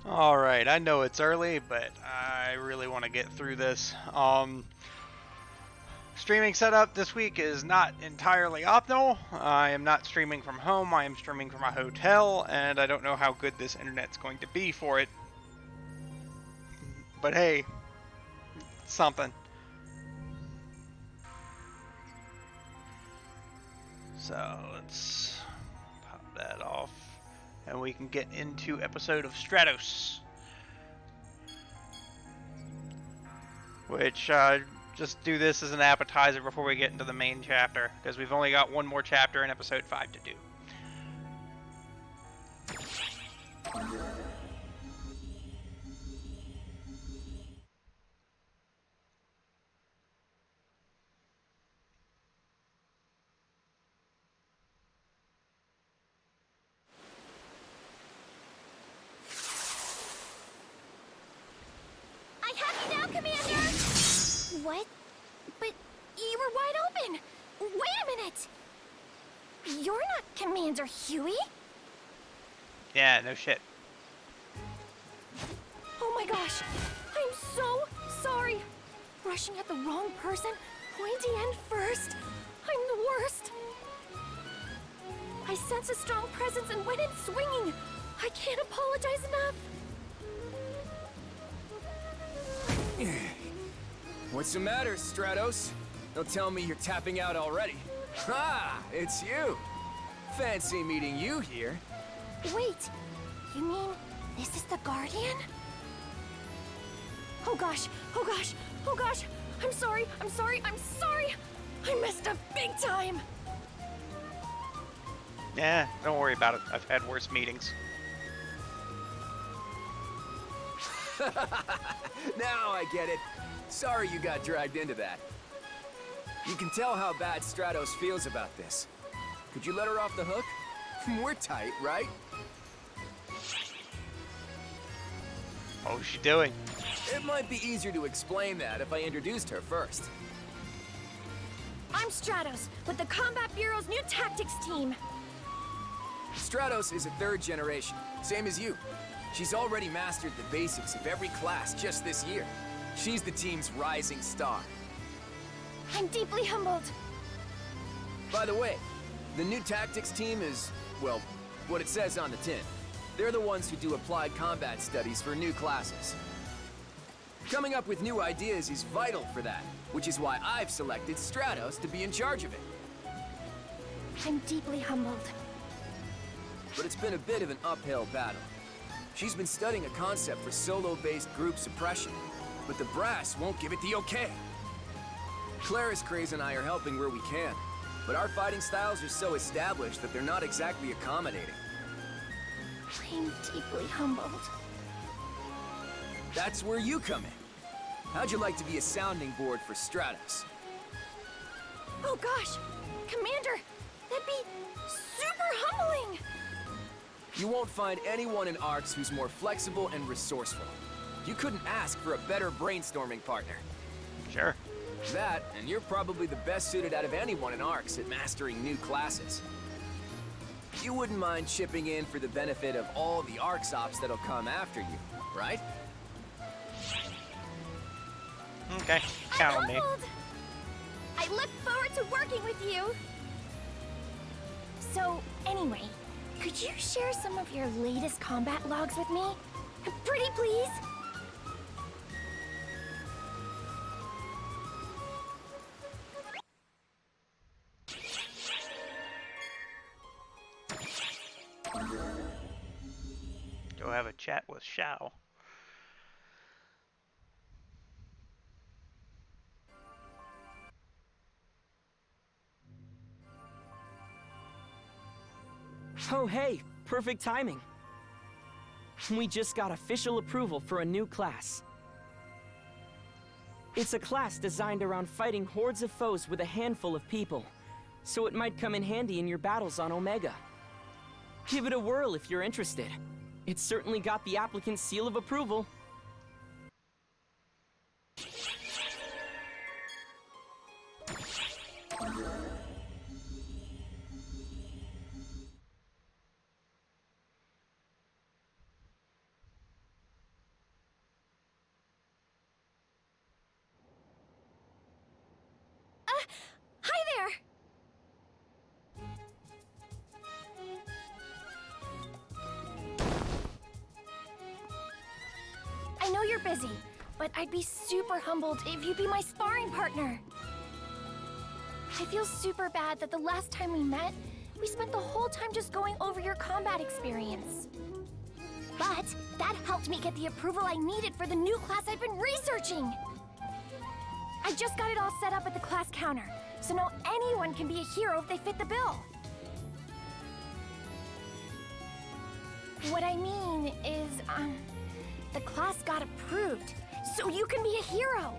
Alright, I know it's early, but I really want to get through this. Streaming setup this week is not entirely optimal. I am not streaming from home, I am streaming from a hotel, and I don't know how good this internet's going to be for it. But hey, something. So let's pop that off, and we can get into episode of Stratos. Which, just do this as an appetizer before we get into the main chapter, because we've only got one more chapter in episode 5 to do. I have you now, Commander! What? But you were wide open! Wait a minute! You're not Commander Huey? Yeah, no shit. Oh my gosh! I'm so sorry! Rushing at the wrong person, pointy end first. I'm the worst. I sensed a strong presence and went in swinging. I can't apologize enough. What's the matter, Stratos? Don't tell me you're tapping out already. Ha! It's you! Fancy meeting you here. Wait, you mean this is the Guardian? Oh gosh, oh gosh, oh gosh! I'm sorry, I'm sorry, I'm sorry! I messed up big time! Yeah, don't worry about it. I've had worse meetings. Now I get it. Sorry you got dragged into that. You can tell how bad Stratos feels about this. Could you let her off the hook? We're tight, right? What's she doing? It might be easier to explain that if I introduced her first. I'm Stratos, with the Combat Bureau's new tactics team. Stratos is a third generation, same as you. She's already mastered the basics of every class just this year. She's the team's rising star. I'm deeply humbled. By the way, the new tactics team is, well, what it says on the tin. They're the ones who do applied combat studies for new classes. Coming up with new ideas is vital for that, which is why I've selected Stratos to be in charge of it. I'm deeply humbled. But it's been a bit of an uphill battle. She's been studying a concept for solo-based group suppression, but the brass won't give it the okay. Claris, Craze, and I are helping where we can, but our fighting styles are so established that they're not exactly accommodating. I'm deeply humbled. That's where you come in. How'd you like to be a sounding board for Stratos? Oh gosh, Commander, that'd be super humbling! You won't find anyone in ARCS who's more flexible and resourceful. You couldn't ask for a better brainstorming partner. Sure. That, and you're probably the best suited out of anyone in ARCS at mastering new classes. You wouldn't mind chipping in for the benefit of all the ARCS ops that'll come after you, right? Okay, count on me. Humbled. I look forward to working with you. So, anyway, could you share some of your latest combat logs with me? Pretty please? Go have a chat with Shao. Oh hey, perfect timing. We just got official approval for a new class. It's a class designed around fighting hordes of foes with a handful of people, so it might come in handy in your battles on Omega. Give it a whirl if you're interested. It's certainly got the applicant's seal of approval. Hi there! I know you're busy, but I'd be super humbled if you'd be my sparring partner. I feel super bad that the last time we met, we spent the whole time just going over your combat experience. But that helped me get the approval I needed for the new class I've been researching. I just got it all set up at the class counter, so now anyone can be a hero if they fit the bill. What I mean is, the class got approved, so you can be a hero.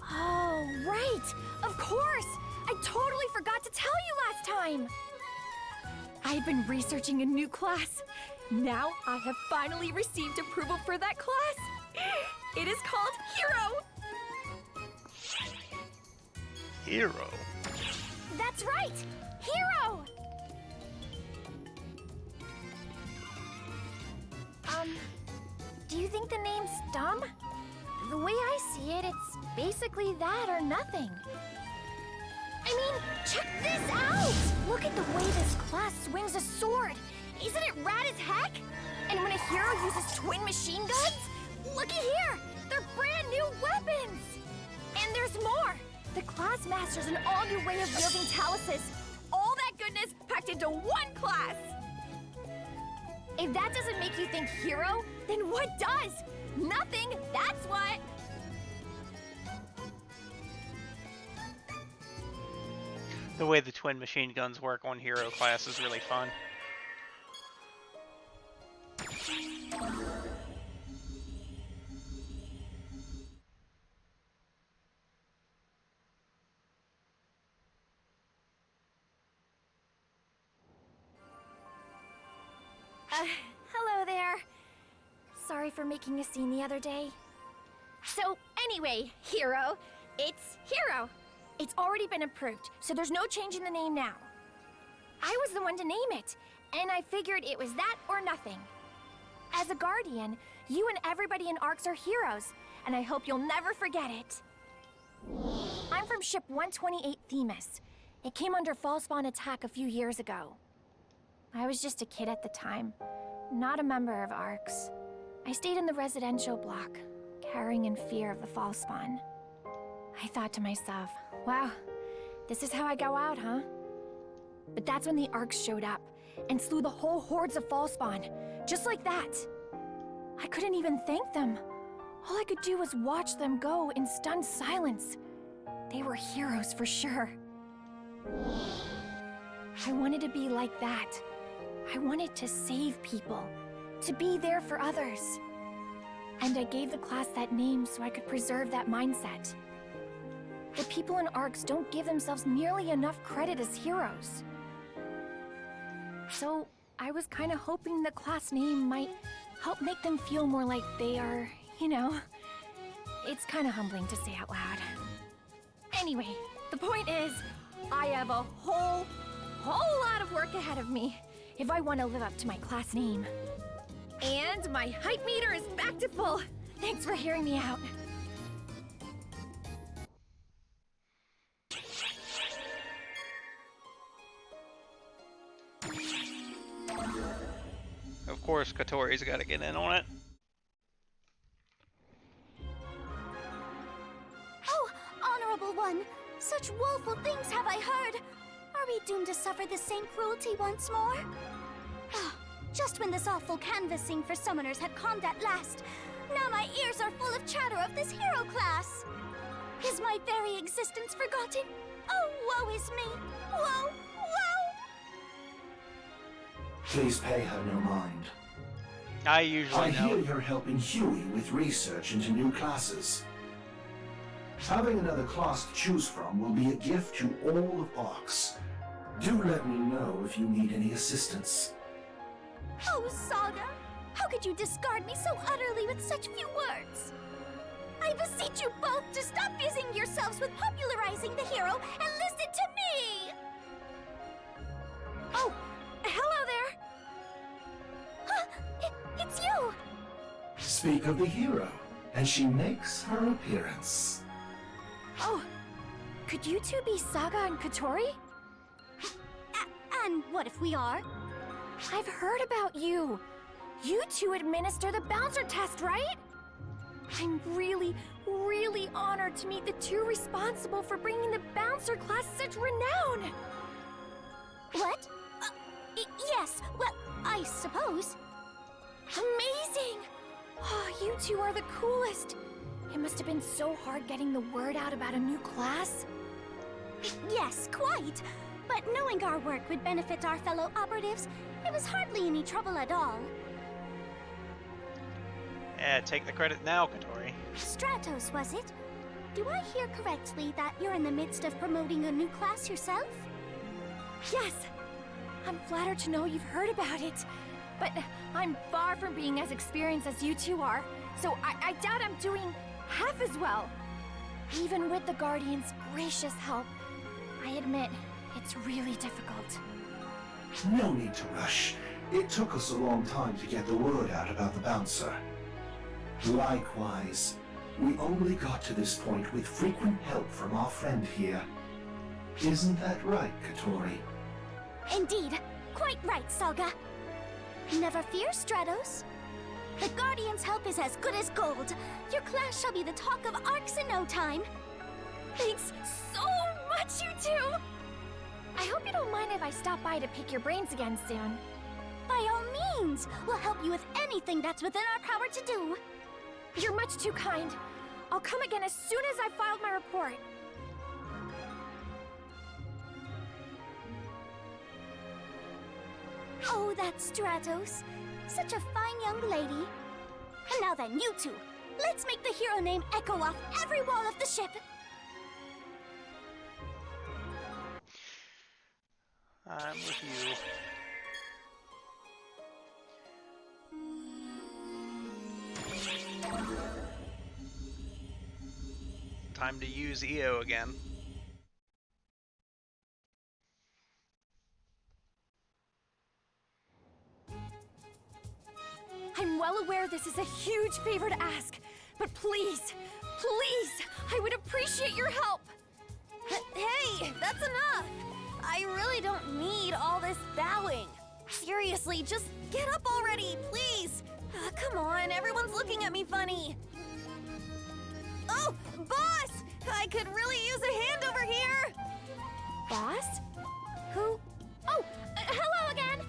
Oh, right! Of course! I totally forgot to tell you last time! I've been researching a new class. Now I have finally received approval for that class. It is called Hero! Hero? That's right! Hero! Do you think the name's dumb? The way I see it, it's basically that or nothing. I mean, check this out! Look at the way this class swings a sword. Isn't it rad as heck? And when a hero uses twin machine guns, looky here! They're brand new weapons! And there's more! The class masters an all-new way of wielding taluses. All that goodness packed into one class! If that doesn't make you think hero, then what does? Nothing, that's what! The way the twin machine guns work on hero class is really fun. Hello there. Sorry for making a scene the other day. So, anyway, Hero, it's Hero. It's already been approved, so there's no change in the name now. I was the one to name it, and I figured it was that or nothing. As a guardian, you and everybody in ARCS are heroes, and I hope you'll never forget it. I'm from ship 128 Themis. It came under fall spawn attack a few years ago. I was just a kid at the time, not a member of ARCS. I stayed in the residential block, cowering in fear of the fall spawn. I thought to myself, wow, this is how I go out, huh? But that's when the ARCS showed up and slew the whole hordes of fall spawn, just like that. I couldn't even thank them. All I could do was watch them go in stunned silence. They were heroes for sure. I wanted to be like that. I wanted to save people, to be there for others. And I gave the class that name so I could preserve that mindset. The people in ARCS don't give themselves nearly enough credit as heroes. So, I was kind of hoping the class name might help make them feel more like they are, you know. It's kind of humbling to say out loud. Anyway, the point is, I have a whole lot of work ahead of me if I want to live up to my class name. And my hype meter is back to full. Thanks for hearing me out. Of course, Kotori's got to get in on it. Oh, Honorable One! Such woeful things have I heard! Are we doomed to suffer the same cruelty once more? Ah, just when this awful canvassing for summoners had calmed at last, now my ears are full of chatter of this hero class! Is my very existence forgotten? Oh, woe is me! Woe! Woe! Please pay her no mind. I usually I know. hear you're helping Huey with research into new classes. Having another class to choose from will be a gift to all of ARCS. Do let me know if you need any assistance. Oh, Saga! How could you discard me so utterly with such few words? I beseech you both to stop busying yourselves with popularizing the hero and listen to me! Oh, hello there! Huh, it's you! Speak of the hero. and she makes her appearance. Oh, could you two be Saga and Katori? And what if we are? I've heard about you. You two administer the bouncer test, right? I'm really, really honored to meet the two responsible for bringing the bouncer class such renown. What? Yes, well, I suppose. Amazing! Oh, you two are the coolest. It must have been so hard getting the word out about a new class. Yes, quite. But knowing our work would benefit our fellow operatives, it was hardly any trouble at all. Take the credit now, Katori. Stratos, was it? Do I hear correctly that you're in the midst of promoting a new class yourself? Yes! I'm flattered to know you've heard about it. But I'm far from being as experienced as you two are, so I doubt I'm doing half as well. Even with the Guardian's gracious help, I admit it's really difficult. No need to rush. It took us a long time to get the word out about the bouncer. Likewise, we only got to this point with frequent help from our friend here. Isn't that right, Katori? Indeed. Quite right, Saga. Never fear, Stratos. The Guardian's help is as good as gold. Your class shall be the talk of Arcs in no time. Thanks so much, you two! I hope you don't mind if I stop by to pick your brains again soon. By all means, we'll help you with anything that's within our power to do. You're much too kind. I'll come again as soon as I've filed my report. Oh, that's Stratos. Such a fine young lady. And now then, you two, let's make the hero name echo off every wall of the ship. I'm with you. Time to use EO again. I'm well aware this is a huge favor to ask, but please, please, I would appreciate your help. Hey, that's enough! I really don't need all this bowing. Seriously, just get up already, please! Come on, everyone's looking at me funny. Oh, boss! I could really use a hand over here! Boss? Who? Oh, hello again!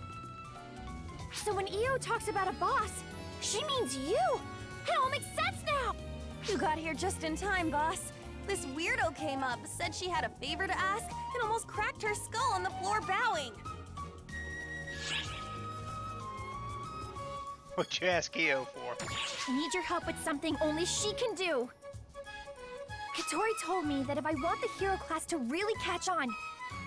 So when EO talks about a boss, she means you! It all makes sense now! You got here just in time, boss. This weirdo came up, said she had a favor to ask, and almost cracked her skull on the floor bowing. What'd you ask EO for? I need your help with something only she can do. Katori told me that if I want the hero class to really catch on,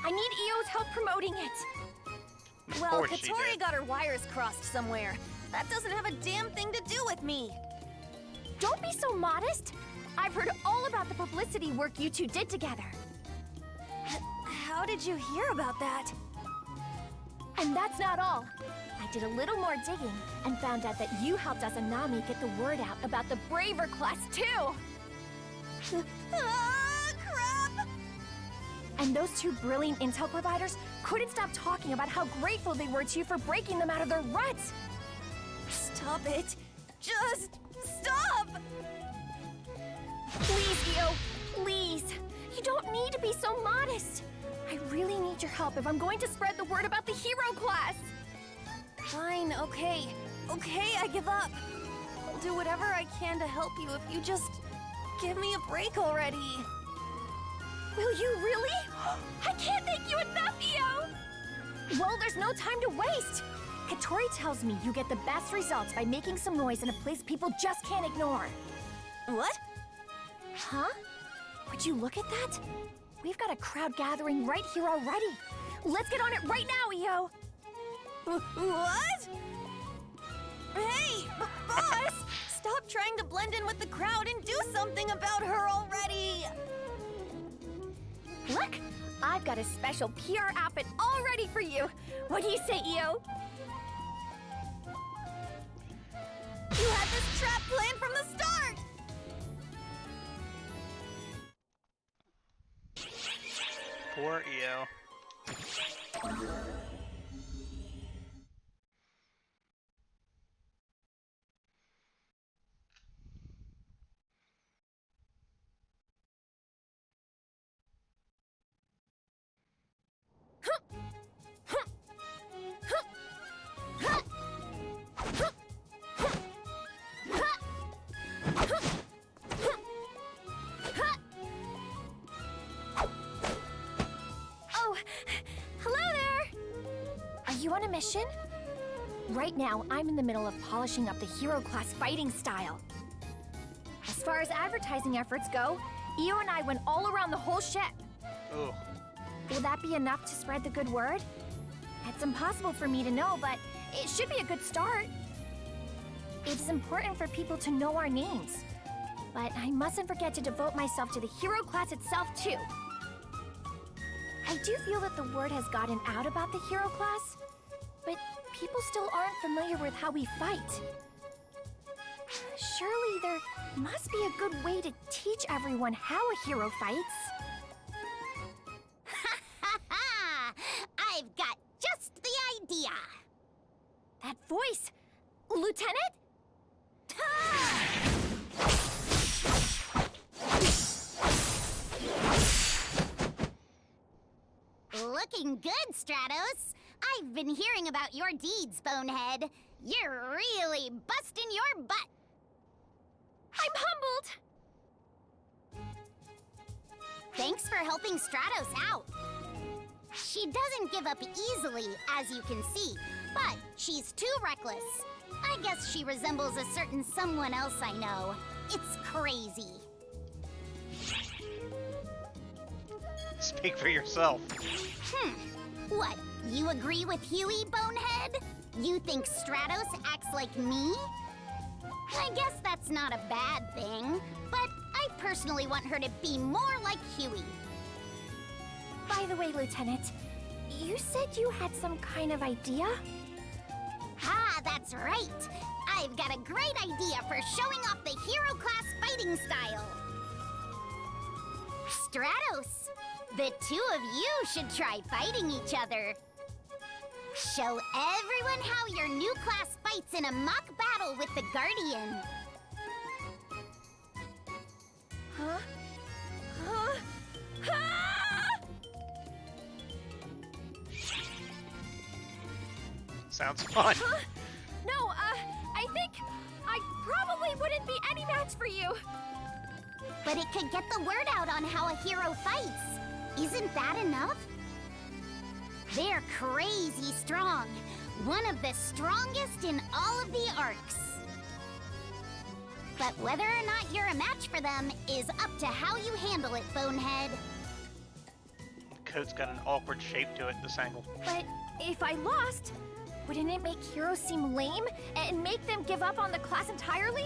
I need EO's help promoting it. Of Well, course she Katori did. got her wires crossed somewhere. That doesn't have a damn thing to do with me. Don't be so modest. I've heard all about the publicity work you two did together. How did you hear about that? And that's not all. I did a little more digging and found out that you helped Azanami get the word out about the Braver class too. Ah, crap! And those two brilliant intel providers couldn't stop talking about how grateful they were to you for breaking them out of their ruts. Stop it! Just stop! Please, EO, please. You don't need to be so modest. I really need your help if I'm going to spread the word about the hero class. Fine, okay. Okay, I give up. I'll do whatever I can to help you if you just give me a break already. Will you really? I can't thank you enough, EO! Well, there's no time to waste. Katori tells me you get the best results by making some noise in a place people just can't ignore. What? Huh? Would you look at that? We've got a crowd gathering right here already. Let's get on it right now, EO! What? Hey, boss! Stop trying to blend in with the crowd and do something about her already! Look, I've got a special PR outfit all ready for you. What do you say, EO? You had this trap planned from the start! Poor EO. Oh, hello there! Are you on a mission? Right now, I'm in the middle of polishing up the hero class fighting style. As far as advertising efforts go, Io and I went all around the whole ship. Ugh. Will that be enough to spread the good word? It's impossible for me to know, but it should be a good start. It is important for people to know our names. But I mustn't forget to devote myself to the hero class itself, too. I do feel that the word has gotten out about the hero class, but people still aren't familiar with how we fight. Surely there must be a good way to teach everyone how a hero fights. Ha ha! I've got just the idea! That voice! Lieutenant? Looking good, Stratos. I've been hearing about your deeds, Bonehead. You're really busting your butt. I'm humbled! Thanks for helping Stratos out. She doesn't give up easily, as you can see, but she's too reckless. I guess she resembles a certain someone else I know. It's crazy. Speak for yourself. What, you agree with Huey, Bonehead? You think Stratos acts like me? I guess that's not a bad thing, but I personally want her to be more like Huey. By the way, Lieutenant, you said you had some kind of idea? Ah, that's right. I've got a great idea for showing off the hero class fighting style. Stratos, the two of you should try fighting each other. Show everyone how your new class fights in a mock battle with the Guardian. Huh? Huh? Ah! Sounds fun. Huh? No, I think I probably wouldn't be any match for you. But it could get the word out on how a hero fights. Isn't that enough? They're crazy strong. One of the strongest in all of the arcs. But whether or not you're a match for them is up to how you handle it, Bonehead. The coat's got an awkward shape to it, this angle. But if I lost, wouldn't it make heroes seem lame and make them give up on the class entirely?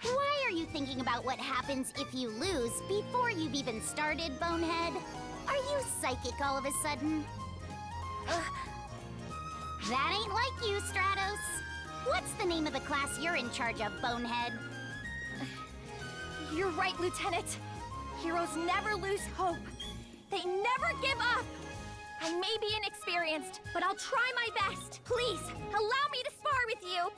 Why are you thinking about what happens if you lose before you've even started, Bonehead? Are you psychic all of a sudden? That ain't like you, Stratos. What's the name of the class you're in charge of, Bonehead? You're right, Lieutenant. Heroes never lose hope. They never give up. I may be inexperienced, but I'll try my best. Please, allow me to spar with you.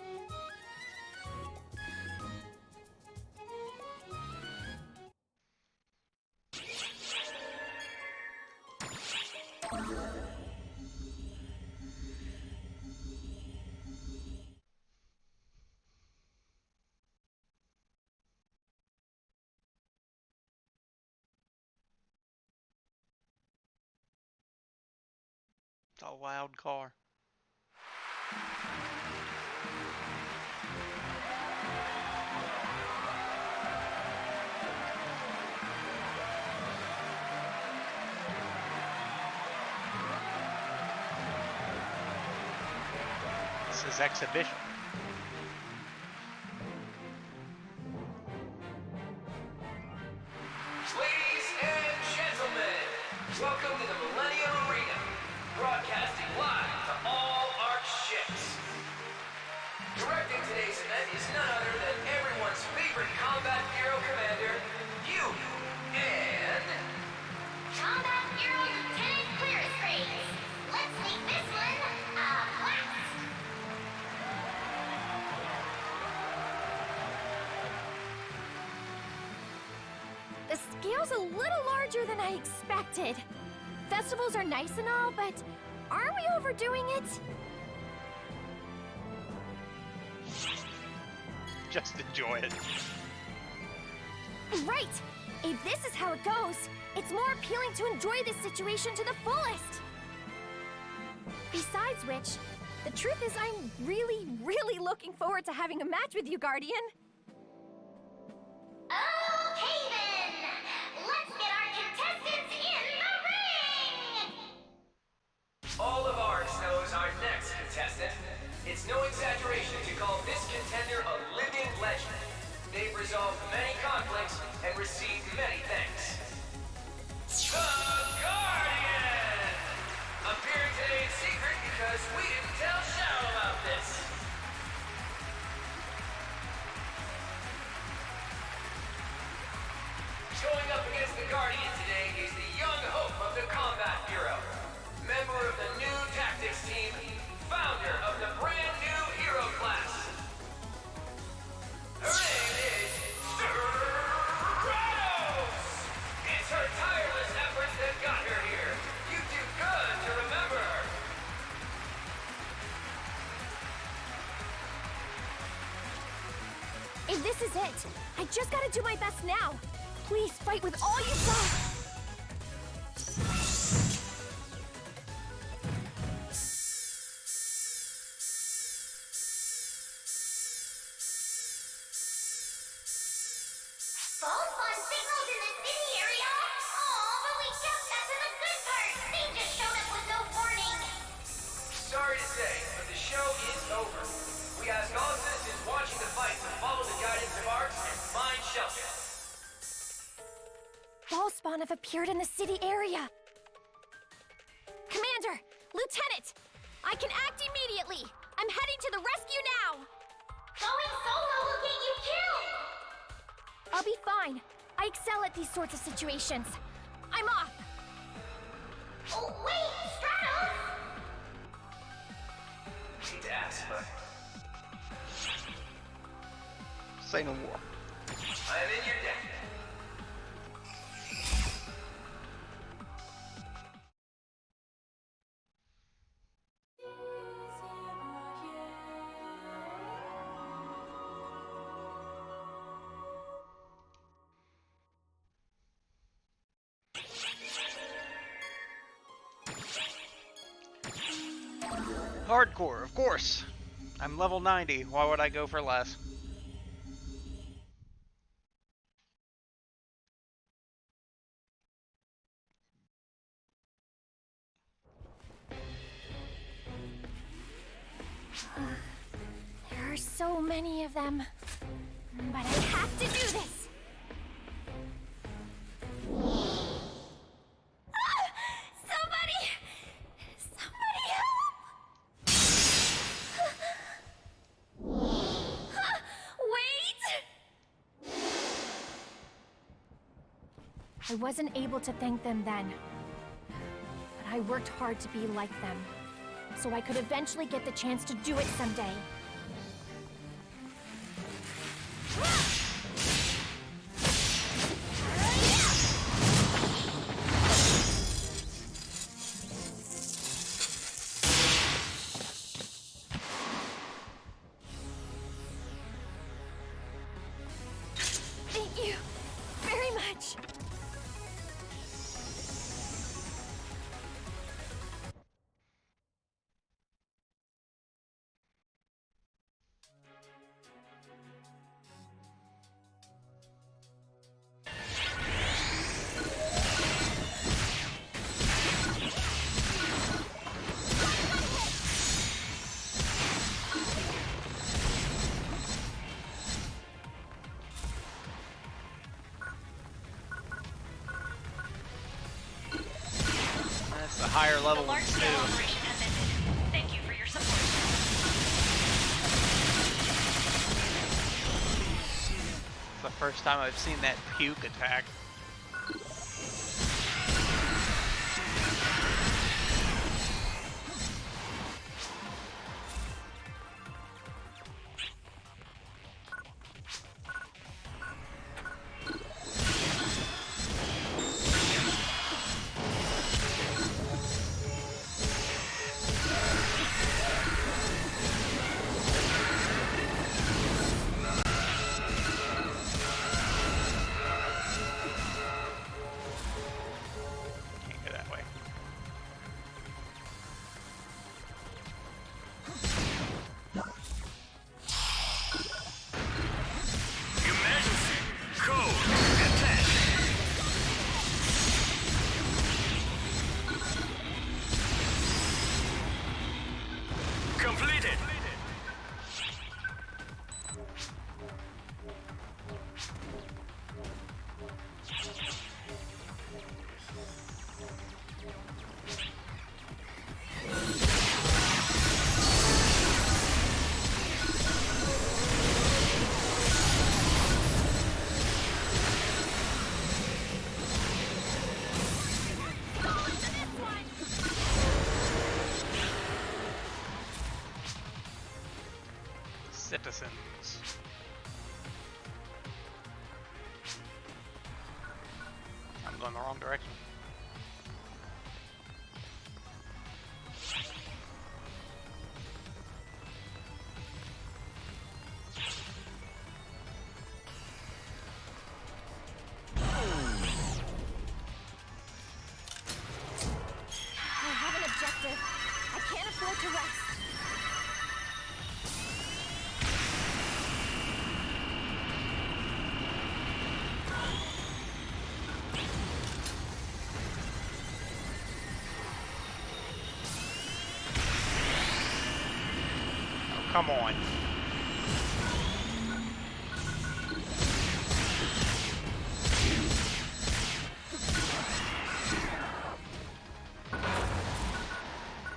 It's a loud car. This is exhibition. Ladies and gentlemen, welcome to the Millennium Arena, broadcasting live to all ARC ships. Directing today's event is none other than everyone's favorite combat hero commander, you, and... Combat feels a little larger than I expected. Festivals are nice and all, but aren't we overdoing it? Just enjoy it. Right! If this is how it goes, it's more appealing to enjoy this situation to the fullest! Besides which, the truth is I'm really, really looking forward to having a match with you, Guardian. Okay then! Let's get our contestants in the ring! All of ours knows our next contestant. It's no exaggeration to call this contender a living legend. They've resolved many conflicts and received many thanks. The Guardian! Appearing today in secret because we didn't tell Shadow about this. Showing up against the Guardian today is the young hope of the Combat Bureau. Member of the new Tactics Team, founder of the brand new Hero Class. Her name is Stratos! It's her tireless efforts that got her here. You do good to remember her. If this is it, I just gotta do my best now. Please fight with all you got. False on signals in the city area? Aw, but we just got to the good part. They just showed up with no warning. Sorry to say, but the show is over. We ask all citizens watching the fight to follow the guidance of Arcs and find shelter. Ballspawn have appeared in the city area. Commander! Lieutenant! I can act immediately! I'm heading to the rescue now! Going solo will get you killed. I'll be fine. I excel at these sorts of situations. I'm off! Oh, wait, Stratos! Hate to ask, but Say no more. I am in your debt. Hardcore, of course. I'm level 90. Why would I go for less? There are so many of them. But I have to do this! Ah! Somebody! Somebody help! Wait! I wasn't able to thank them then. But I worked hard to be like them, so I could eventually get the chance to do it someday. Thank you very much. That's the higher level The one large-scale too. operation has ended. Thank you for your support. It's the first time I've seen that puke attack. citizens. I'm going the wrong direction. I have an objective. I can't afford to rest. Oh, come on.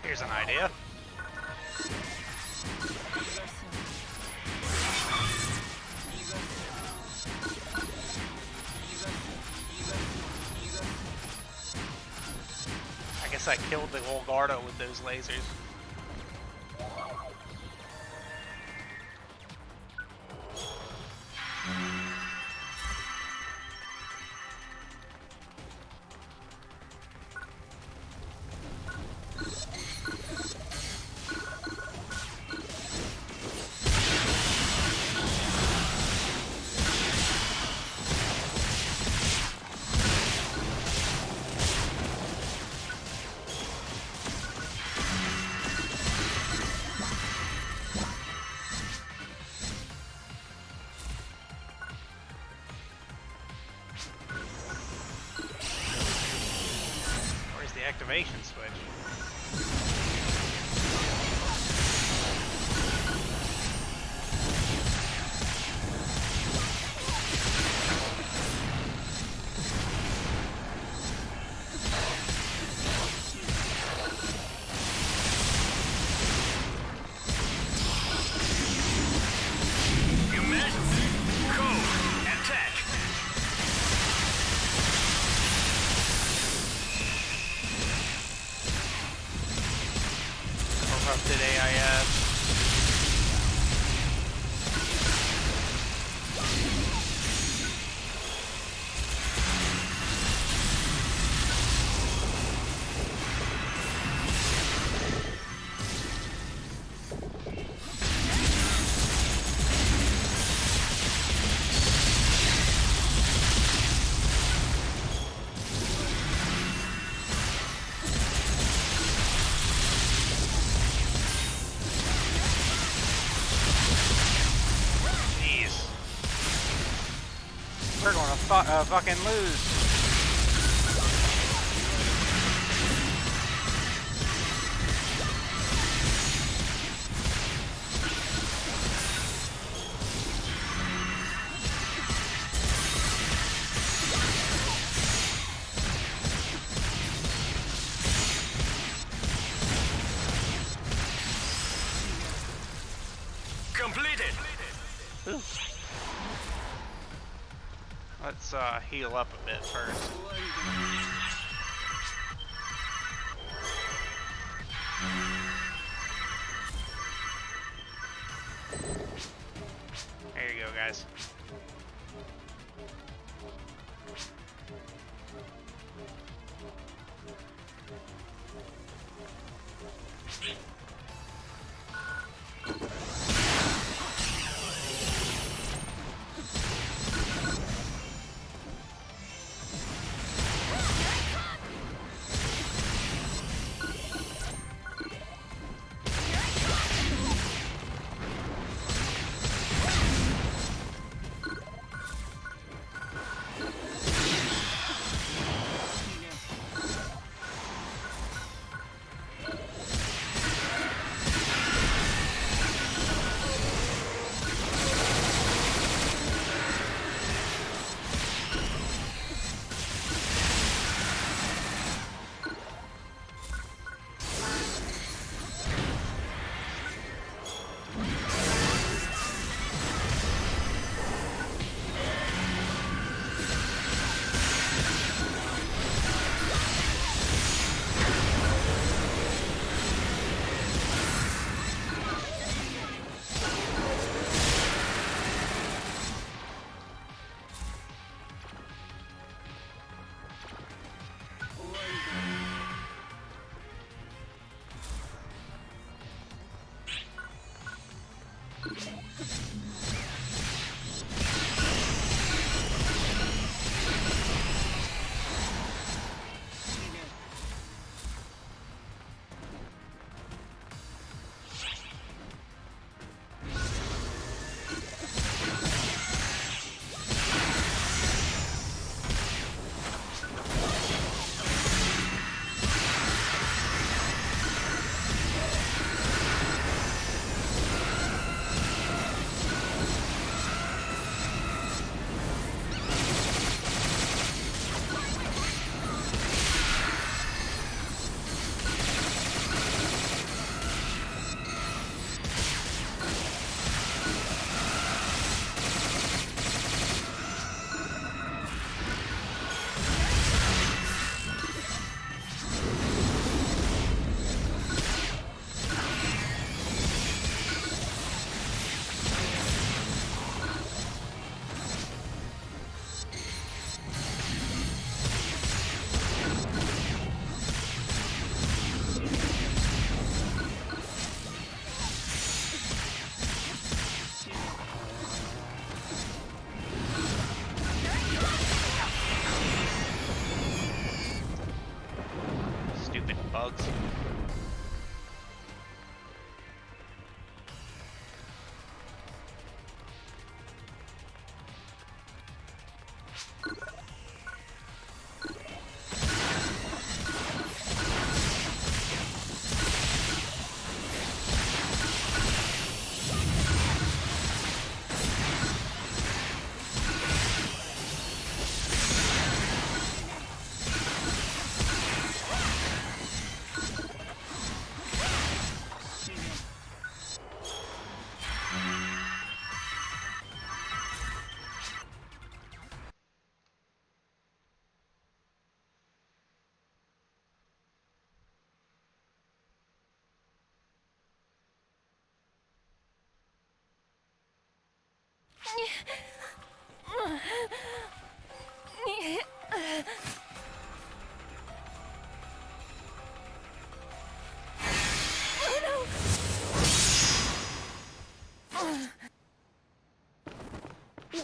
Here's an idea. I guess I killed the Volgardo with those lasers. Where's the activation switch? Corrupted AIS. Jeez. We're gonna fucking lose. Completed. Ooh. Let's heal up a bit first. There you go, guys.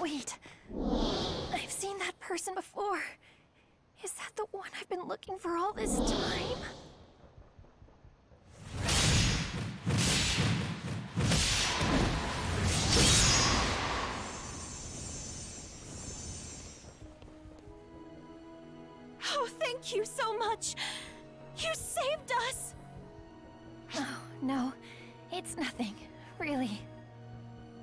Wait. I've seen that person before. Is that the one I've been looking for all this time? Oh, thank you so much. You saved us. Oh, no. It's nothing, really.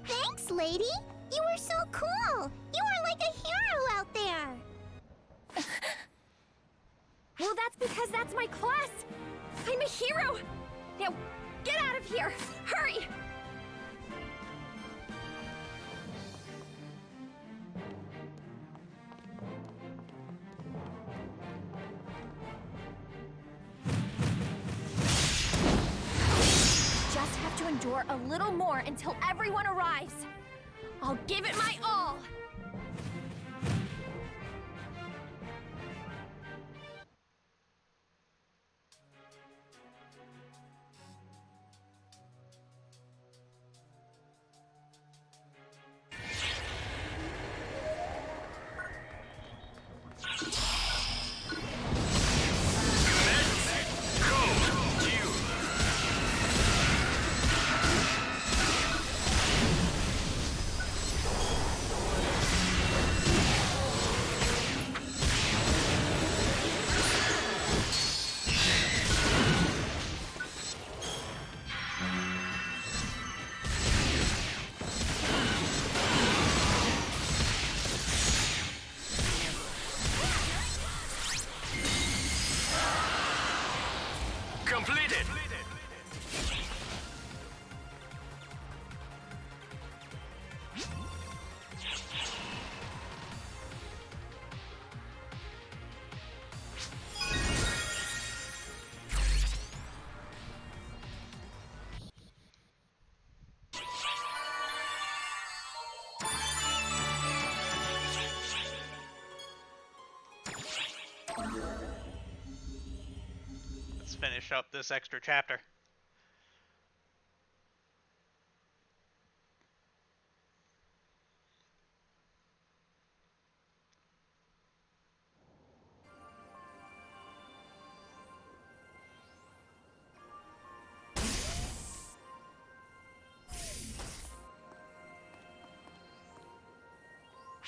Thanks, lady. You were so cool. You were like a hero out there. Well, that's because that's my class. I'm a hero. Now, get out of here. Hurry. Just have to endure a little more until everyone arrives. I'll give it my all. Completed! Let's finish up this extra chapter.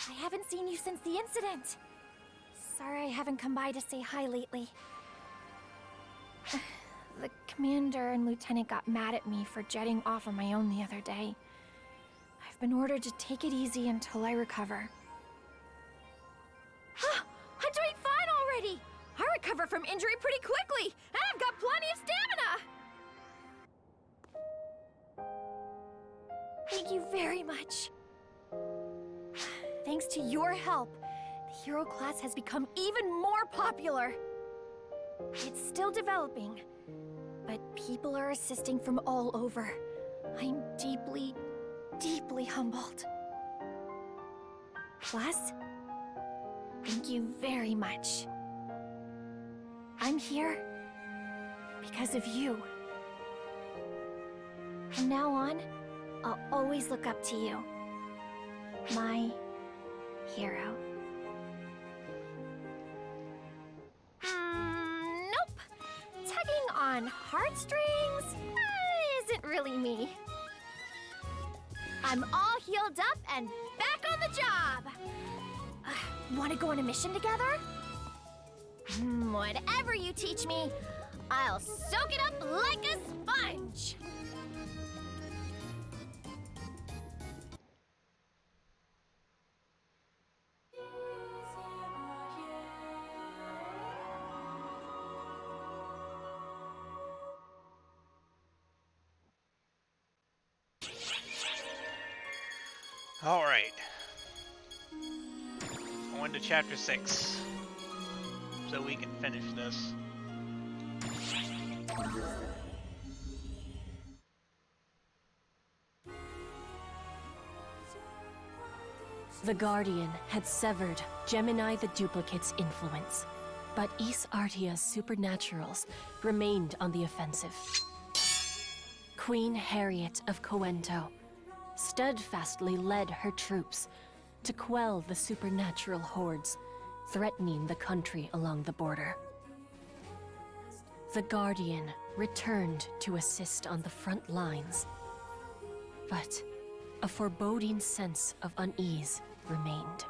I haven't seen you since the incident. Sorry I haven't come by to say hi lately. The commander and lieutenant got mad at me for jetting off on my own the other day. I've been ordered to take it easy until I recover. I'm doing fine already! I recover from injury pretty quickly, and I've got plenty of stamina! Thank you very much. Thanks to your help, the hero class has become even more popular. It's still developing, but people are assisting from all over. I'm deeply, deeply humbled. Plus, thank you very much. I'm here because of you. From now on, I'll always look up to you. My hero. Nope. Tugging on heartstrings isn't really me. I'm all healed up and back on the job. Want to go on a mission together? Whatever you teach me, I'll soak it up like a sponge. Alright. On to chapter 6. So we can finish this. The Guardian had severed Gemini the Duplicate's influence, but East Artia's supernaturals remained on the offensive. Queen Harriet of Coento steadfastly led her troops to quell the supernatural hordes threatening the country along the border. The Guardian returned to assist on the front lines, but a foreboding sense of unease remained.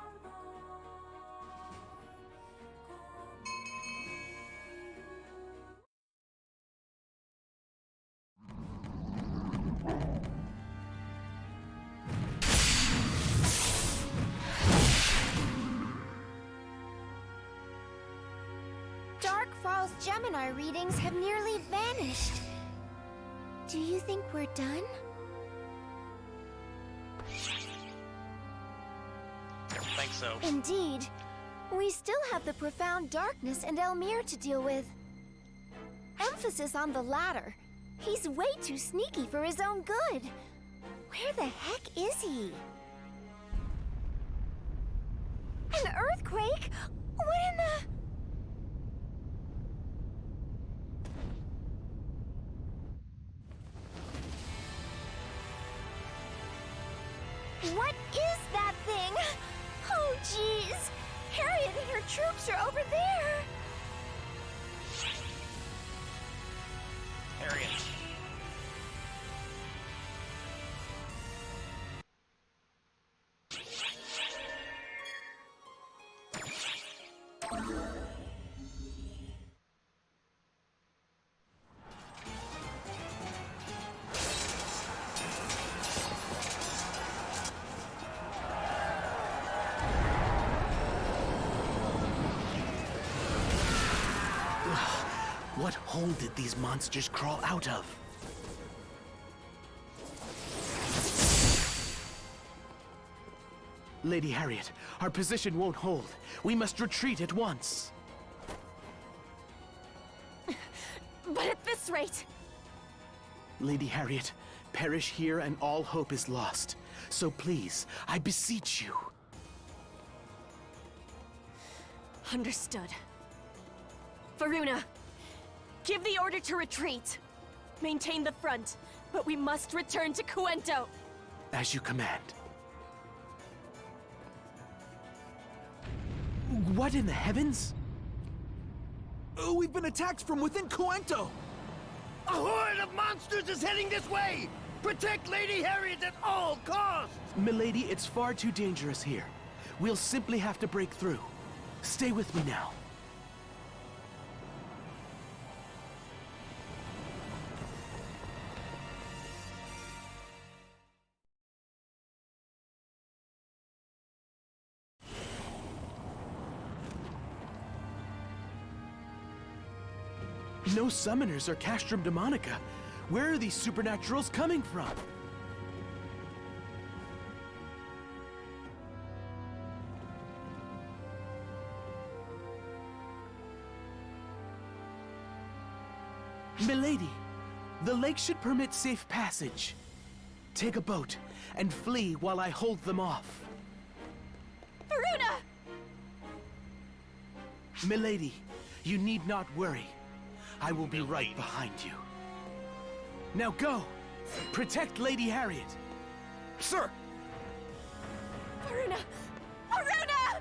Darkfall's Gemini readings have nearly vanished. Do you think we're done? I think so. Indeed. We still have the profound darkness and Elmir to deal with. Emphasis on the latter. He's way too sneaky for his own good. Where the heck is he? An earthquake? What in the... What is that thing? Oh, jeez. Harriet and her troops are over there. Harriet. What hole did these monsters crawl out of? Lady Harriet, our position won't hold. We must retreat at once. But at this rate... Lady Harriet, perish here and all hope is lost. So please, I beseech you. Understood. Varuna, give the order to retreat. Maintain the front, but we must return to Coento. As you command. What in the heavens? Oh, we've been attacked from within Coento! A horde of monsters is heading this way! Protect Lady Harriet at all costs! Milady, it's far too dangerous here. We'll simply have to break through. Stay with me now. No summoners or castrum demonica. Where are these supernaturals coming from? Milady, the lake should permit safe passage. Take a boat and flee while I hold them off. Varuna! Milady, you need not worry. I will be right behind you. Now go! Protect Lady Harriet! Sir! Varuna! Varuna!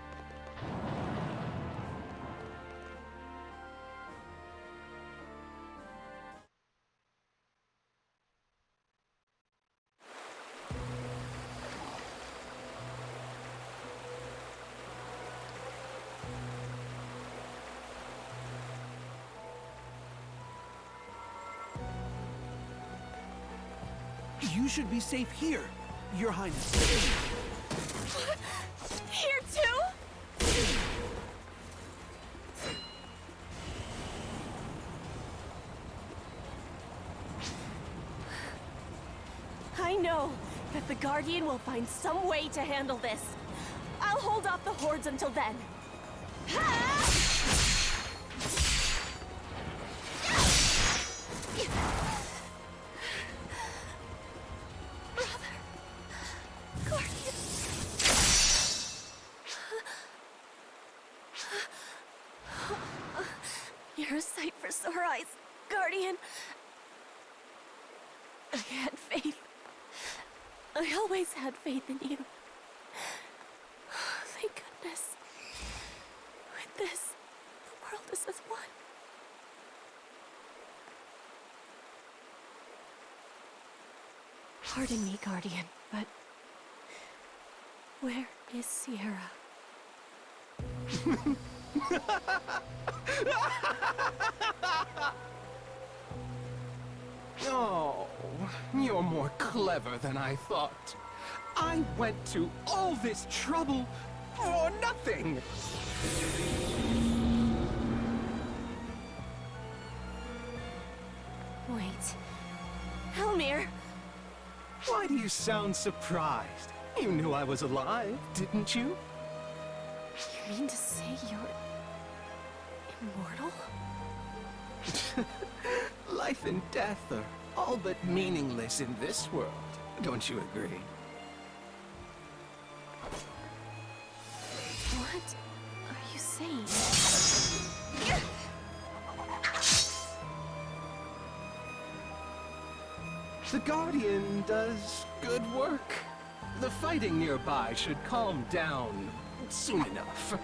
You should be safe here, Your Highness. Here too? I know that the Guardian will find some way to handle this. I'll hold off the hordes until then. You're a sight for sore eyes, Guardian. I had faith. I always had faith in you. Thank goodness. With this, the world is as one. Pardon me, Guardian, but where is Sierra? Oh, you're more clever than I thought. I went to all this trouble for nothing. Wait. Elmir! Why do you sound surprised? You knew I was alive, didn't you? You mean to say you're immortal? Life and death are all but meaningless in this world. Don't you agree? What are you saying? The Guardian does good work. The fighting nearby should calm down soon enough.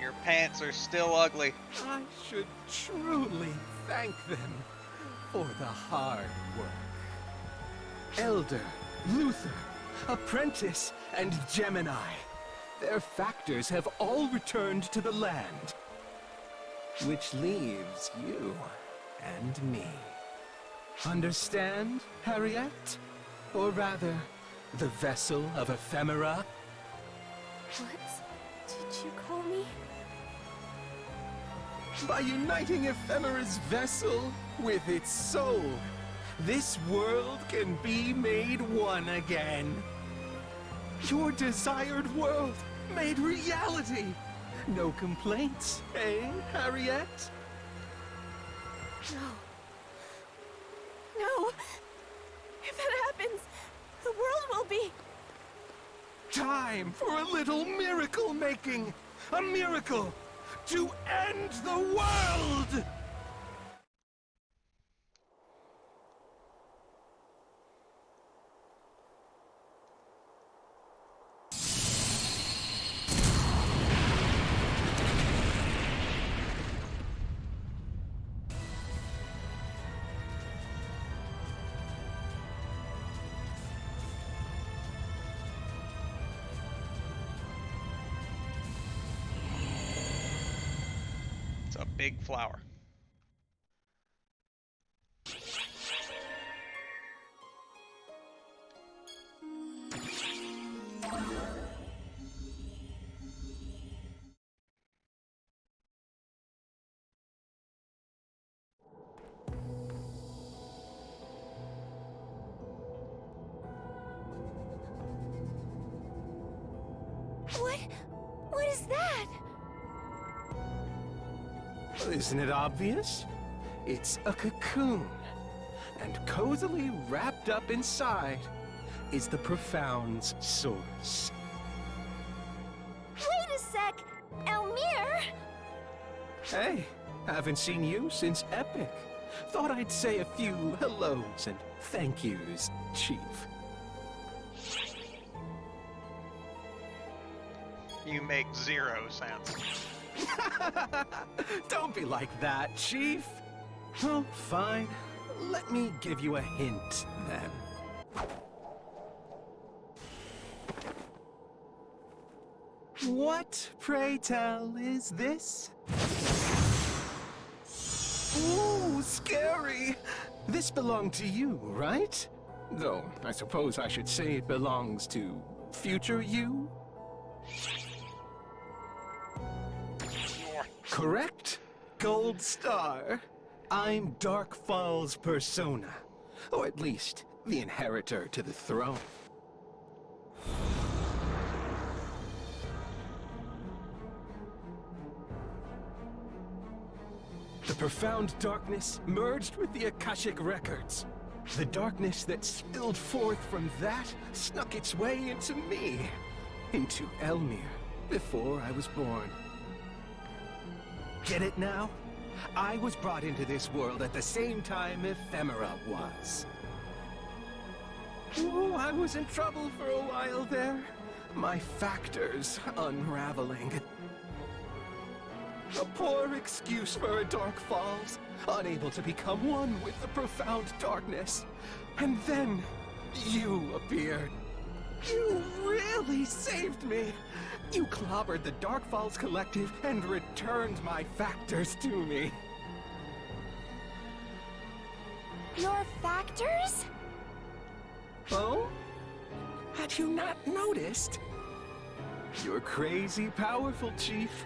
Your pants are still ugly. I should truly thank them for the hard work. Elder, Luther, Apprentice, and Gemini. Their factors have all returned to the land. Which leaves you and me. Understand, Harriet? Or rather, the vessel of ephemera? What did you call me? By uniting ephemera's vessel with its soul, this world can be made one again. Your desired world made reality. No complaints, eh, Harriet? No. No! If that happens, the world will be... Time for a little miracle making! A miracle to end the world! It's a big flower. What is that? Isn't it obvious? It's a cocoon. And cozily wrapped up inside is the Profound's source. Wait a sec! Elmir! Hey, haven't seen you since Epic. Thought I'd say a few hellos and thank yous, Chief. You make 0 sense. Don't be like that, Chief. Oh, fine. Let me give you a hint, then. What, pray tell, is this? Ooh, scary! This belonged to you, right? Though, I suppose I should say it belongs to future you? Correct? Gold star. I'm Darkfall's persona. Or at least, the inheritor to the throne. The profound darkness merged with the Akashic records. The darkness that spilled forth from that snuck its way into me. Into Elmir, before I was born. Get it now? I was brought into this world at the same time Ephemera was. Oh, I was in trouble for a while there. My factors unraveling. A poor excuse for a Dark Falls, unable to become one with the profound darkness. And then, you appeared. You really saved me! You clobbered the Dark Falls Collective and returned my factors to me. Your factors? Oh? Had you not noticed? You're crazy powerful, Chief,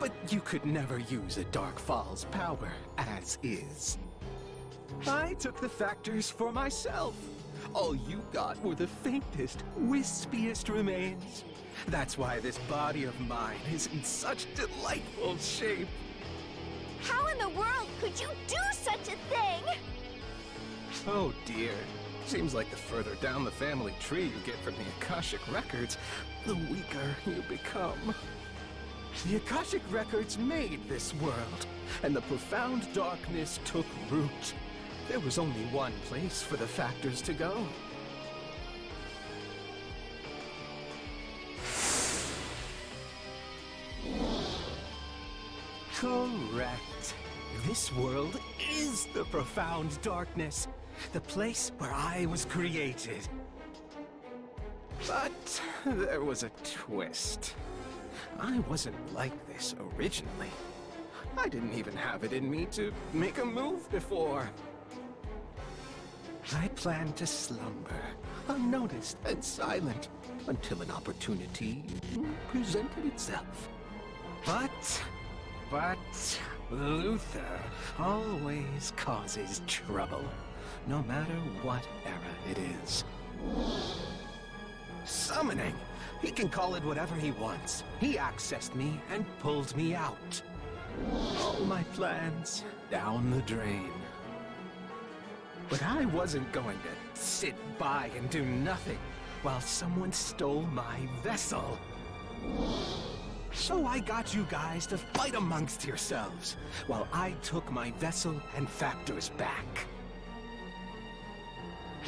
but you could never use a Dark Falls power as is. I took the factors for myself. All you got were the faintest, wispiest remains. That's why this body of mine is in such delightful shape. How in the world could you do such a thing? Oh dear. Seems like the further down the family tree you get from the Akashic Records, the weaker you become. The Akashic Records made this world, and the profound darkness took root. There was only one place for the factors to go. Correct. This world is the profound darkness, the place where I was created. But there was a twist. I wasn't like this originally. I didn't even have it in me to make a move before. I planned to slumber, unnoticed and silent, until an opportunity presented itself. But Luther always causes trouble, no matter what era it is. Summoning! He can call it whatever he wants. He accessed me and pulled me out. All my plans down the drain. But I wasn't going to sit by and do nothing while someone stole my vessel. So I got you guys to fight amongst yourselves, while I took my vessel and factors back.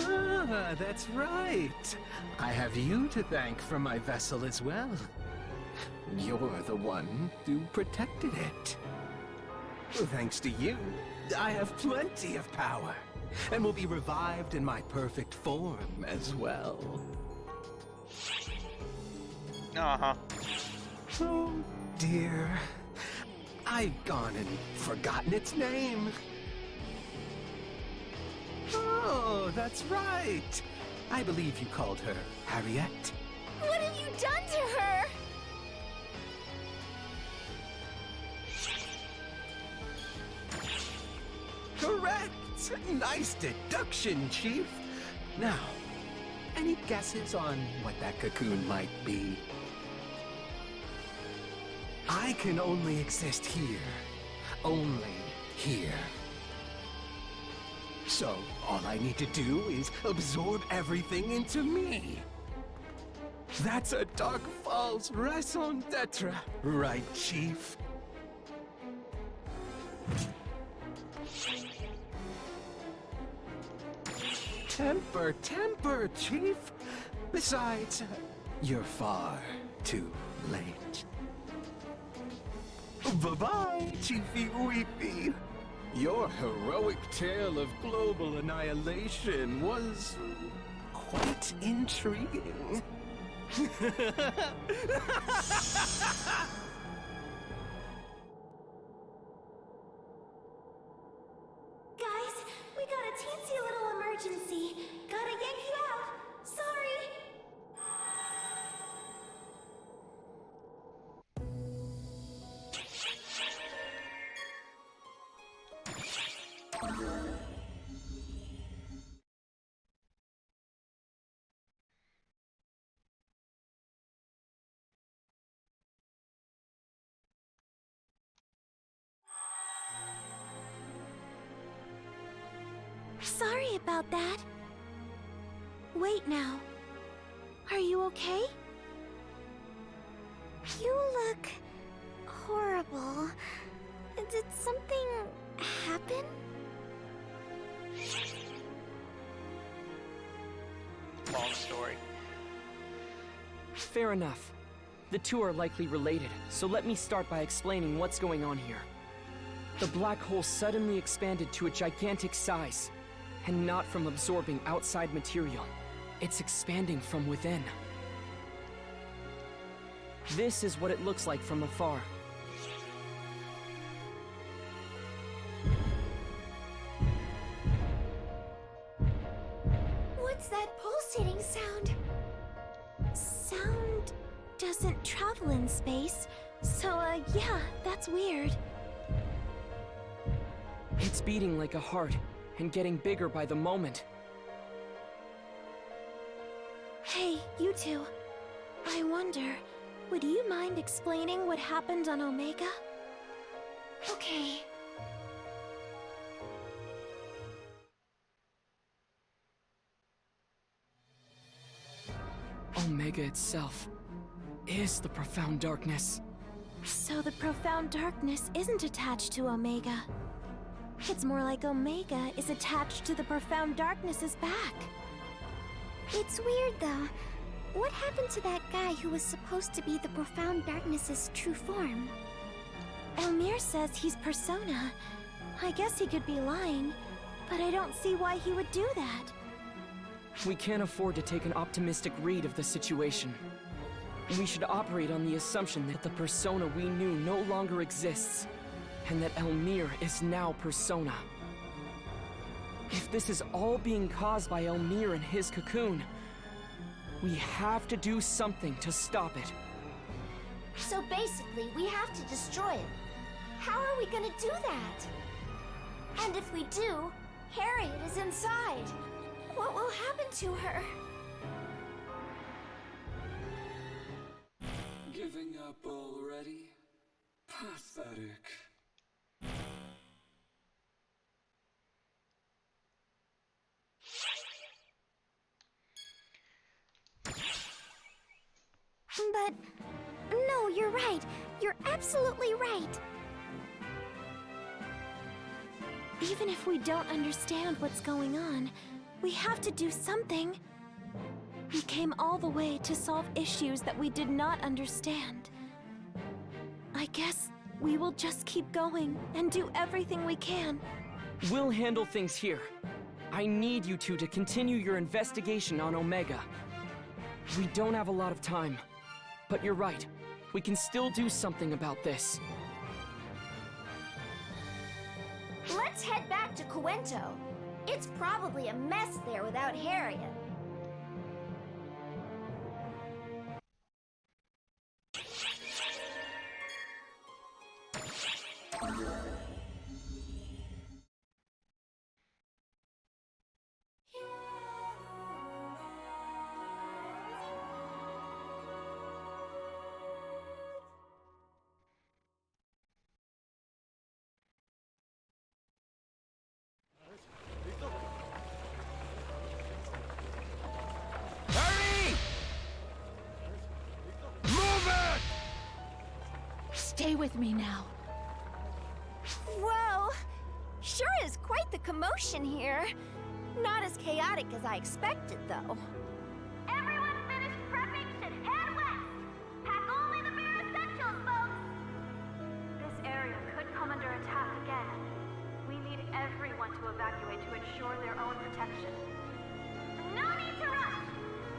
Ah, that's right. I have you to thank for my vessel as well. You're the one who protected it. Thanks to you, I have plenty of power, and will be revived in my perfect form as well. Uh-huh. Oh dear. I've gone and forgotten its name. Oh, that's right. I believe you called her Harriet. What have you done to her? Correct! Nice deduction, Chief. Now, any guesses on what that cocoon might be? I can only exist here. Only here. So, all I need to do is absorb everything into me. That's a Dark Falls raison d'etre, right, Chief? Temper, temper, Chief. Besides, you're far too late. Bye-bye, Chiefy Weepy. Your heroic tale of global annihilation was quite intriguing. Guys, we got a teensy little emergency. Gotta yank you out. Sorry. Sorry about that. Wait now. Are you okay? You look horrible. Did something happen? Long story. Fair enough. The two are likely related, so let me start by explaining what's going on here. The black hole suddenly expanded to a gigantic size, and not from absorbing outside material. It's expanding from within. This is what it looks like from afar. What's that pulsating sound? Sound doesn't travel in space, so yeah, that's weird. It's beating like a heart, and getting bigger by the moment. Hey, you two. I wonder, would you mind explaining what happened on Omega? Okay. Omega itself is the profound darkness. So the profound darkness isn't attached to Omega. It's more like Omega is attached to the profound darkness's back. It's weird, though. What happened to that guy who was supposed to be the profound darkness's true form? Elmir says he's Persona. I guess he could be lying, but I don't see why he would do that. We can't afford to take an optimistic read of the situation. We should operate on the assumption that the Persona we knew no longer exists, and that Elmir is now Persona. If this is all being caused by Elmir and his cocoon, we have to do something to stop it. So basically, we have to destroy it. How are we gonna do that? And if we do, Harriet is inside. What will happen to her? Giving up already? Pathetic. But... no, you're right. You're absolutely right. Even if we don't understand what's going on, we have to do something. We came all the way to solve issues that we did not understand. I guess we will just keep going and do everything we can. We'll handle things here. I need you two to continue your investigation on Omega. We don't have a lot of time, but you're right. We can still do something about this. Let's head back to Cuento. It's probably a mess there without Harriet. Stay with me now. Whoa! Sure is quite the commotion here. Not as chaotic as I expected, though. Everyone finished prepping should head west. Pack only the bare essentials, folks. This area could come under attack again. We need everyone to evacuate to ensure their own protection. No need to rush.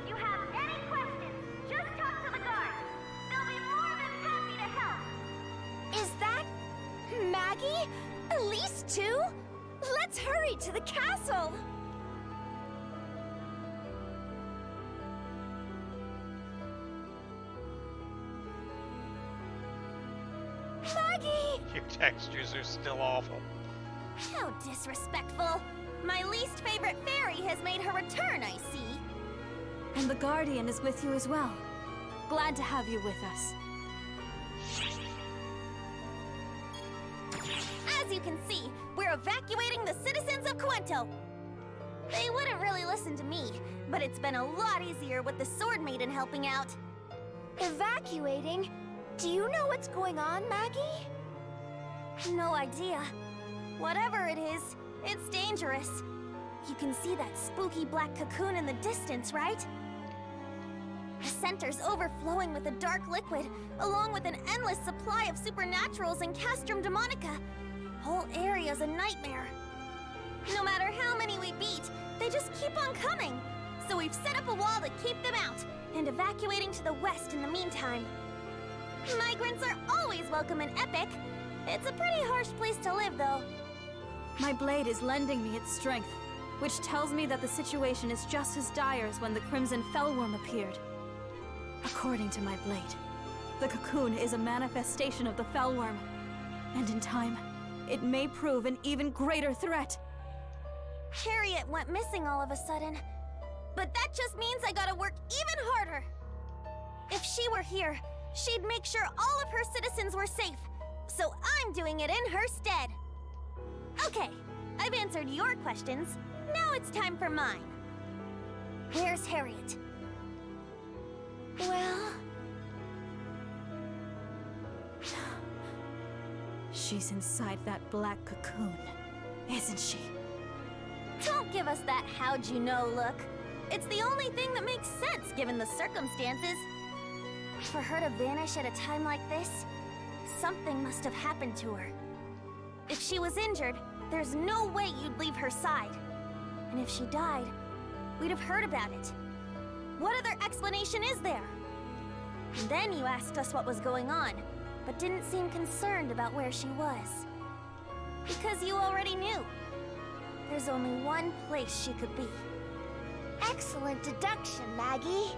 If you have any questions, just talk to the guards. They'll be more than happy to help. Is that... Maggie? Elise too? Let's hurry to the castle! Maggie! Your textures are still awful. How disrespectful. My least favorite fairy has made her return, I see. And the Guardian is with you as well. Glad to have you with us. As you can see, we're evacuating the citizens of Cuento. They wouldn't really listen to me, but it's been a lot easier with the Sword Maiden helping out. Evacuating? Do you know what's going on, Maggie? No idea. Whatever it is, it's dangerous. You can see that spooky black cocoon in the distance, right? The center's overflowing with a dark liquid, along with an endless supply of supernaturals and castrum demonica. Whole area's a nightmare. No matter how many we beat, they just keep on coming. So we've set up a wall to keep them out, and evacuating to the west in the meantime. Migrants are always welcome in Epic. It's a pretty harsh place to live, though. My blade is lending me its strength, which tells me that the situation is just as dire as when the Crimson Fellworm appeared. According to my blade, the cocoon is a manifestation of the Fellworm, and in time, it may prove an even greater threat. Harriet went missing all of a sudden, but that just means I gotta work even harder. If she were here, she'd make sure all of her citizens were safe, so I'm doing it in her stead. Okay, I've answered your questions. Now it's time for mine. Where's Harriet? Well... She's inside that black cocoon, isn't she? Don't give us that how'd you know look. It's the only thing that makes sense given the circumstances. For her to vanish at a time like this, something must have happened to her. If she was injured, there's no way you'd leave her side. And if she died, we'd have heard about it. What other explanation is there? And then you asked us what was going on, but didn't seem concerned about where she was. Because you already knew. There's only one place she could be. Excellent deduction, Maggie.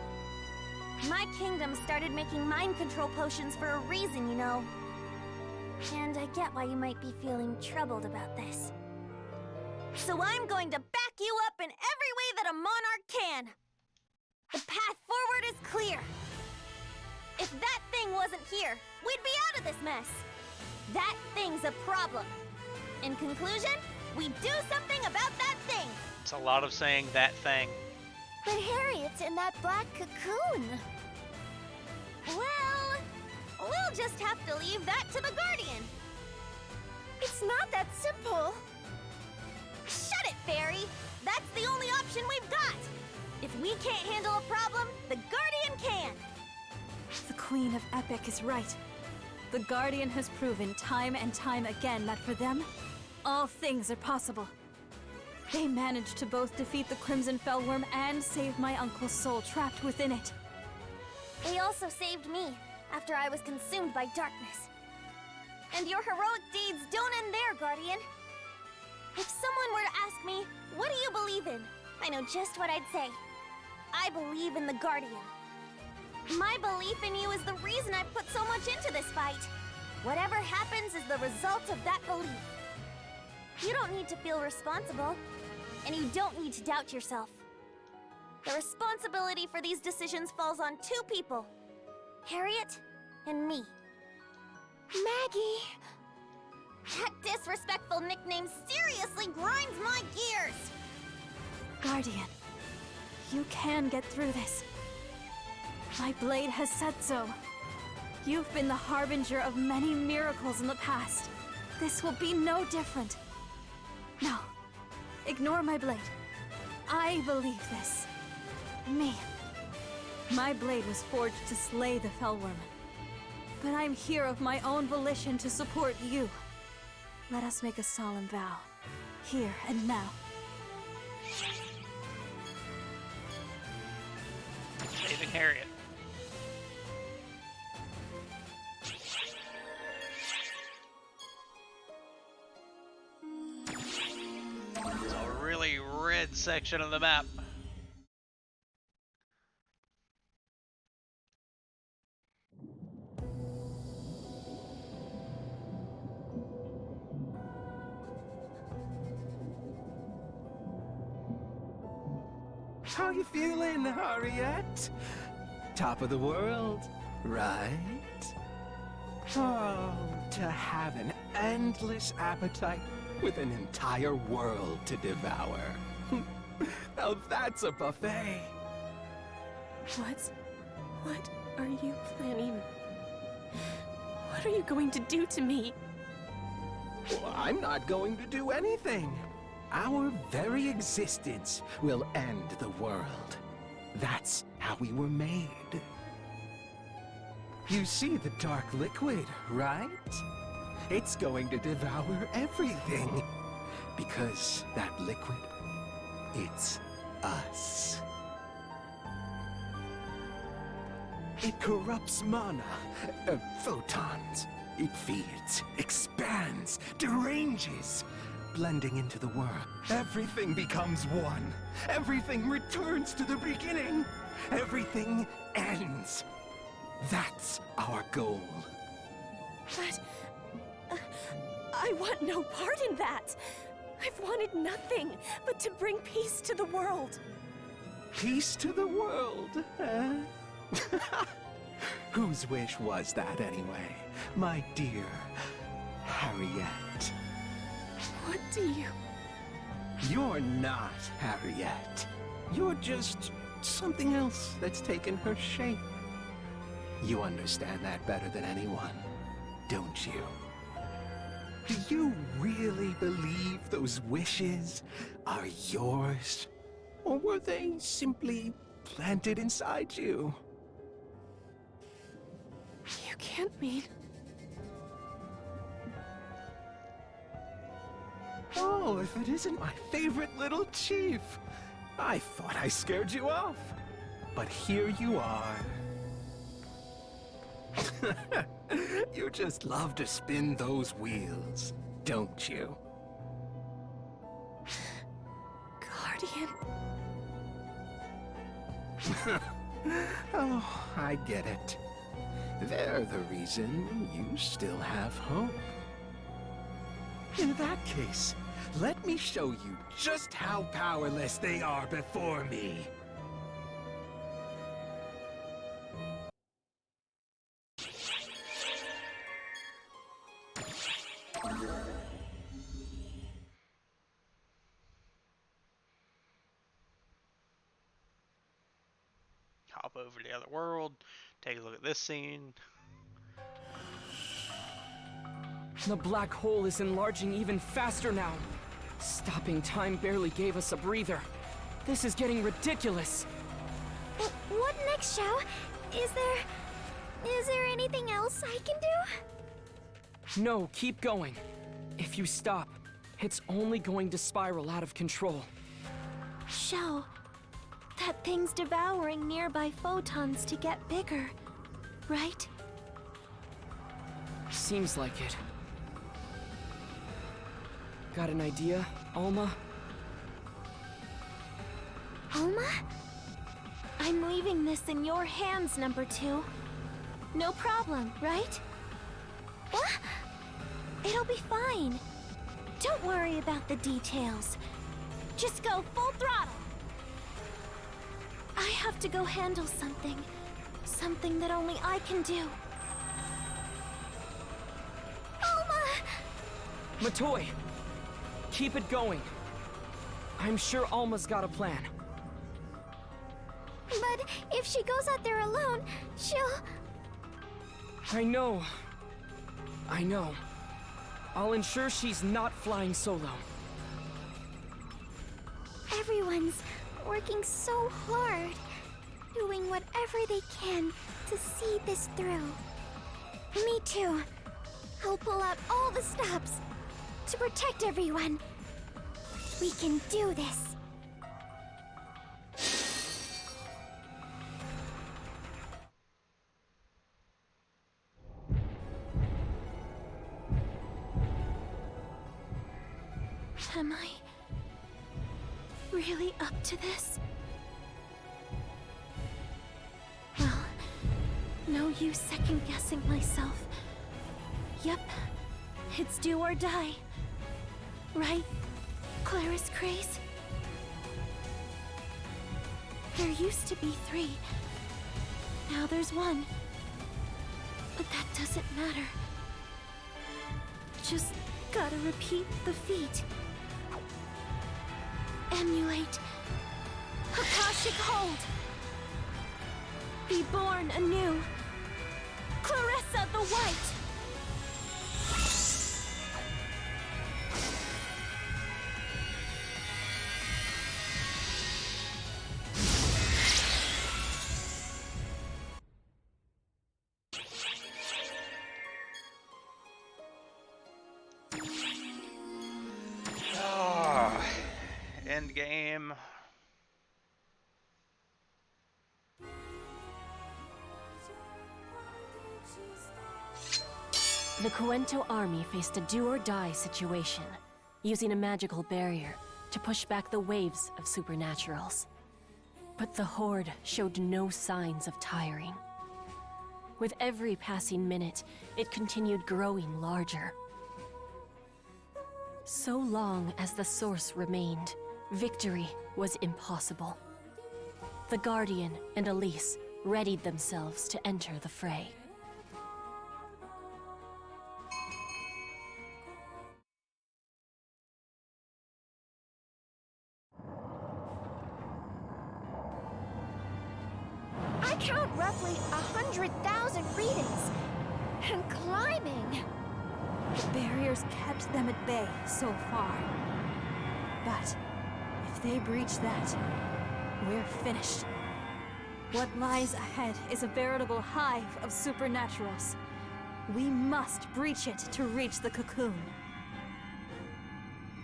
My kingdom started making mind control potions for a reason, you know. And I get why you might be feeling troubled about this. So I'm going to back you up in every way that a monarch can. The path forward is clear. If that thing wasn't here, we'd be out of this mess. That thing's a problem. In conclusion, we do something about that thing. It's a lot of saying that thing. But Harriet's in that black cocoon. Well, we'll just have to leave that to the Guardian. It's not that simple. Shut it, Fairy! That's the only option we've got! If we can't handle a problem, the Guardian can! The Queen of Epic is right. The Guardian has proven time and time again that for them, all things are possible. They managed to both defeat the Crimson Fellworm and save my uncle's soul trapped within it. They also saved me after I was consumed by darkness. And your heroic deeds don't end there, Guardian. If someone were to ask me, what do you believe in? I know just what I'd say. I believe in the Guardian. My belief in you is the reason I've put so much into this fight. Whatever happens is the result of that belief. You don't need to feel responsible, and you don't need to doubt yourself. The responsibility for these decisions falls on two people, Harriet and me. Maggie! That disrespectful nickname seriously grinds my gears! Guardian, you can get through this. My blade has said so. You've been the harbinger of many miracles in the past. This will be no different. No, ignore my blade. I believe this. Me. My blade was forged to slay the Fellworm. But I'm here of my own volition to support you. Let us make a solemn vow, here and now. Saving Harriet. It's a really red section of the map. How you feeling, Harriet? Top of the world, right? Oh, to have an endless appetite with an entire world to devour. Now that's a buffet. What are you planning? What are you going to do to me? Well, I'm not going to do anything. Our very existence will end the world. That's how we were made. You see the dark liquid, right? It's going to devour everything. Because that liquid, it's us. It corrupts mana, photons. It feeds, expands, deranges, blending into the world. Everything becomes one. Everything returns to the beginning. Everything ends. That's our goal. But... I want no part in that. I've wanted nothing but to bring peace to the world. Peace to the world, huh? Whose wish was that anyway, my dear Harriet? What do you... You're not Harriet. You're just something else that's taken her shape. You understand that better than anyone, don't you? Do you really believe those wishes are yours? Or were they simply planted inside you? You can't mean... Oh, if it isn't my favorite little chief! I thought I scared you off. But here you are. You just love to spin those wheels, don't you? Guardian... Oh, I get it. They're the reason you still have hope. In that case, let me show you just how powerless they are before me. Hop over to the other world, take a look at this scene. The black hole is enlarging even faster now. Stopping time barely gave us a breather. This is getting ridiculous. What next, Xiao? Is there anything else I can do? No, keep going. If you stop, it's only going to spiral out of control. Xiao, that thing's devouring nearby photons to get bigger, right? Seems like it. Got an idea, Alma? Alma? I'm leaving this in your hands, number 2. No problem, right? What? It'll be fine. Don't worry about the details. Just go full throttle. I have to go handle something. Something that only I can do. Alma! Matoy! Keep it going. I'm sure Alma's got a plan. But if she goes out there alone, she'll... I know. I'll ensure she's not flying solo. Everyone's working so hard, doing whatever they can to see this through. Me too. I'll pull out all the stops to protect everyone. We can do this. Am I really up to this? Well, no use second-guessing myself. Yep, it's do or die. Right, Claris Craze? There used to be 3. Now there's 1. But that doesn't matter. Just gotta repeat the feat. Emulate Akashic Hold. Be born anew. Clarissa the White. The Cuento army faced a do-or-die situation, using a magical barrier to push back the waves of supernaturals. But the Horde showed no signs of tiring. With every passing minute, it continued growing larger. So long as the Source remained, victory was impossible. The Guardian and Elise readied themselves to enter the fray. I count roughly 100,000 readings. And climbing. The barriers kept them at bay so far. But if they breach that, we're finished. What lies ahead is a veritable hive of supernaturals. We must breach it to reach the cocoon.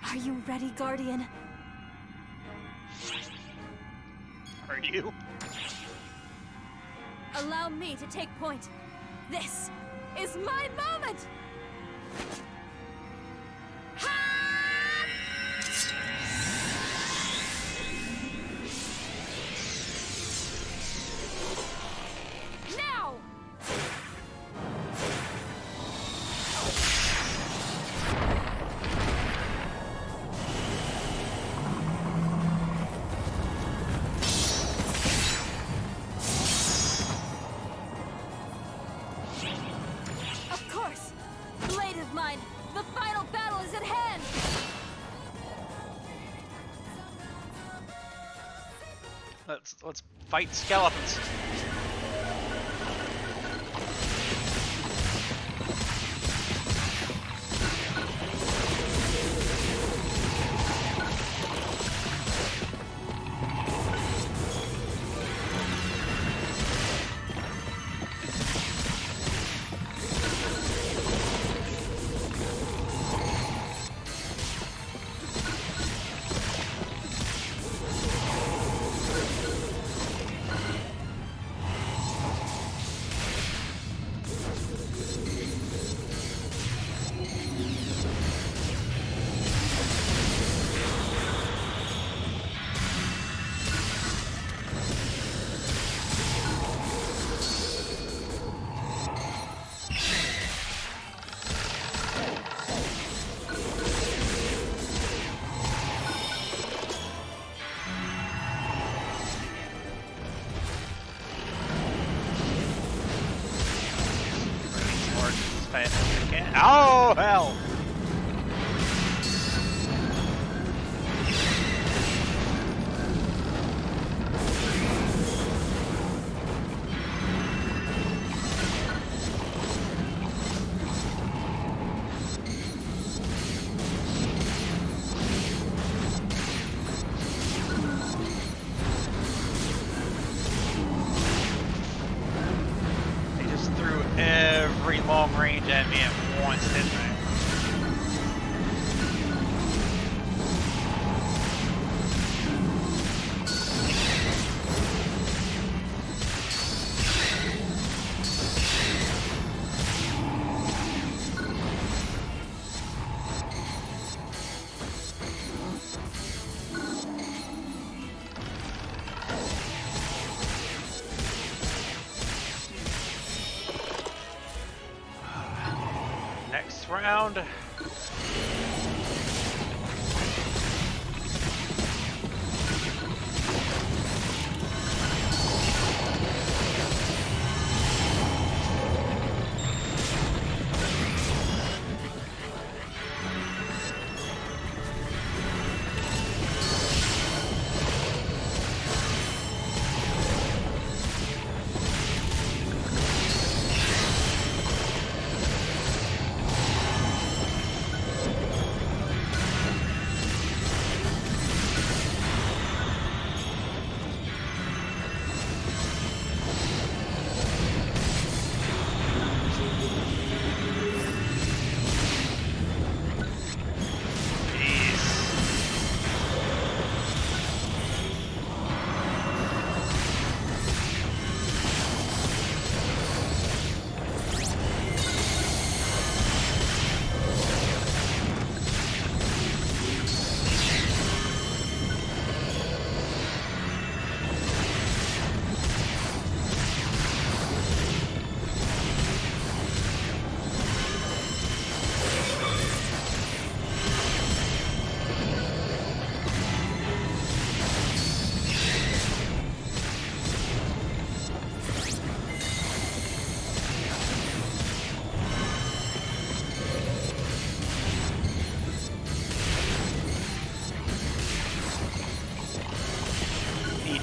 Are you ready, Guardian? Are you? Allow me to take point. This is my moment! Now! Of course! Blade of mine! The final battle is at hand! Let's fight skeletons. Oh, hell! They just threw every long range at me at once, didn't they? Next round.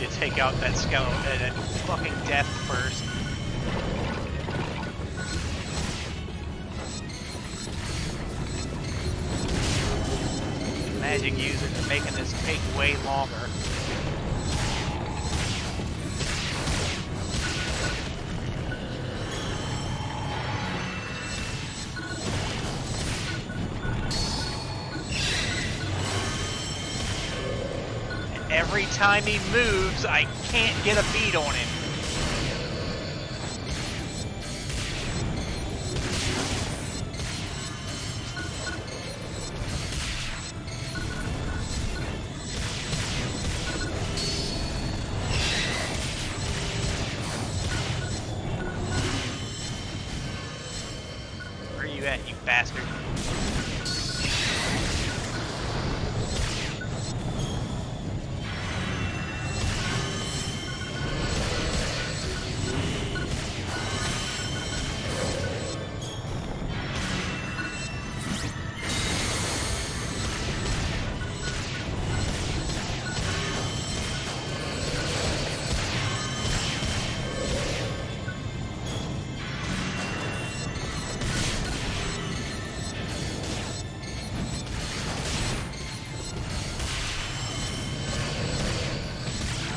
to take out that skeleton at fucking death first. Magic users are making this take way longer. Every time he moves, I can't get a beat on him. Where are you at, you bastard?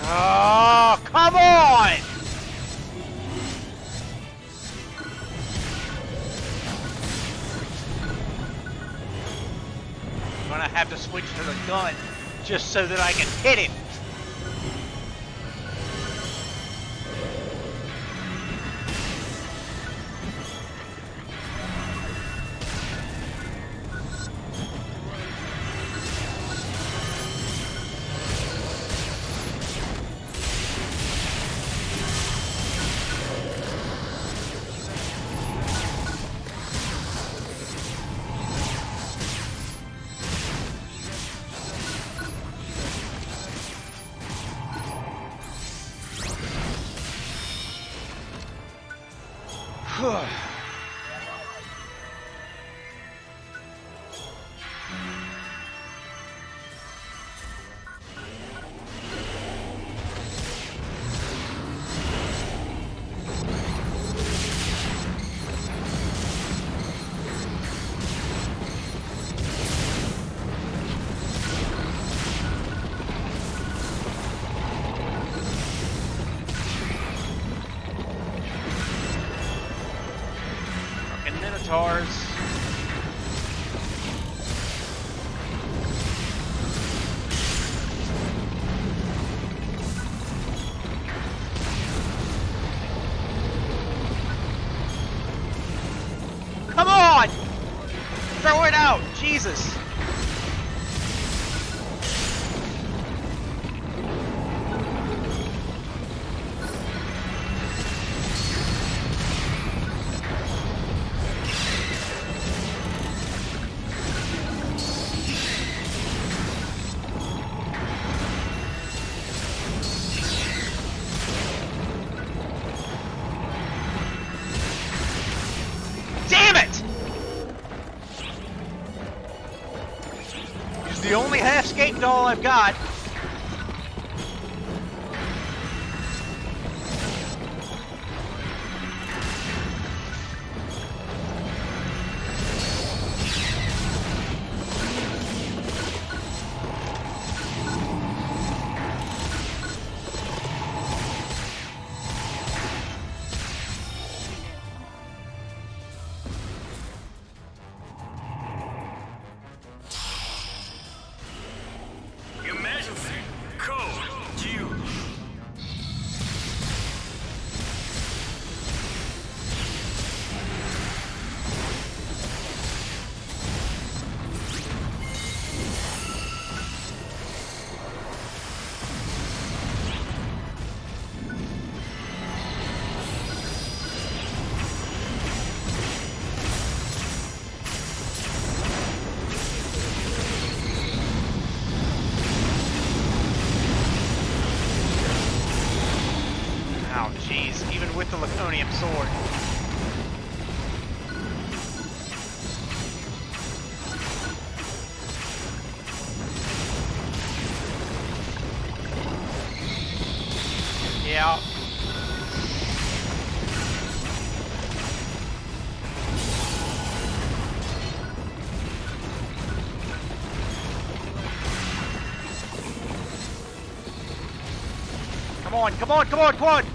Oh, come on! I'm gonna have to switch to the gun just so that I can hit him. Minotaurs. Come on! Throw it out! Jesus! Damn it! He's the only half-scape doll I've got. Oh, jeez, even with the Laconium sword. out. Come on, come on, come on, come on!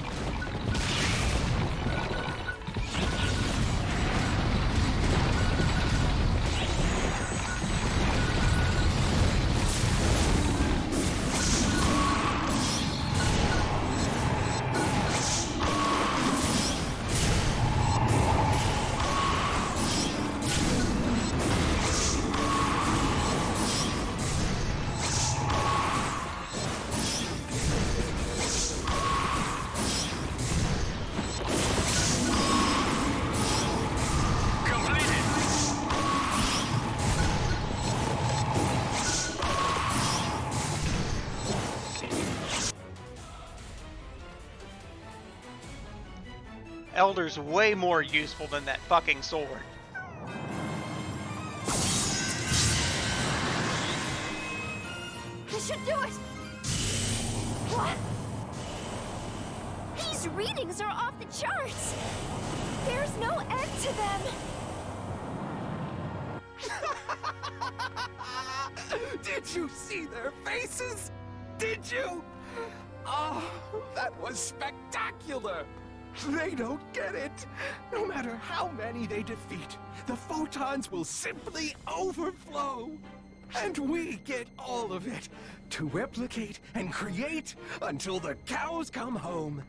Elder's way more useful than that fucking sword. This should do it! What? These readings are off the charts! There's no end to them! Did you see their faces? Did you? Oh, that was spectacular! They don't get it. No matter how many they defeat, the photons will simply overflow. And we get all of it to replicate and create until the cows come home.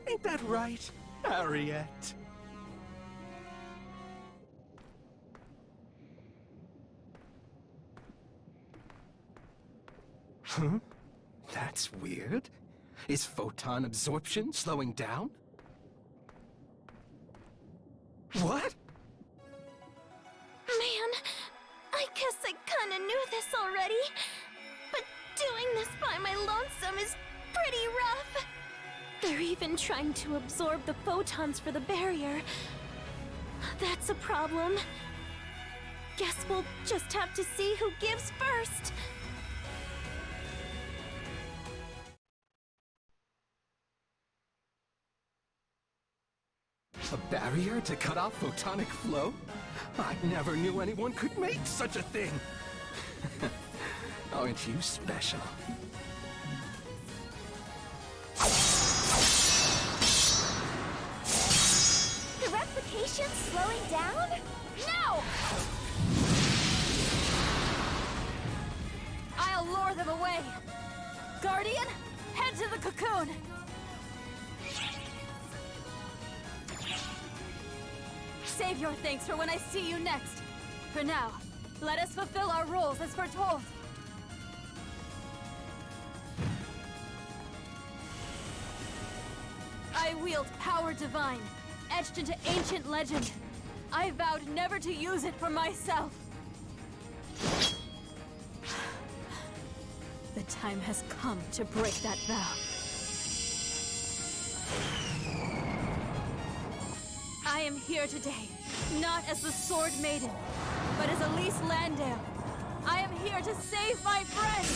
Ain't that right, Harriet? Huh? That's weird. Is photon absorption slowing down? What? Man, I guess I kinda knew this already. But doing this by my lonesome is pretty rough. They're even trying to absorb the photons for the barrier. That's a problem. Guess we'll just have to see who gives first. A barrier to cut off photonic flow? I never knew anyone could make such a thing. Aren't you special? The replication's slowing down? No! I'll lure them away. Guardian, head to the cocoon. Save your thanks for when I see you next. For now, let us fulfill our roles as foretold. I wield power divine, etched into ancient legend. I vowed never to use it for myself. The time has come to break that vow. I am here today, not as the Sword Maiden, but as Elise Landale. I am here to save my friends!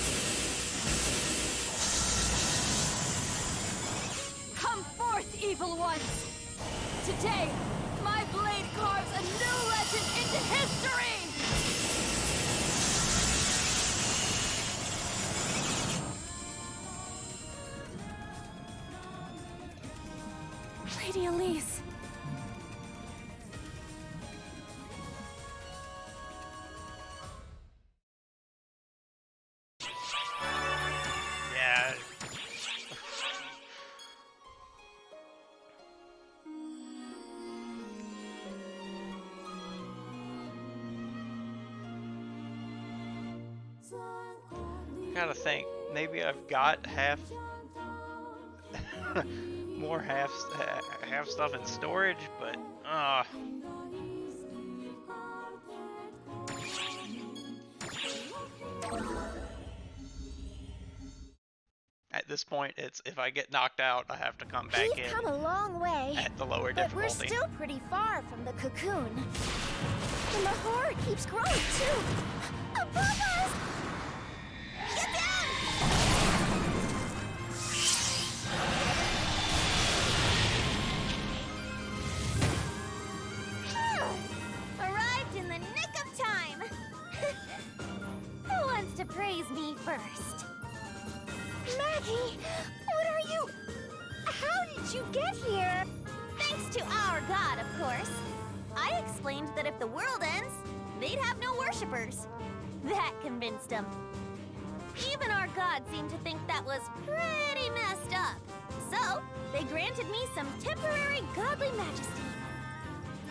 Come forth, evil ones! Today, my blade carves a new legend into history! Lady Elise. Yeah. Gotta think. Maybe I've got half more half stuff in storage, but at this point, it's if I get knocked out, I have to come back We've in come a long way, at the lower but we're difficulty. still pretty far from the cocoon. And the horde keeps growing too. Above us! Get down! did you get here? Thanks to our god, of course. I explained that if the world ends, they'd have no worshippers. That convinced them. Even our god seemed to think that was pretty messed up. So, they granted me some temporary godly majesty.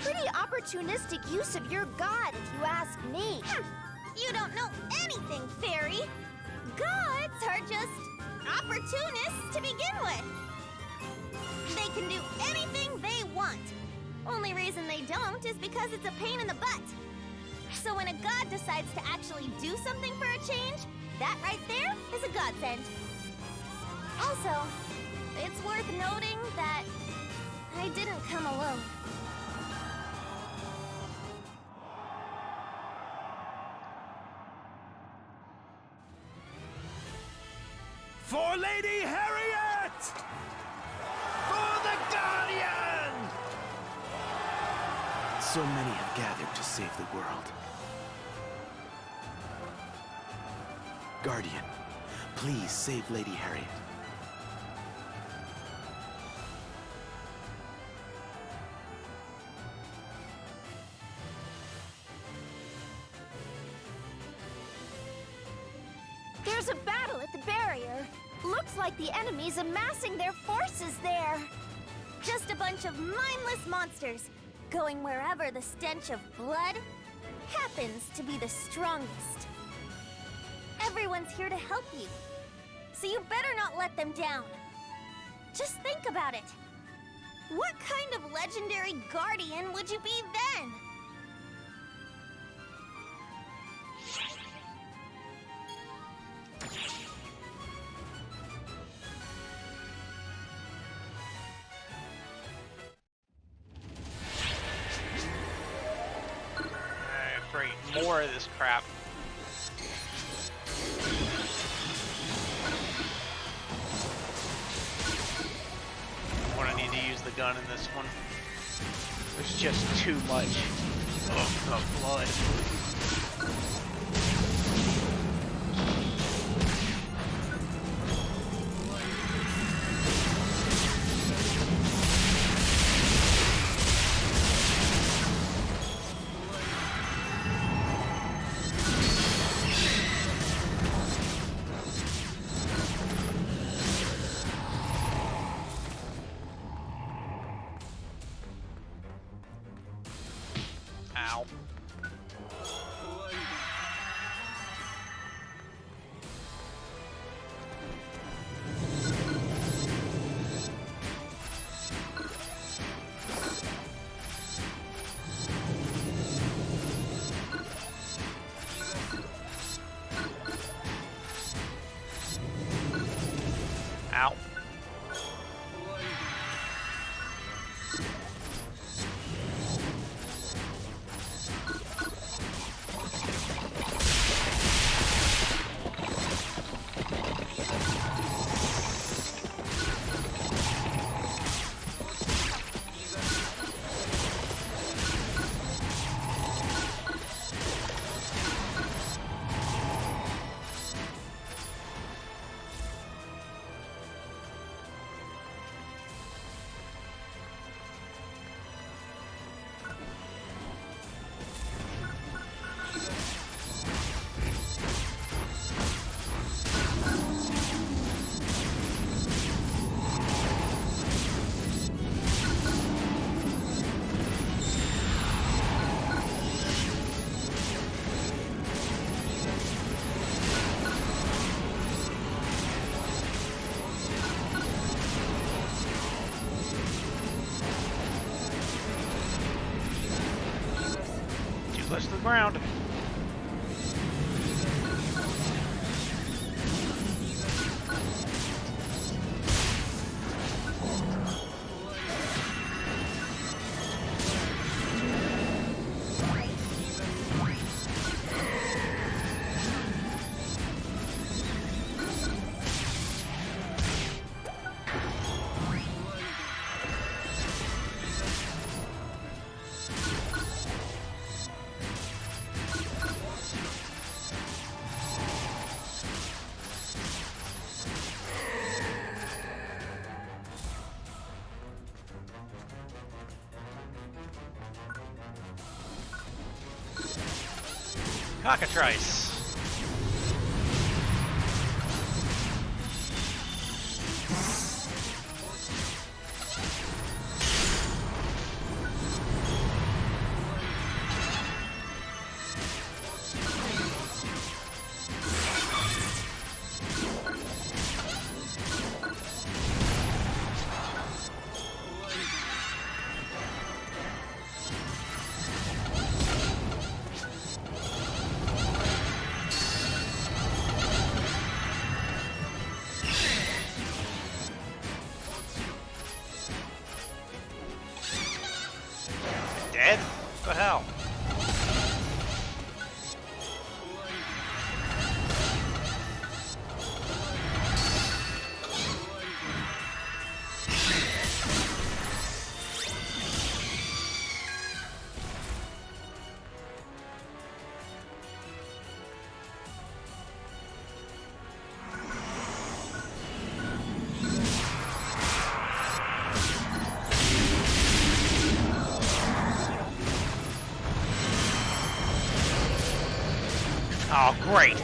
Pretty opportunistic use of your god, if you ask me. You don't know anything, fairy. Gods are just opportunists to begin with. They can do anything they want. Only reason they don't is because it's a pain in the butt. So when a god decides to actually do something for a change, that right there is a godsend. Also, it's worth noting that I didn't come alone. For Lady Harriet! For the Guardian! So many have gathered to save the world. Guardian, please save Lady Harriet. There's a battle at the barrier. Looks like the enemy's amassing their forces there. Just a bunch of mindless monsters, going wherever the stench of blood happens to be the strongest. Everyone's here to help you, so you better not let them down. Just think about it. What kind of legendary guardian would you be then? More of this crap. I'm gonna need to use the gun in this one. There's just too much of blood. Ow. Ow. Close to the ground. Cockatrice. Dead? What the hell? Oh, great.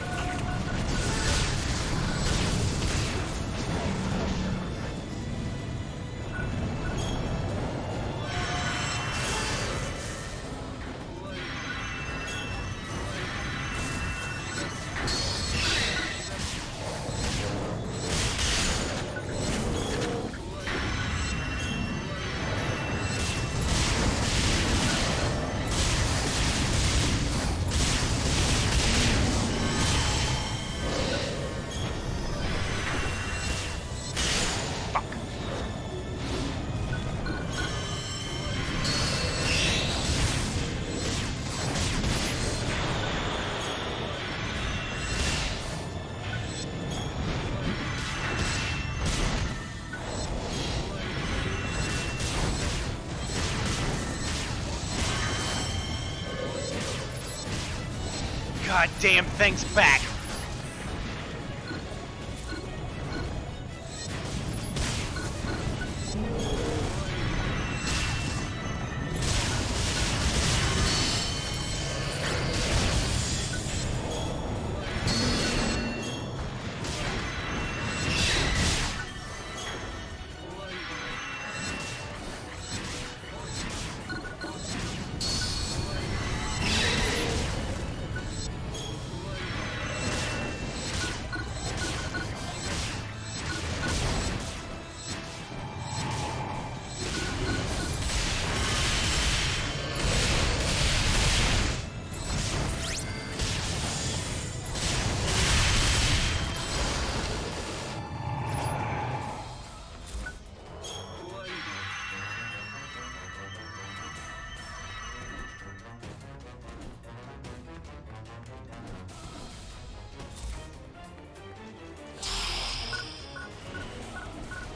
God damn thing's back.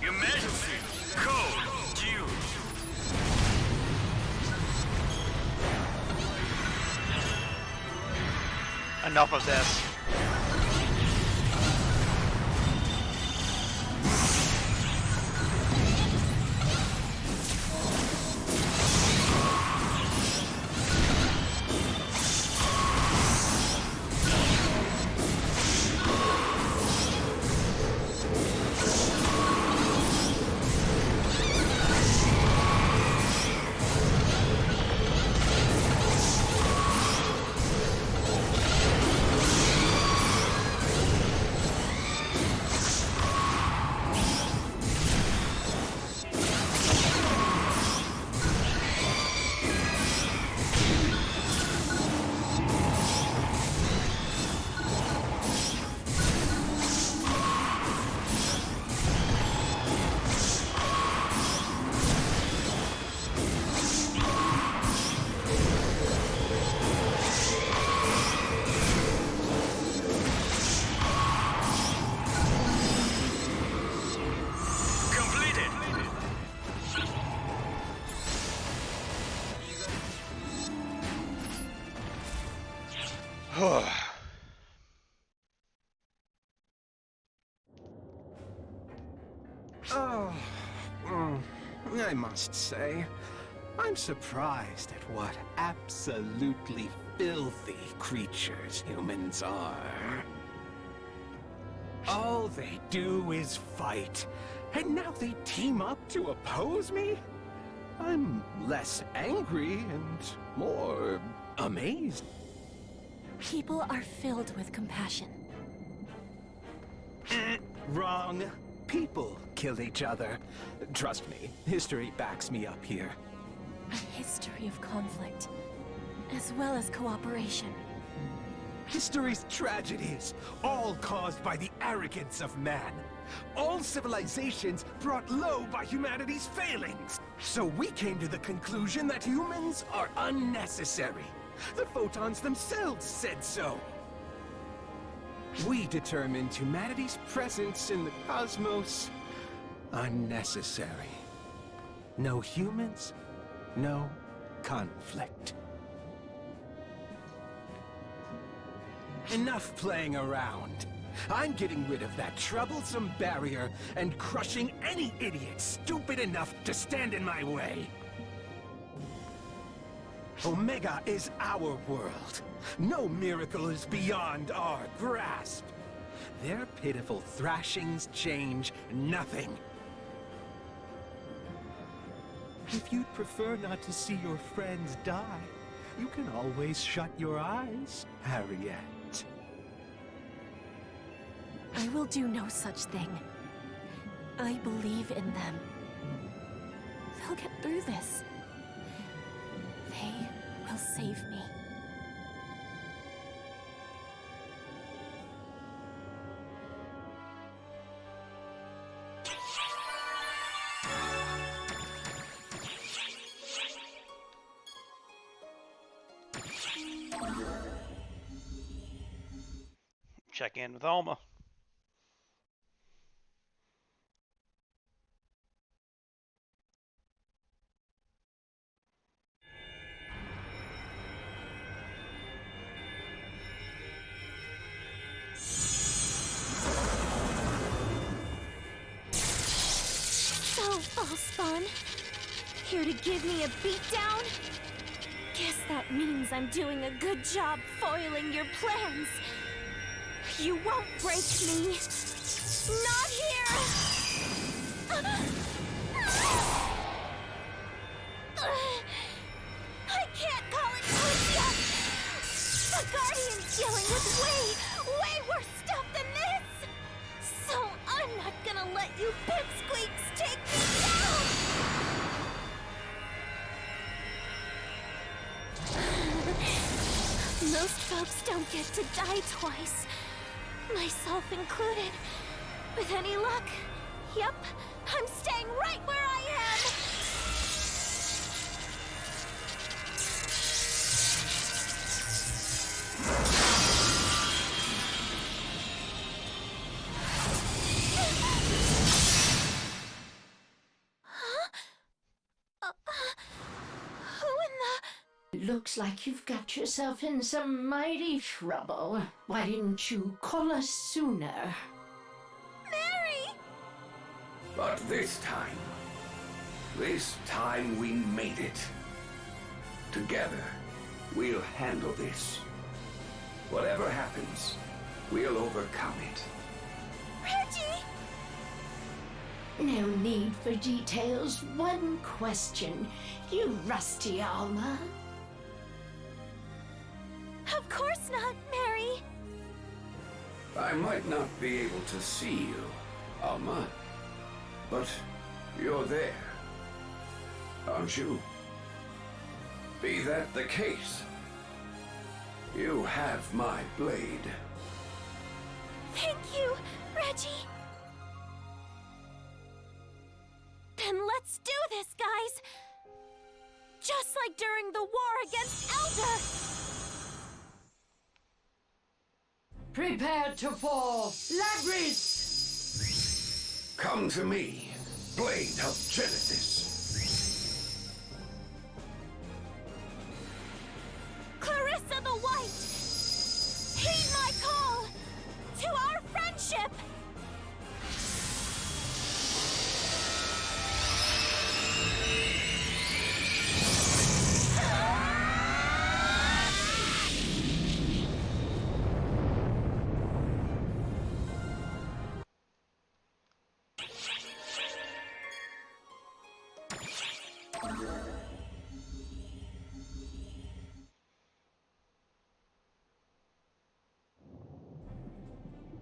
Emergency! Code due! Enough of this. Oh, I must say, I'm surprised at what absolutely filthy creatures humans are. All they do is fight, and now they team up to oppose me? I'm less angry and more amazed. People are filled with compassion. Wrong. People kill each other. Trust me, history backs me up here. A history of conflict, as well as cooperation. History's tragedies, all caused by the arrogance of man. All civilizations brought low by humanity's failings. So we came to the conclusion that humans are unnecessary. The photons themselves said so. We determined humanity's presence in the cosmos unnecessary. No humans, no conflict. Enough playing around. I'm getting rid of that troublesome barrier and crushing any idiot stupid enough to stand in my way. Omega is our world. No miracle is beyond our grasp. Their pitiful thrashings change nothing. If you'd prefer not to see your friends die, you can always shut your eyes, Harriet. I will do no such thing. I believe in them. They'll get through this. They will save me. Check in with Alma. Spawn, here to give me a beatdown? Guess that means I'm doing a good job foiling your plans. You won't break me. Not here! I can't call it quits yet! The Guardian's dealing with way worse stuff than this! So I'm not gonna let you pipsqueaks take me down! Most folks don't get to die twice. Myself included. With any luck, yep, I'm staying right where I am! Looks like you've got yourself in some mighty trouble. Why didn't you call us sooner? Mary! But this time we made it. Together, we'll handle this. Whatever happens, we'll overcome it. Reggie! No need for details. One question. You rusty Alma. Of course not, Mary. I might not be able to see you, Alma, but you're there, aren't you? Be that the case, you have my blade. Thank you, Reggie. Then let's do this, guys. Just like during the war against Elder. Prepare to fall, Labris! Come to me, Blade of Genesis. Clarissa the White! Heed my call to our friendship!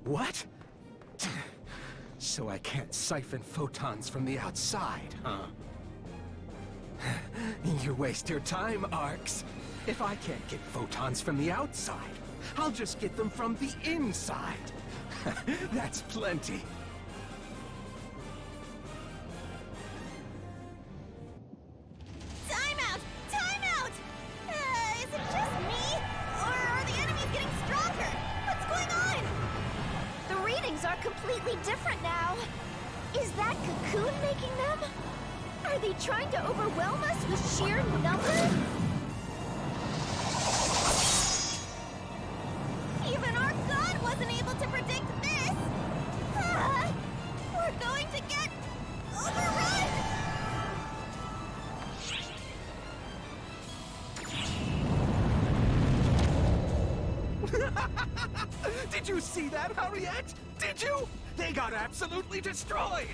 What? So I can't siphon photons from the outside, huh? You waste your time, Arcs. If I can't get photons from the outside, I'll just get them from the inside. That's plenty. Time out! Time out! Is it just me? Or are the enemies getting stronger? What's going on? The readings are completely different now. Is that Cocoon making them? Are they trying to overwhelm us with sheer number? Even our god wasn't able to predict this! We're going to get overrun! Did you see that, Harriet? Did you? They got absolutely destroyed!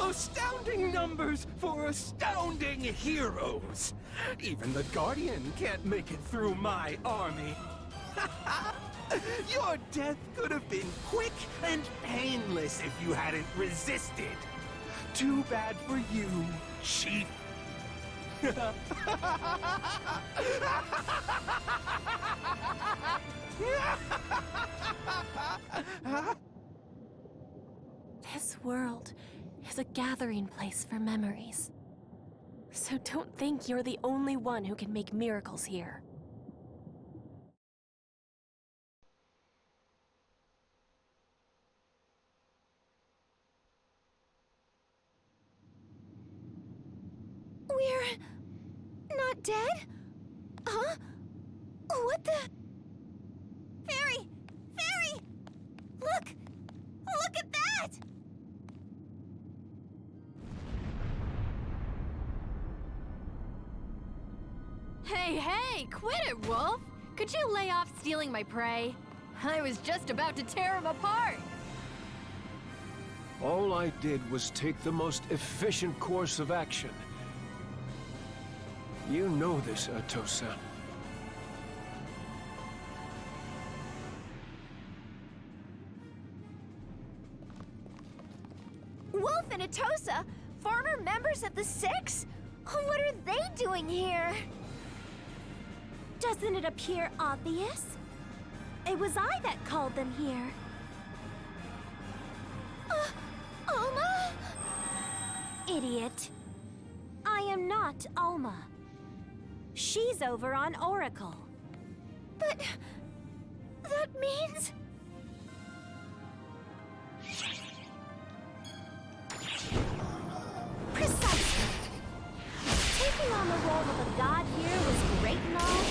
Astounding numbers for astounding heroes! Even the Guardian can't make it through my army. Your death could have been quick and painless if you hadn't resisted. Too bad for you, Chief. This world is a gathering place for memories. So don't think you're the only one who can make miracles here. We're not dead? Huh? What the? Fairy! Fairy! Look! Look at that! Hey, quit it, Wolf! Could you lay off stealing my prey? I was just about to tear him apart! All I did was take the most efficient course of action. You know this, Atosa. Wolf and Atosa, former members of the Six? What are they doing here? Doesn't it appear obvious? It was I that called them here. Alma? Idiot. I am not Alma. She's over on Oracle. But that means... Precisely. Taking on the role of a god here was great and all,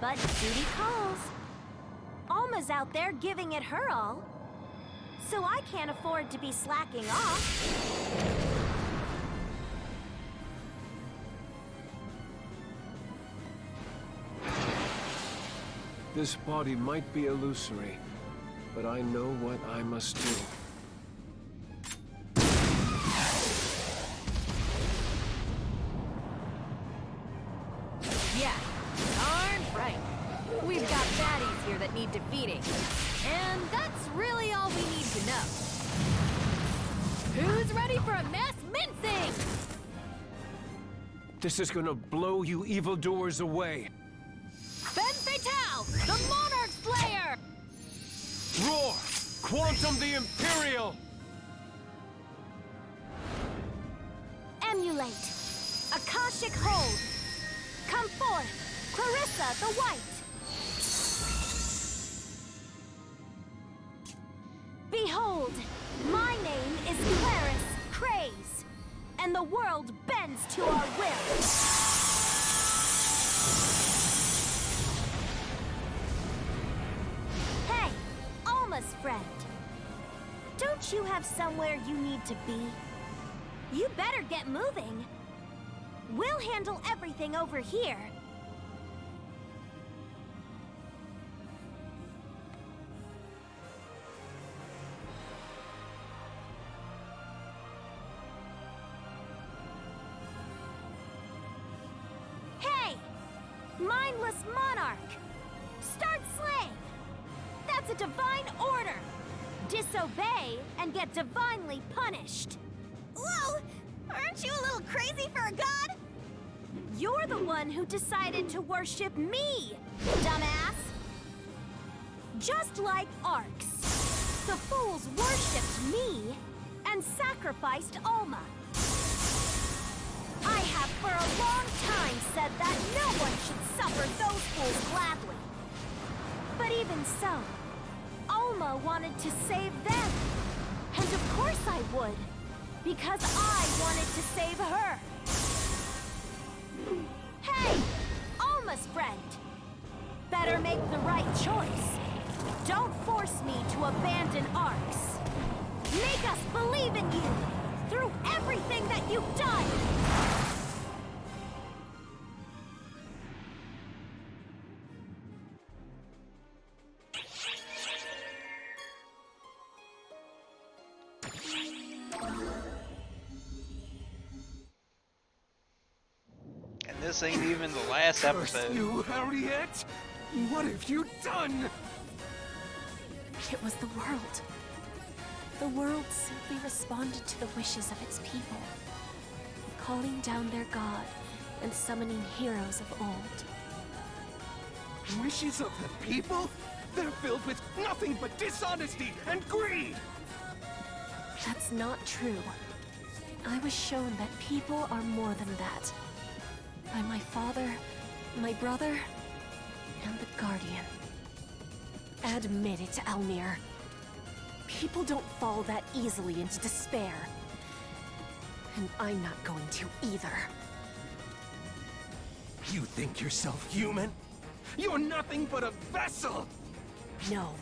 but duty calls. Alma's out there giving it her all, so I can't afford to be slacking off. This body might be illusory, but I know what I must do. Yeah, darn right. We've got baddies here that need defeating. And that's really all we need to know. Who's ready for a mass mincing? This is gonna blow you evildoers away. Fen Fatale, the Monarch Slayer! Roar! Quantum the Imperial! Emulate. Akashic Hold. Come forth, Clarissa the White. Behold, my name is Claris Craze, and the world bends to our will. Hey, Alma's friend. Don't you have somewhere you need to be? You better get moving. We'll handle everything over here. mindless monarch! Start slaying! That's a divine order! Disobey and get divinely punished! Whoa! Aren't you a little crazy for a god? You're the one who decided to worship me, dumbass! Just like Arx, the fools worshipped me and sacrificed Alma. I have for a long time said that no one should suffer those fools gladly. But even so, Alma wanted to save them. And of course I would, because I wanted to save her. Hey, Alma's friend. Better make the right choice. Don't force me to abandon Arx. Make us believe in you through everything that you've done. And this ain't even the last episode. You, Harriet? What have you done? It was the world. The world simply responded to the wishes of its people, calling down their god and summoning heroes of old. Wishes of the people? They're filled with nothing but dishonesty and greed! That's not true. I was shown that people are more than that. By my father, my brother, and the Guardian. Admit it, Almir. People don't fall that easily into despair. And I'm not going to either. You think yourself human? You're nothing but a vessel! No.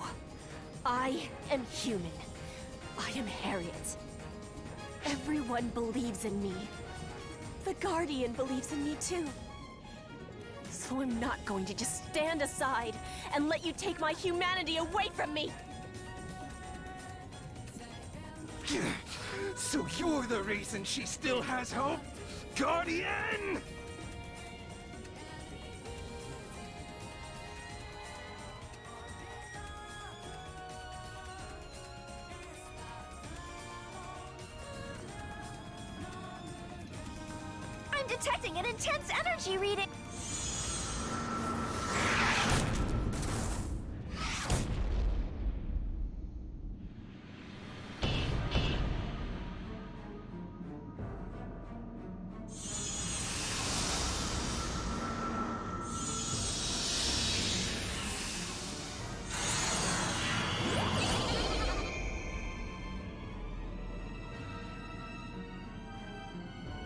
I am human. I am Harriet. Everyone believes in me. The Guardian believes in me too. So I'm not going to just stand aside and let you take my humanity away from me! So you're the reason she still has hope? Guardian! I'm detecting an intense energy reading.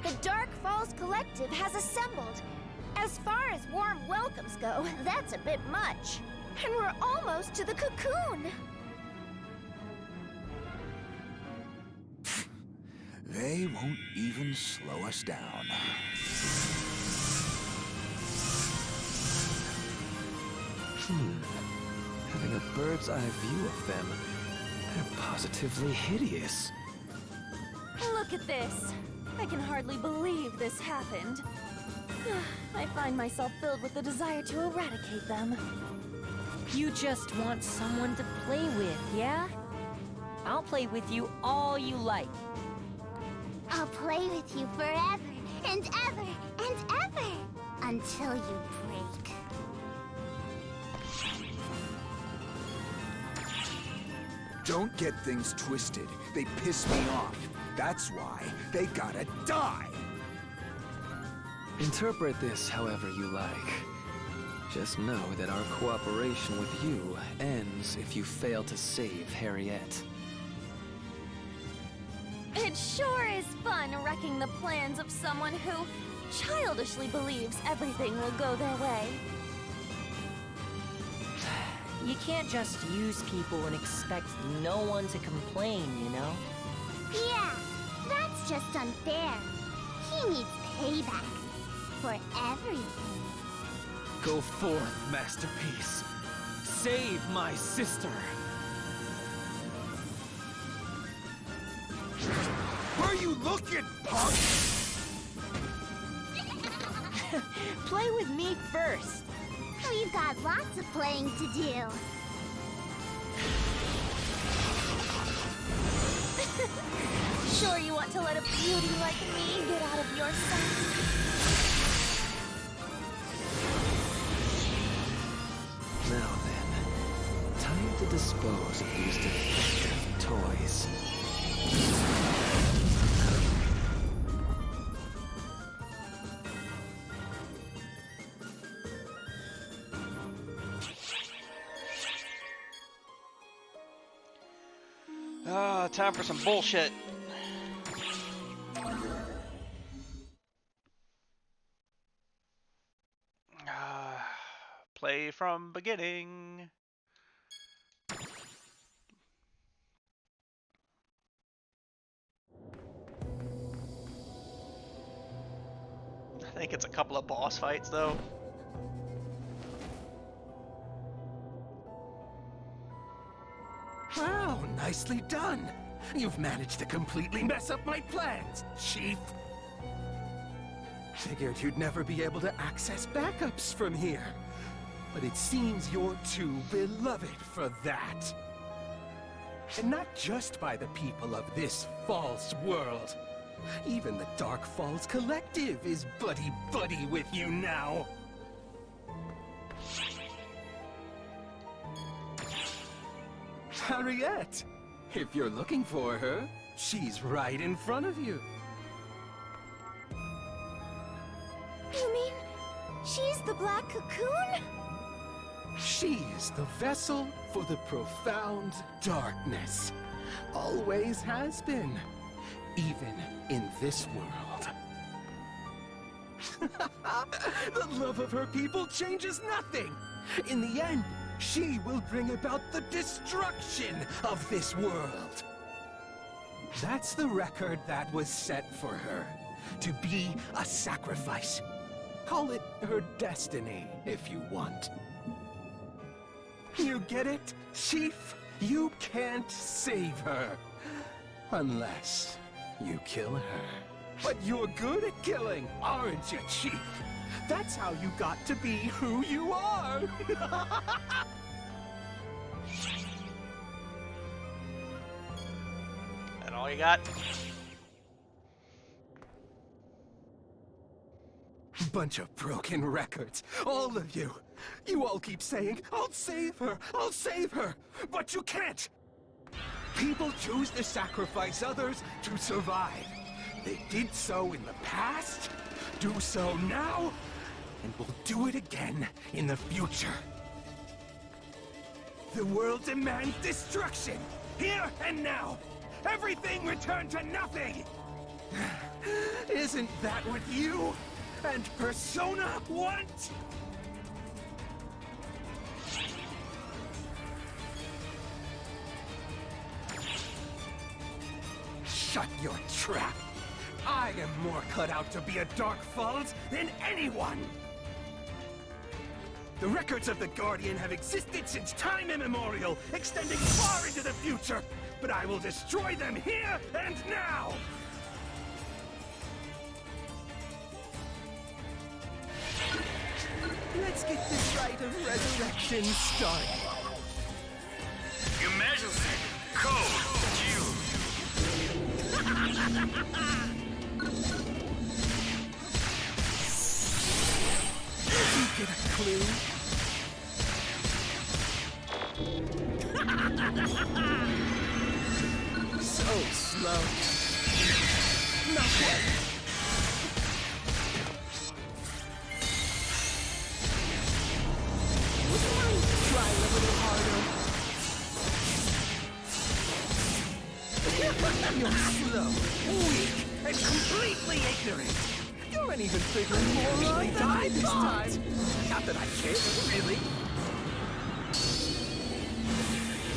The Dark Falls Collective has assembled. As far as warm welcomes go, that's a bit much. And we're almost to the cocoon. They won't even slow us down. Having a bird's eye view of them, they're positively hideous. Look at this. I can hardly believe this happened. I find myself filled with the desire to eradicate them. You just want someone to play with, yeah? I'll play with you all you like. I'll play with you forever and ever and ever until you break. Don't get things twisted. They piss me off. That's why they gotta die. Interpret this however you like. Just know that our cooperation with you ends if you fail to save Harriet. It sure is fun wrecking the plans of someone who childishly believes everything will go their way. You can't just use people and expect no one to complain, you know? Yeah, that's just unfair. He needs payback for everything. Go forth, Masterpiece. Save my sister. Where you looking, punk? Play with me first. we've got lots of playing to do. Sure you want to let a beauty like me get out of your sight? Now then, time to dispose of these defective toys. Time for some bullshit. Play from beginning. I think it's a couple of boss fights though. Wow, nicely done. You've managed to completely mess up my plans, Chief. Figured you'd never be able to access backups from here. But it seems you're too beloved for that. And not just by the people of this false world. Even the Dark Falls Collective is buddy-buddy with you now. Harriet! If you're looking for her, she's right in front of you. You mean she's the Black Cocoon? She is the vessel for the profound darkness. Always has been. Even in this world. The love of her people changes nothing. In the end, she will bring about the destruction of this world. That's the record that was set for her. To be a sacrifice. Call it her destiny, if you want. You get it, Chief? You can't save her. Unless you kill her. But you're good at killing, aren't you, Chief? That's how you got to be who you are. That all you got? Bunch of broken records, all of you. You all keep saying, I'll save her, I'll save her. But you can't. People choose to sacrifice others to survive. They did so in the past, do so now, and will do it again in the future. The world demands destruction, here and now. Everything returned to nothing. Isn't that what you and Persona want? Shut your trap! I am more cut out to be a Dark Falls than anyone! The records of the Guardian have existed since time immemorial, extending far into the future, but I will destroy them here and now! Let's get this rite of resurrection started. Emergency! Code! Q! Did you get a clue? So slow. Not quite. Would you mind trying a little harder? You're slow, weak, and completely ignorant. You aren't even figuring more on than I this time. Not that I care, really.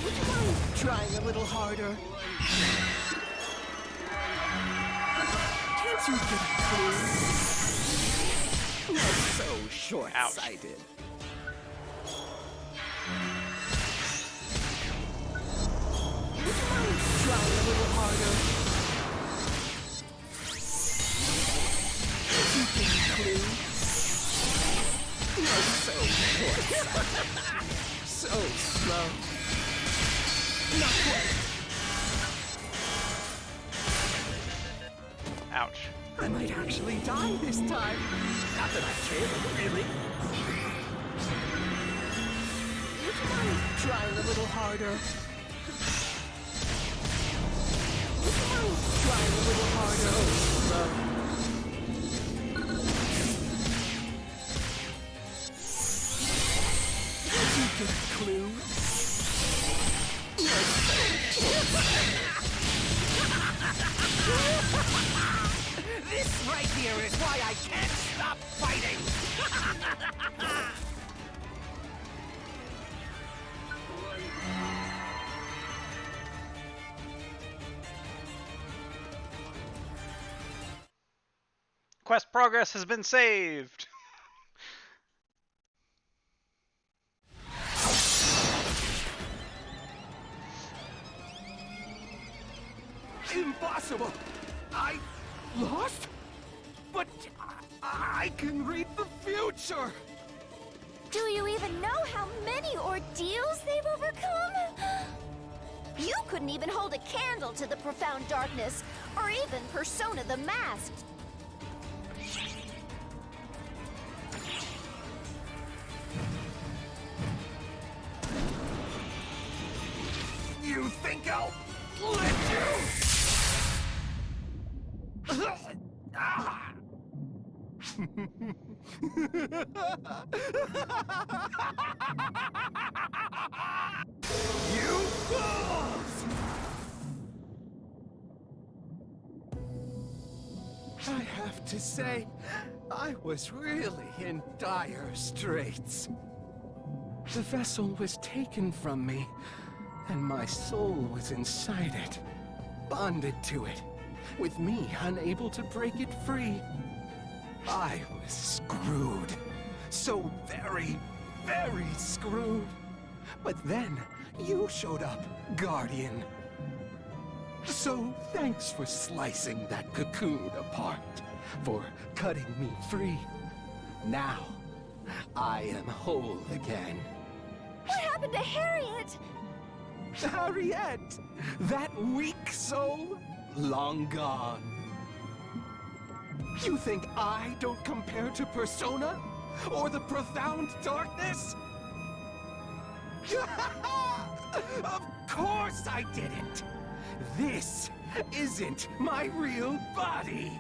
Would you mind trying a little harder? Can't you get a clue? You're so short-sighted. Would you mind trying a little harder? Can't you get a clue? You're so short-sighted. So slow. Not quite. Ouch. I might actually die this time. Not that I care, really. Would you mind trying a little harder? Would you mind trying a little harder? So slow. Did you get a clue? This right here is why I can't stop fighting! Quest progress has been saved. Impossible! I lost? But I can read the future! Do you even know how many ordeals they've overcome? You couldn't even hold a candle to the profound darkness, or even Persona the Masked. You think I'll let you? Ah! You fools! I have to say, I was really in dire straits. The vessel was taken from me, and my soul was inside it, bonded to it, with me unable to break it free. I was screwed. So very, very screwed. But then, you showed up, Guardian. So thanks for slicing that cocoon apart, for cutting me free. Now, I am whole again. What happened to Harriet? Harriet! That weak soul? Long gone. You think I don't compare to Persona? Or the profound darkness? Of course I didn't! This isn't my real body!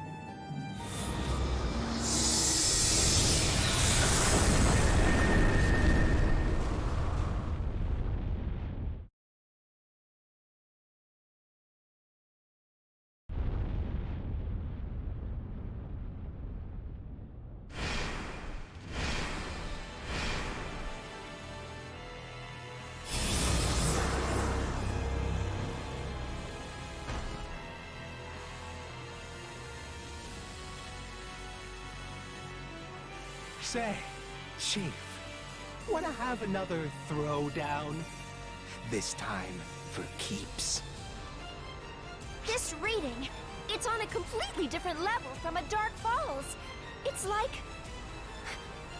Say, Chief, wanna have another throwdown? This time for keeps. This reading, it's on a completely different level from a Dark Falls. It's like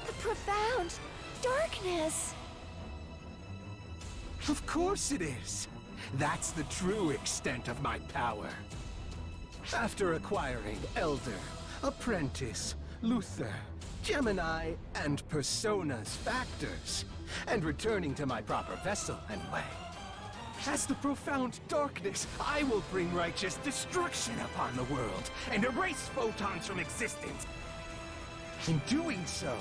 the profound darkness. Of course it is. That's the true extent of my power. After acquiring Elder, Apprentice, Luther, Gemini, and Persona's factors, and returning to my proper vessel anyway. As the profound darkness, I will bring righteous destruction upon the world, and erase photons from existence. In doing so,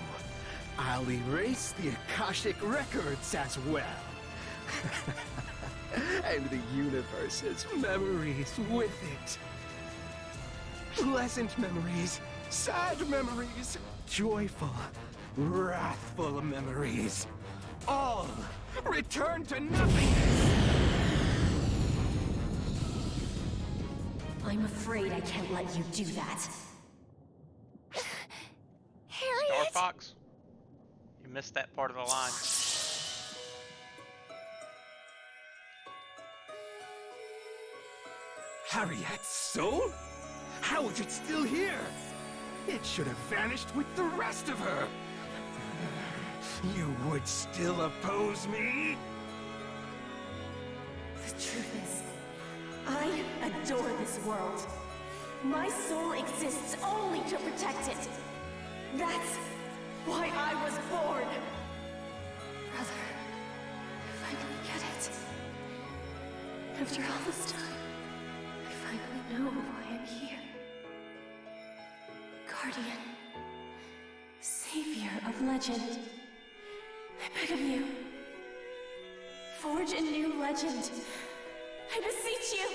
I'll erase the Akashic records as well. And the universe's memories with it. Pleasant memories, sad memories, joyful, wrathful memories. All return to nothingness! I'm afraid I can't let you do that. Harriet? Star Fox? You missed that part of the line. Harriet's soul? How is it still here? It should have vanished with the rest of her. You would still oppose me? The truth is, I adore this world. My soul exists only to protect it. That's why I was born. Brother, I finally get it. After all this time, I finally know why I'm here. Guardian. Savior of legend. I beg of you. Forge a new legend. I beseech you.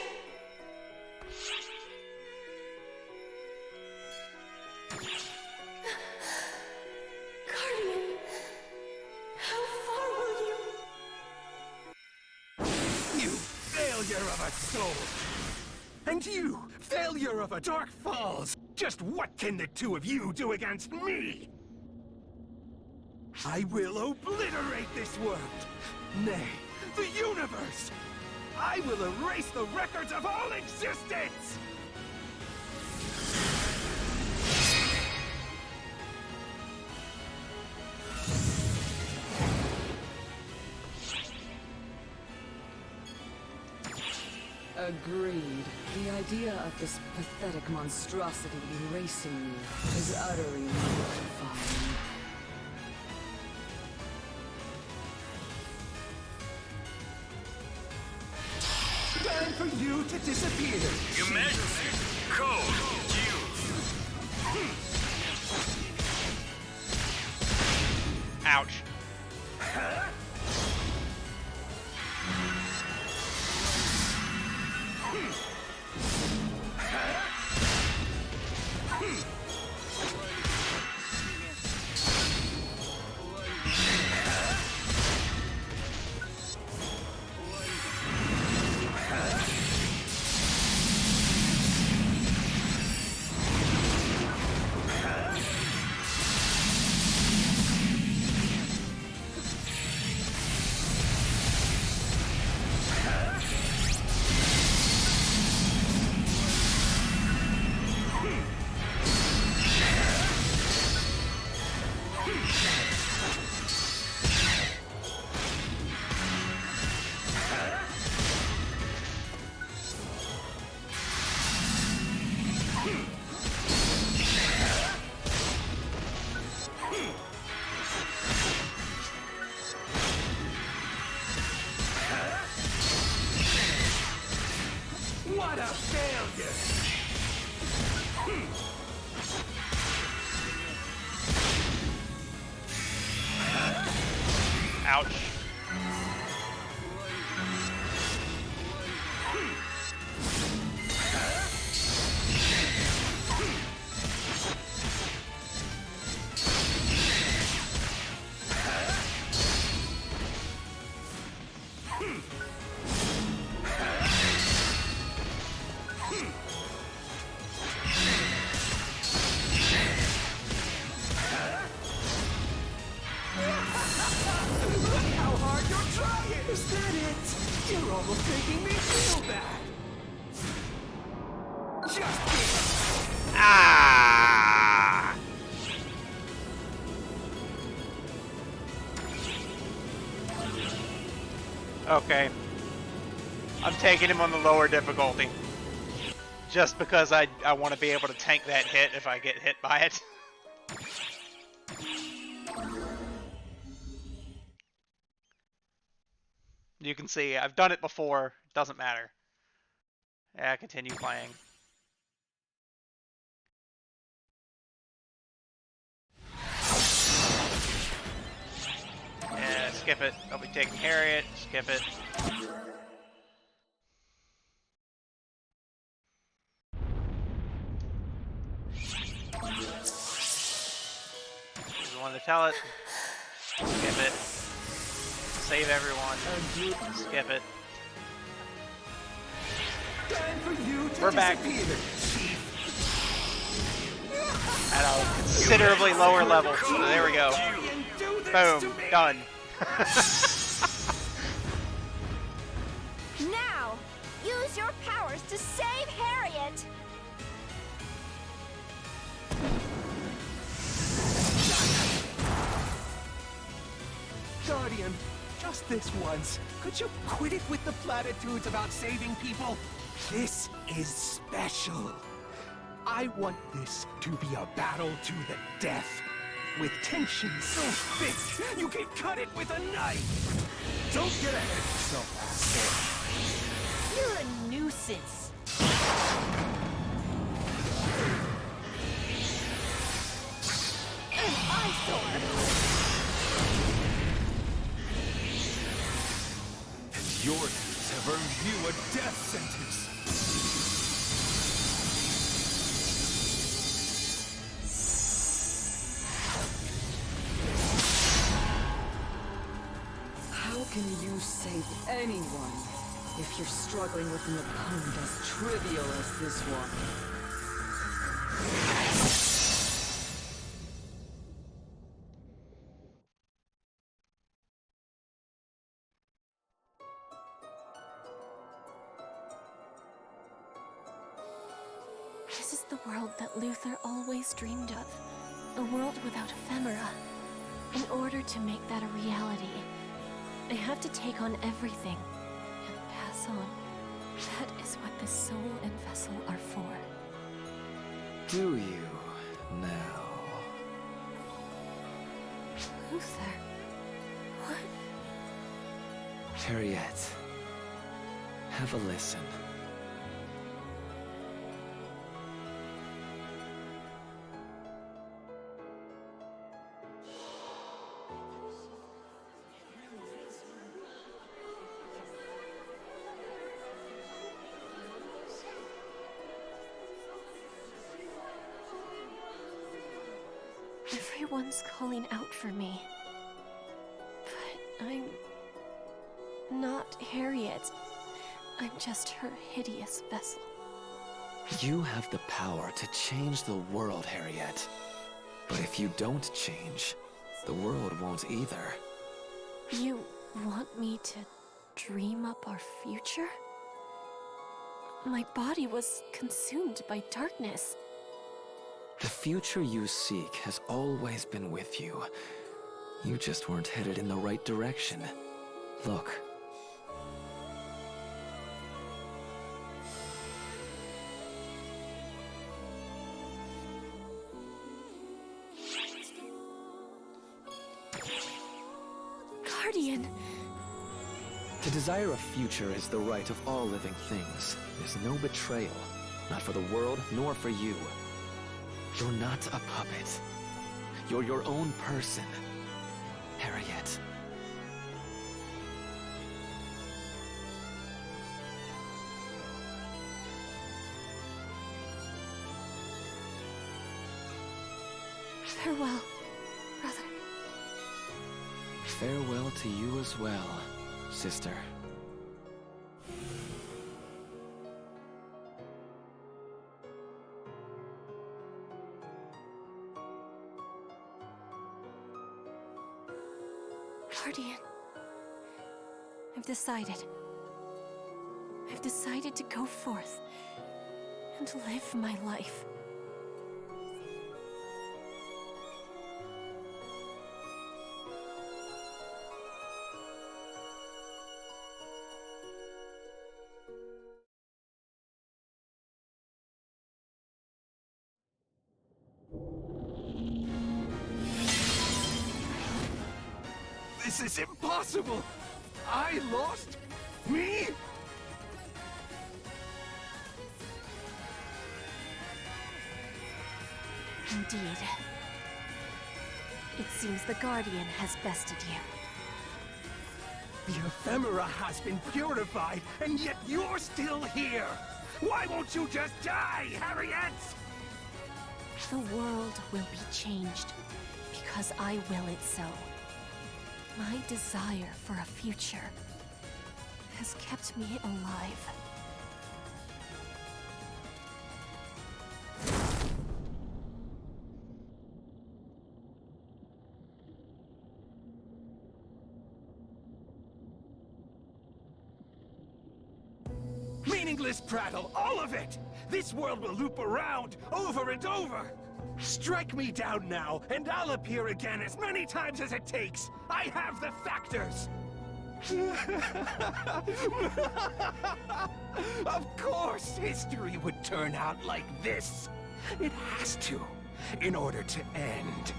Guardian, how far will you? You failure of a soul! And you, failure of a Dark Falls! Just what can the two of you do against me? I will obliterate this world! Nay, the universe! I will erase the records of all existence! Agreed. The idea of this pathetic monstrosity erasing me is utterly mortifying. Time for you to disappear! Your Majesty, code used. Ouch. What a failure! Ouch. Look how hard you're trying! Is that it? You're almost making me feel bad! Just Ah! Okay. I'm taking him on the lower difficulty. Just because I want to be able to tank that hit if I get hit by it. You can see, I've done it before. Doesn't matter. Yeah, continue playing. Yeah, skip it. I'll be taking Harriet. Skip it. He's the one to tell it. Skip it. Save everyone. Skip it. We're back at a considerably lower level. So there we go. Boom. Done. Now, use your powers to save Harriet! Guardian, just this once, could you quit it with the platitudes about saving people? This is special. I want this to be a battle to the death. With tension so thick, you can cut it with a knife! Don't get ahead of yourself, You're a nuisance. An eyesore. And your deeds have earned you a death sentence. How can you save anyone if you're struggling with an opponent as trivial as this one? This is the world that Luther always dreamed of. A world without ephemera. In order to make that a reality, I have to take on everything and pass on. That is what the soul and vessel are for. Do you now? Luther, what? Harriet, have a listen. Everyone's calling out for me. But I'm not Harriet. I'm just her hideous vessel. You have the power to change the world, Harriet. But if you don't change, the world won't either. You want me to dream up our future? My body was consumed by darkness. The future you seek has always been with you. You just weren't headed in the right direction. Look. Guardian! To desire a future is the right of all living things. There's no betrayal. Not for the world, nor for you. You're not a puppet. You're your own person, Harriet. Farewell, brother. Farewell to you as well, sister. Guardian, I've decided. I've decided to go forth and live my life. This is impossible! I lost? Me? Indeed. It seems the Guardian has bested you. The ephemera has been purified, and yet you're still here! Why won't you just die, Harriet? The world will be changed, because I will it so. My desire for a future has kept me alive. Meaningless prattle, all of it! This world will loop around, over and over! Strike me down now, and I'll appear again as many times as it takes. I have the factors. Of course, history would turn out like this. It has to, in order to end.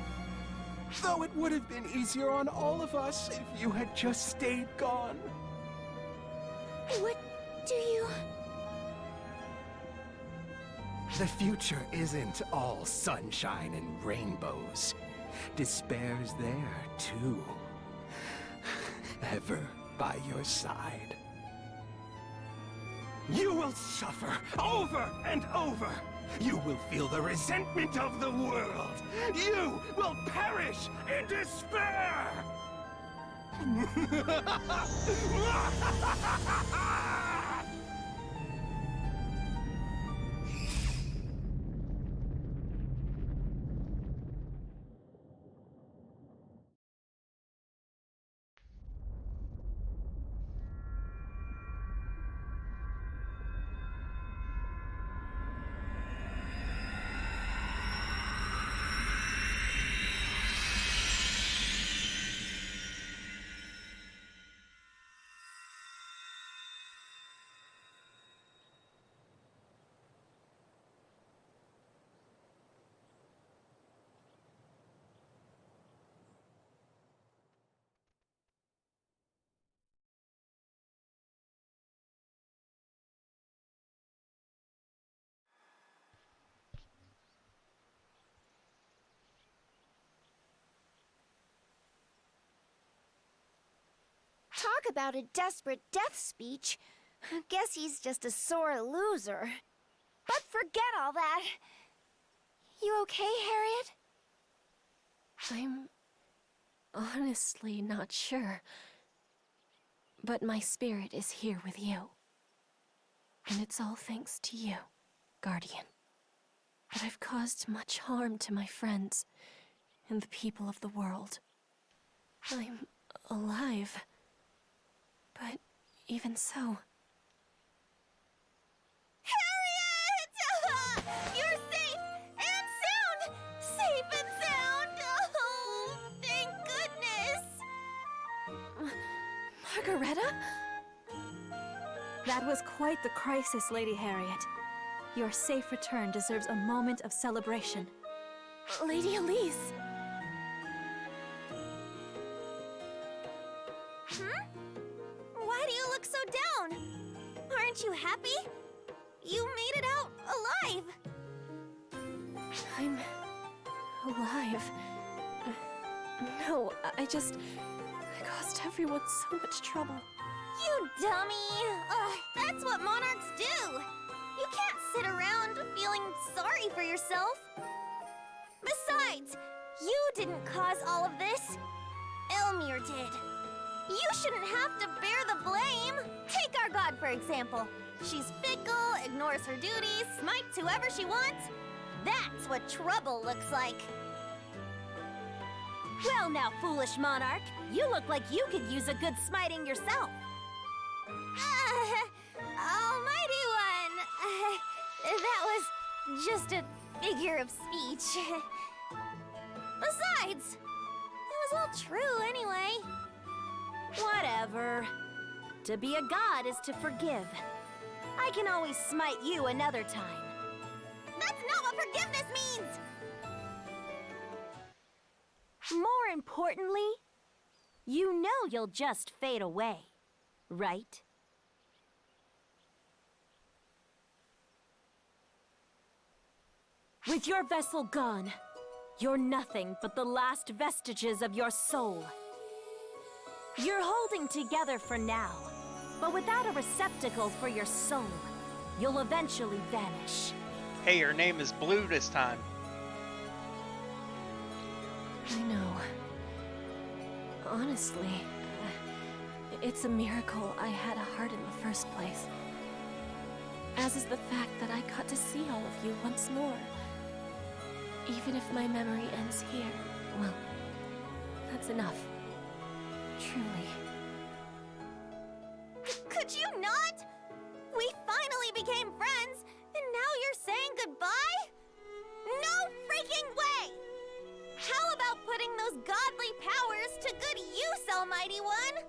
Though it would have been easier on all of us if you had just stayed gone. What do you... The future isn't all sunshine and rainbows. Despair's there, too. Ever by your side. You will suffer over and over. You will feel the resentment of the world. You will perish in despair. Talk about a desperate death speech. Guess he's just a sore loser. But forget all that. You okay, Harriet? I'm honestly not sure. But my spirit is here with you. And it's all thanks to you, Guardian. But I've caused much harm to my friends and the people of the world. I'm alive. But even so... Harriet! You're safe and sound! Safe and sound! Oh, thank goodness! Margareta? That was quite the crisis, Lady Harriet. Your safe return deserves a moment of celebration. Lady Elise! Why do you look so down? Aren't you happy? You made it out alive! I'm... alive. No, I caused everyone so much trouble. You dummy! That's what monarchs do! You can't sit around feeling sorry for yourself. Besides, you didn't cause all of this. Elmir did. You shouldn't have to bear the blame. Take our god, for example. She's fickle, ignores her duties, smites whoever she wants. That's what trouble looks like. Well now, foolish monarch. You look like you could use a good smiting yourself. Almighty one. That was just a figure of speech. Besides, it was all true anyway. Whatever. To be a god is to forgive. I can always smite you another time. That's not what forgiveness means! More importantly, you know you'll just fade away, right? With your vessel gone, you're nothing but the last vestiges of your soul. You're holding together for now, but without a receptacle for your soul, you'll eventually vanish. Hey, your name is Blue this time. I know. Honestly, it's a miracle I had a heart in the first place. As is the fact that I got to see all of you once more. Even if my memory ends here, well, that's enough. Truly. Could you not? We finally became friends, and now you're saying goodbye? No freaking to good use, Almighty One!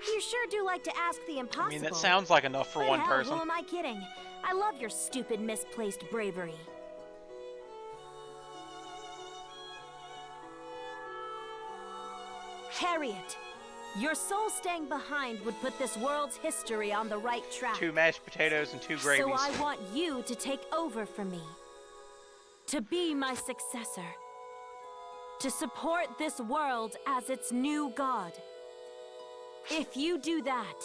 You sure do like to ask the impossible. I mean, that sounds like enough for But one hell, person. Who am I kidding? I love your stupid, misplaced bravery. Harriet, your soul staying behind would put this world's history on the right track. 2 mashed potatoes and 2 gravies. So I want you to take over for me. To be my successor. To support this world as its new god. If you do that,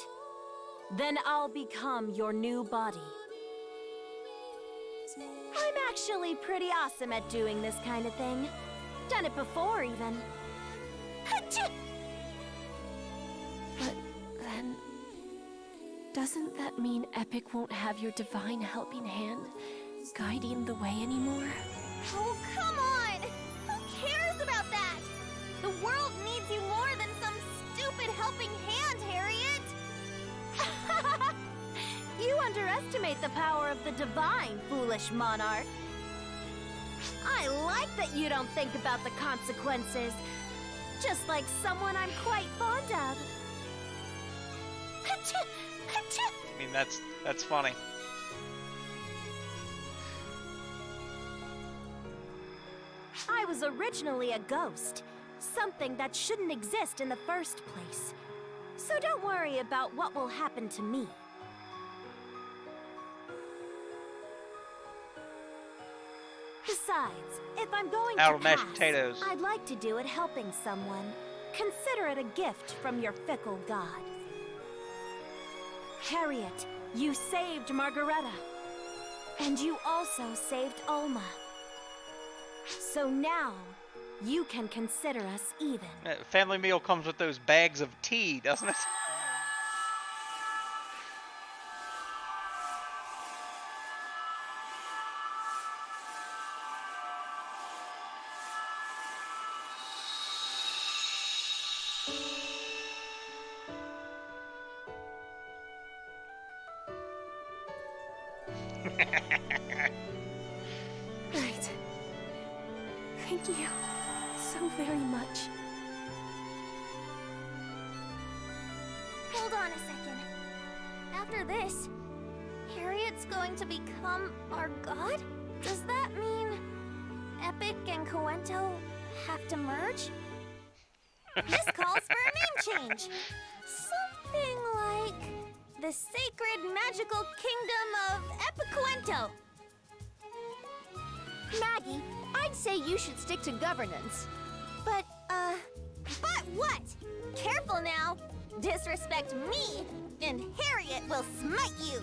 then I'll become your new body. I'm actually pretty awesome at doing this kind of thing. Done it before, even. But then... doesn't that mean Epic won't have your divine helping hand guiding the way anymore? Oh, come on! Who cares about that? The world needs you more than some stupid helping hand, Harriet! You underestimate the power of the divine, foolish monarch. I like that you don't think about the consequences. Just like someone I'm quite fond of. I mean, that's funny. I was originally a ghost. Something that shouldn't exist in the first place. So don't worry about what will happen to me. Besides, if I'm going Out to of mashed pass, potatoes. I'd like to do it helping someone. Consider it a gift from your fickle god. Harriet, you saved Margareta. And you also saved Alma. So now, you can consider us even. Family meal comes with those bags of tea, doesn't it? Right. Thank you so very much. Hold on a second. After this, Harriet's going to become our god? Does that mean Epic and Coento have to merge? This calls for a name change. Something like the Sacred Magical Kingdom of Epicuento. Maggie, I'd say you should stick to governance. But what? Careful now. Disrespect me, and Harriet will smite you.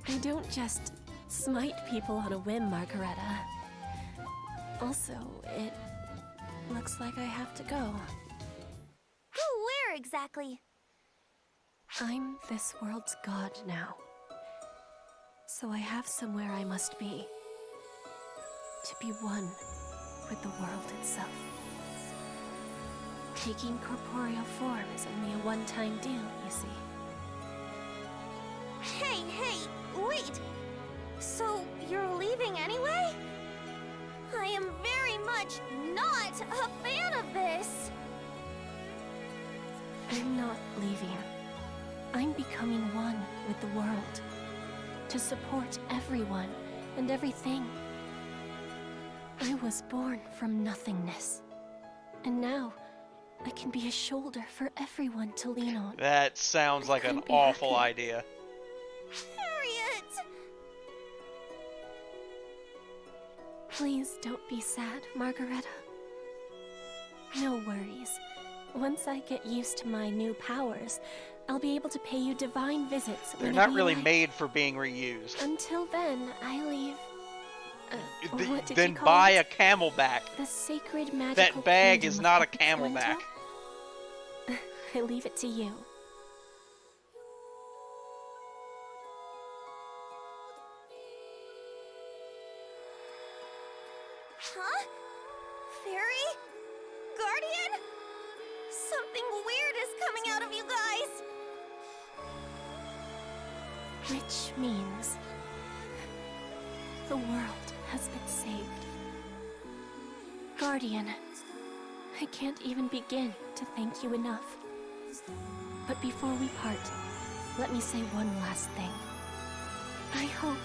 I don't just smite people on a whim, Margareta. Also, it looks like I have to go. Go where exactly? I'm this world's god now. So I have somewhere I must be. To be one with the world itself. Taking corporeal form is only a one-time deal, you see. Hey, wait! So, you're leaving anyway? I am very much not a fan of this! I'm not leaving. I'm becoming one with the world. To support everyone and everything. I was born from nothingness. And now, I can be a shoulder for everyone to lean on. That sounds like an awful idea. Harriet! Please don't be sad, Margareta. No worries. Once I get used to my new powers, I'll be able to pay you divine visits. They're whenever not really you like. made for being reused. Until then, I leave. What did Then you call buy it? a camelback. The sacred magical That bag kingdom is of not a Epicuento? camelback. I leave it to you. Huh? Fairy? Guardian? Something weird is coming out of you guys! Which means the world has been saved. Guardian, I can't even begin to thank you enough. But before we part, let me say one last thing. I hope,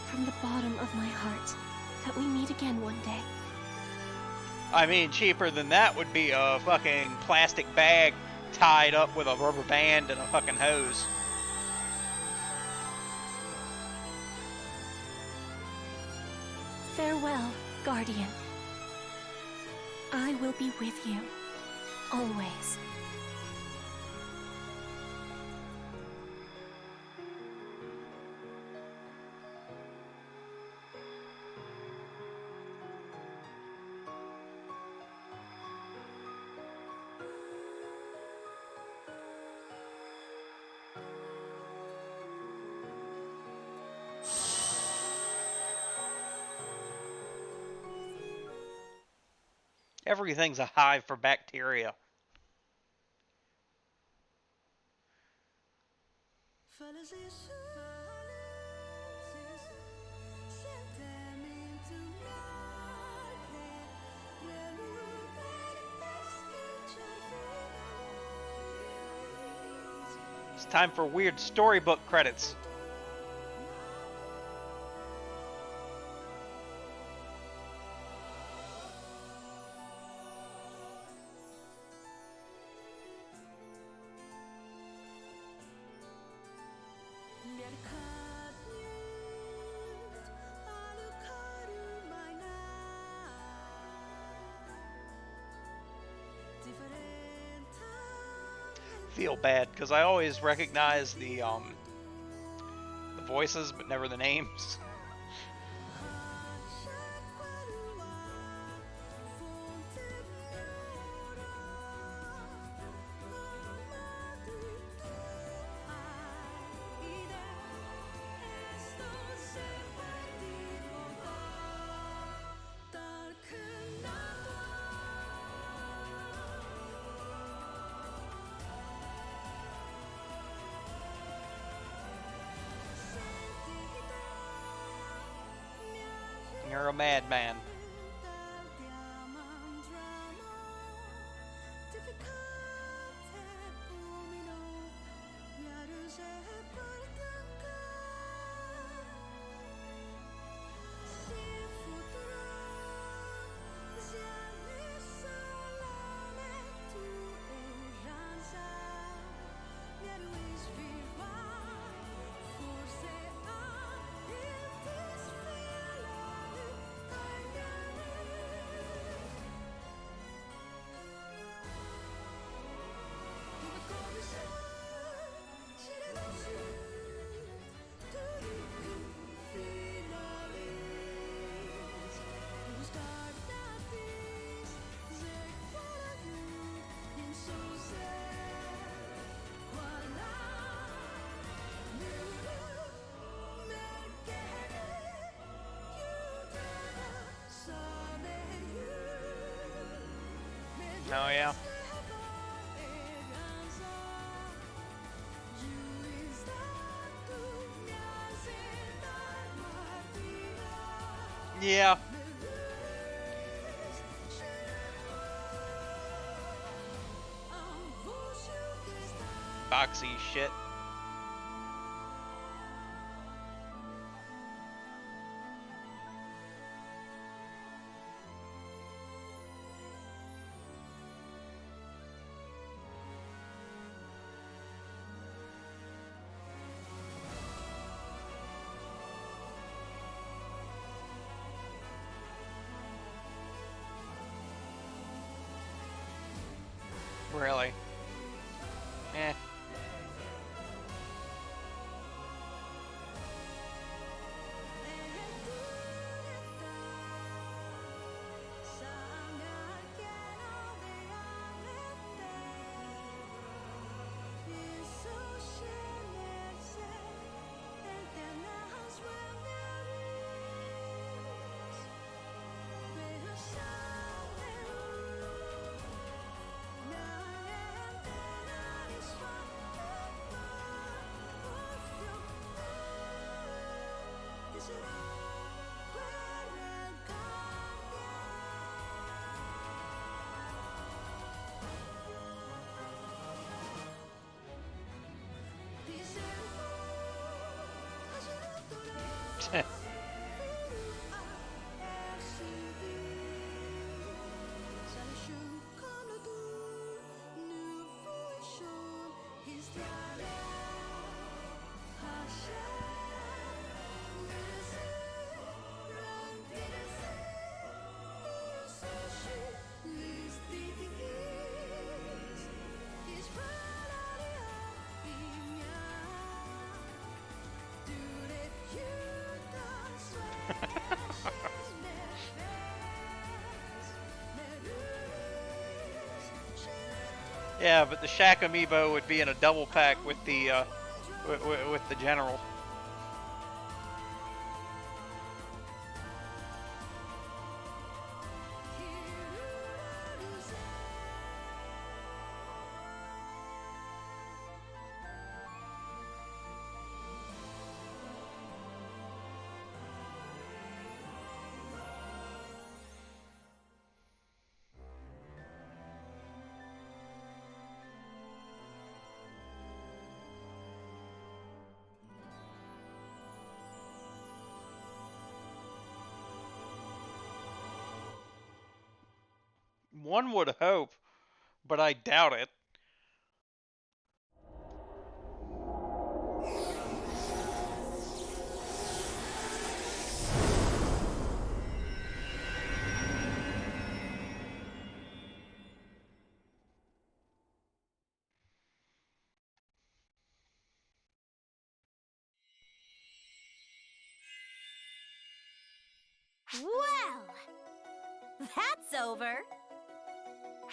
from the bottom of my heart, that we meet again one day. I mean, cheaper than that would be a fucking plastic bag tied up with a rubber band and a fucking hose. Farewell, Guardian. I will be with you, always. Everything's a hive for bacteria. It's time for weird storybook credits. Feel bad because I always recognize the voices but never the names. You're a madman. Oh yeah. Yeah. Boxy shit. Really? Eh. Yeah, but the Shaq amiibo would be in a double pack with the with the general. One would hope, but I doubt it. Well, that's over.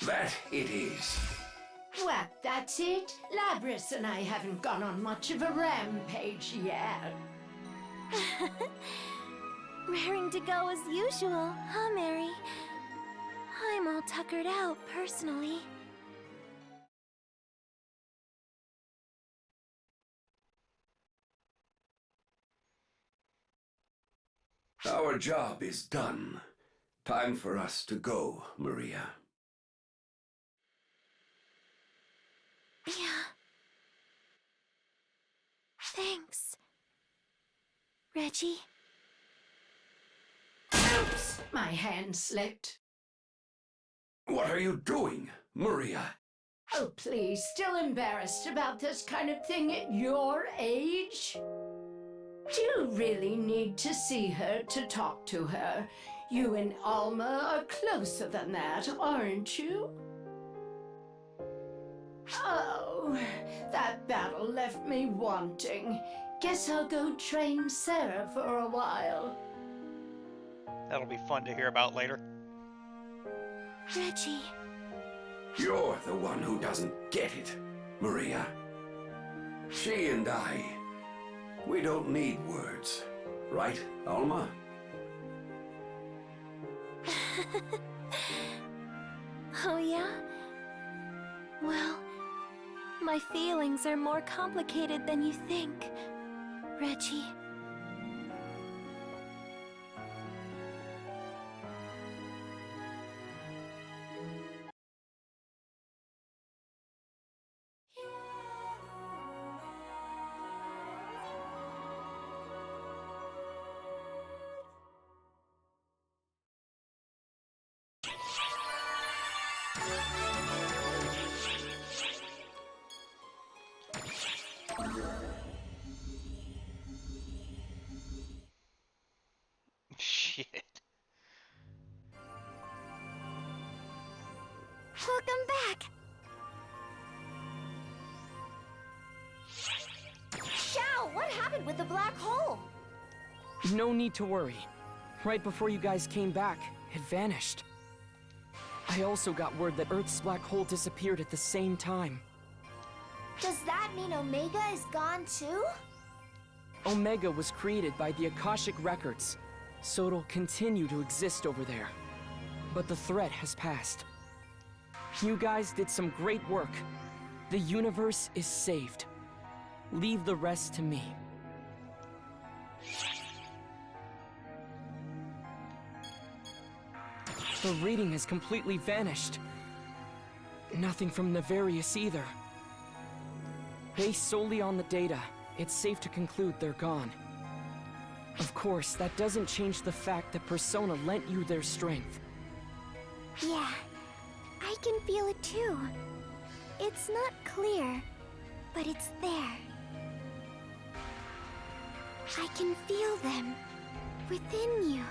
That it is. What, that's it? Labris and I haven't gone on much of a rampage yet. Raring to go as usual, huh, Mary? I'm all tuckered out, personally. Our job is done. Time for us to go, Maria. Yeah. Thanks, Reggie. Oops, my hand slipped. What are you doing, Maria? Oh, please, still embarrassed about this kind of thing at your age? Do you really need to see her to talk to her? You and Alma are closer than that, aren't you? Oh, that battle left me wanting. Guess I'll go train Sarah for a while. That'll be fun to hear about later. Reggie. You're the one who doesn't get it, Maria. She and I, we don't need words. Right, Alma? Oh, yeah? Well, my feelings are more complicated than you think, Reggie. Shit. Welcome back! Shao, what happened with the black hole? No need to worry. Right before you guys came back, it vanished. I also got word that Earth's black hole disappeared at the same time. Does that mean Omega is gone too? Omega was created by the Akashic Records, so it'll continue to exist over there. But the threat has passed. You guys did some great work. The universe is saved. Leave the rest to me. The reading has completely vanished. Nothing from Nefarious either. Based solely on the data, it's safe to conclude they're gone. Of course, that doesn't change the fact that Persona lent you their strength. Yeah, I can feel it too. It's not clear, but it's there. I can feel them within you.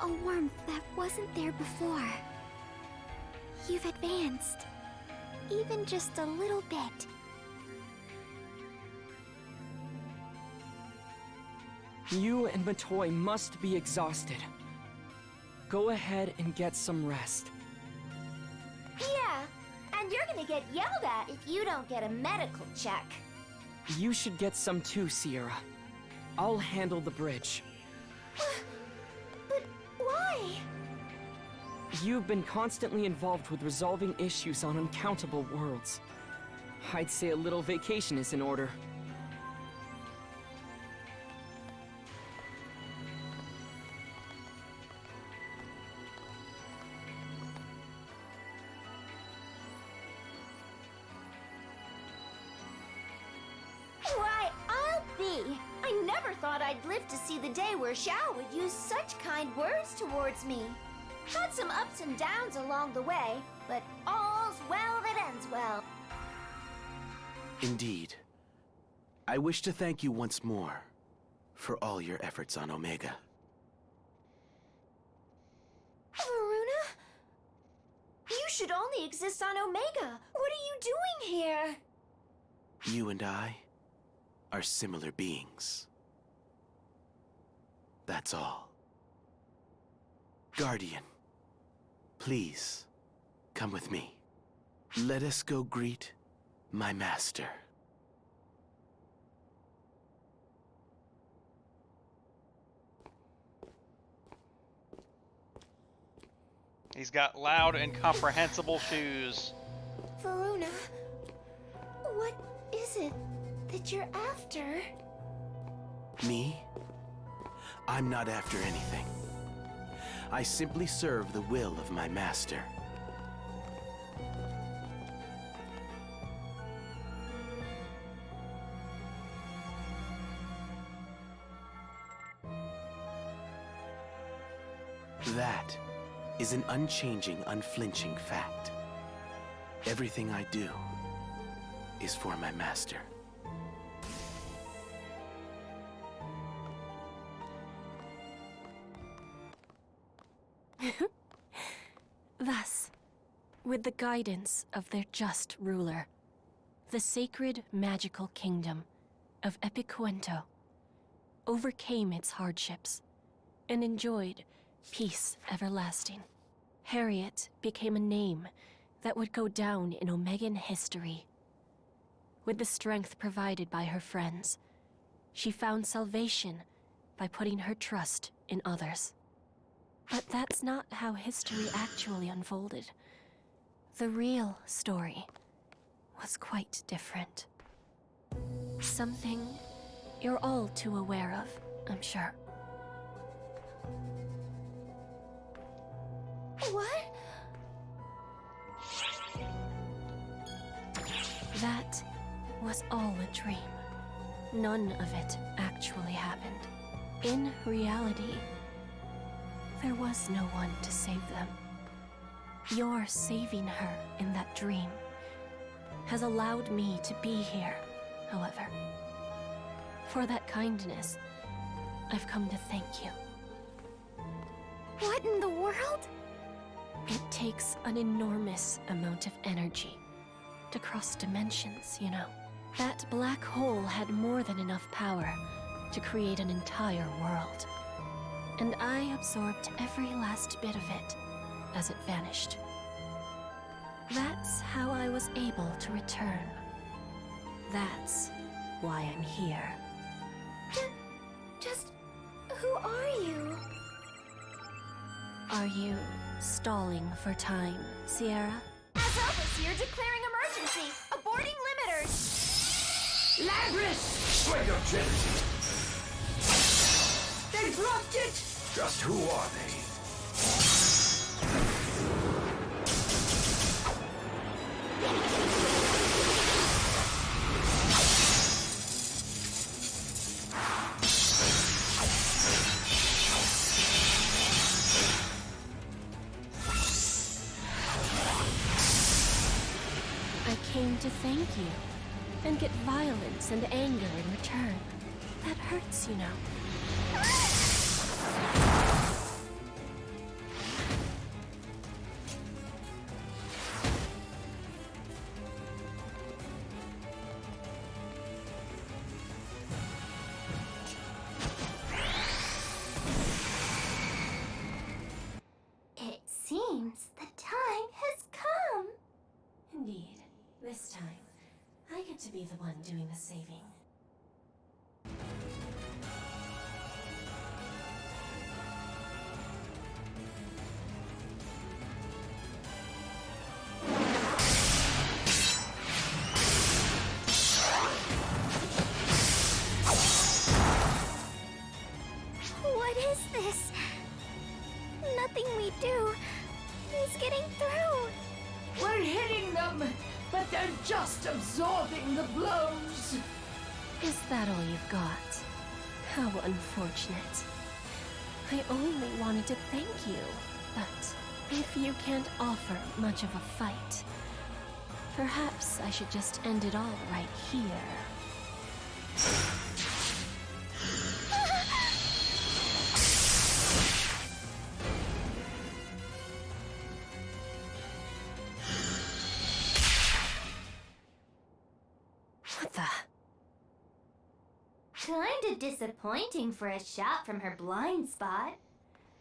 A warmth that wasn't there before. You've advanced, even just a little bit. You and Matoi must be exhausted. Go ahead and get some rest. Yeah, and you're gonna get yelled at if you don't get a medical check. You should get some too, Sierra. I'll handle the bridge. But why? You've been constantly involved with resolving issues on uncountable worlds. I'd say a little vacation is in order. Why, I'll be. I never thought I'd live to see the day where Xiao would use such kind words towards me. Had some ups and downs along the way, but all's well that ends well. Indeed. I wish to thank you once more for all your efforts on Omega. Varuna? You should only exist on Omega. What are you doing here? You and I are similar beings. That's all. Guardian, please come with me. Let us go greet my master. He's got loud, incomprehensible shoes. Varuna, what is it that you're after? Me? I'm not after anything. I simply serve the will of my master. That is an unchanging, unflinching fact. Everything I do is for my master. Thus, with the guidance of their just ruler, the sacred magical kingdom of Epicuento overcame its hardships and enjoyed peace everlasting. Harriet became a name that would go down in Omegan history. With the strength provided by her friends, she found salvation by putting her trust in others. But that's not how history actually unfolded. The real story was quite different. Something you're all too aware of, I'm sure. What? That was all a dream. None of it actually happened. In reality, there was no one to save them. Your saving her in that dream has allowed me to be here, however. For that kindness, I've come to thank you. What in the world? It takes an enormous amount of energy to cross dimensions, you know. That black hole had more than enough power to create an entire world. And I absorbed every last bit of it as it vanished. That's how I was able to return. That's why I'm here. Just who are you? Are you stalling for time, Sierra? As Overseer declaring emergency! Aborting limiters! Lazarus! Straight up Genesis. They blocked it! Just who are they? came to thank you, and get violence and anger in return. That hurts, you know. It seems the time has come. Indeed. This time, I get to be the one doing the saving. What is this? Nothing we do is getting through. We're hitting them, but they're just absorbing the blows. Is that all you've got? How unfortunate. I only wanted to thank you, but if you can't offer much of a fight, perhaps I should just end it all right here. What the? Kinda disappointing for a shot from her blind spot.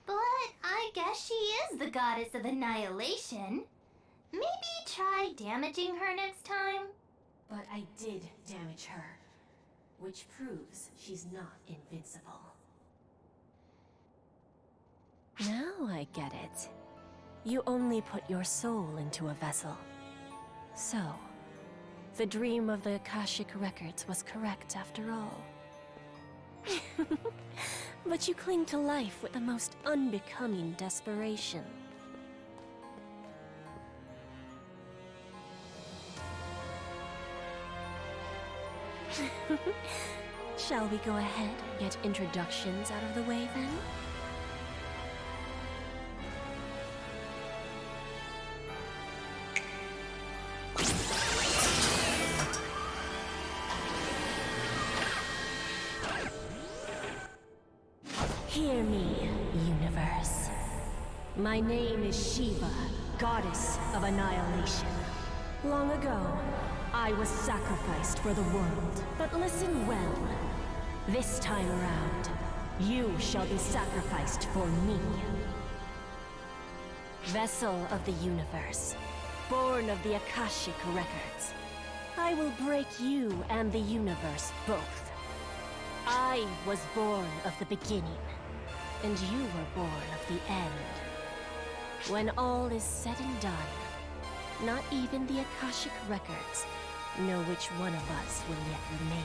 But I guess she is the goddess of annihilation. Maybe try damaging her next time? But I did damage her, which proves she's not invincible. Now I get it. You only put your soul into a vessel. So, the dream of the Akashic Records was correct after all. But you cling to life with the most unbecoming desperation. Shall we go ahead and get introductions out of the way then? Hear me, universe. My name is Shiva, goddess of annihilation. Long ago, I was sacrificed for the world. But listen well. This time around, you shall be sacrificed for me. Vessel of the universe, born of the Akashic Records, I will break you and the universe both. I was born of the beginning, and you were born of the end. When all is said and done, not even the Akashic Records know which one of us will yet remain.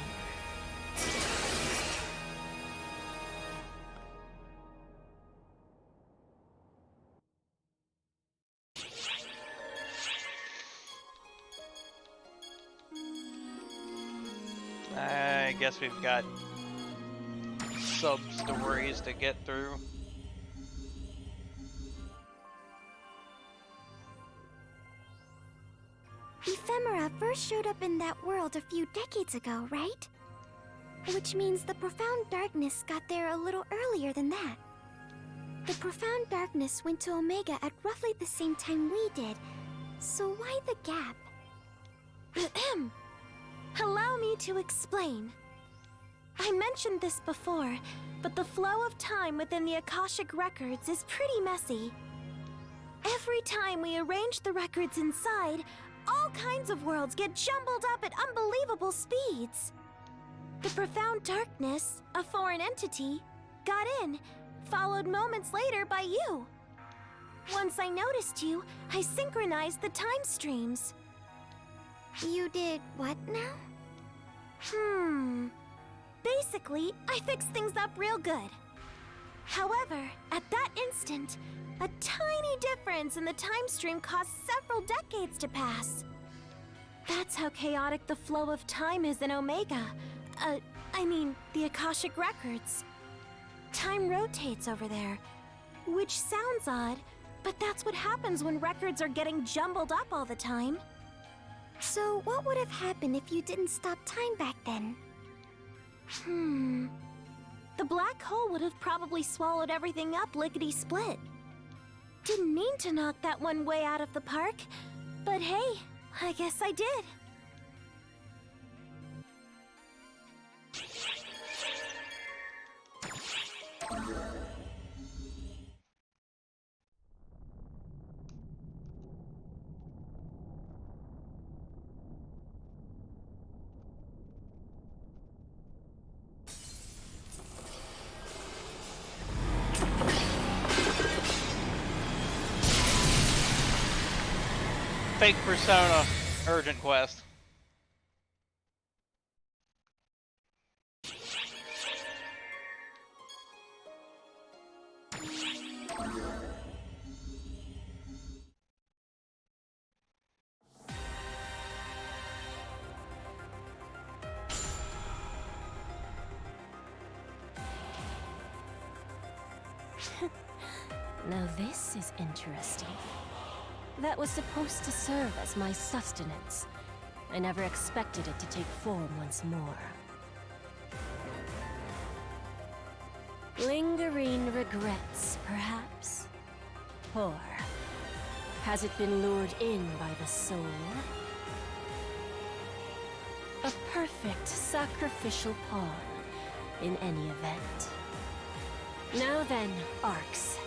I guess we've got sub-stories to get through. Ephemera first showed up in that world a few decades ago, right? Which means the Profound Darkness got there a little earlier than that. The Profound Darkness went to Omega at roughly the same time we did, so why the gap? Ahem. Allow me to explain. I mentioned this before, but the flow of time within the Akashic Records is pretty messy. Every time we arrange the records inside, all kinds of worlds get jumbled up at unbelievable speeds. The Profound Darkness, a foreign entity, got in, followed moments later by you. Once I noticed you, I synchronized the time streams. You did what now? Basically, I fixed things up real good. However, at that instant, a tiny difference in the time stream caused several decades to pass. That's how chaotic the flow of time is in Omega. I mean, the Akashic Records. Time rotates over there, which sounds odd, but that's what happens when records are getting jumbled up all the time. So what would have happened if you didn't stop time back then? The black hole would have probably swallowed everything up lickety-split. Didn't mean to knock that one way out of the park, but hey, I guess I did. Fake Persona urgent quest. Now this is interesting. That was supposed to serve as my sustenance. I never expected it to take form once more. Lingering regrets, perhaps? Or has it been lured in by the soul? A perfect sacrificial pawn, in any event. Now then, Arcs,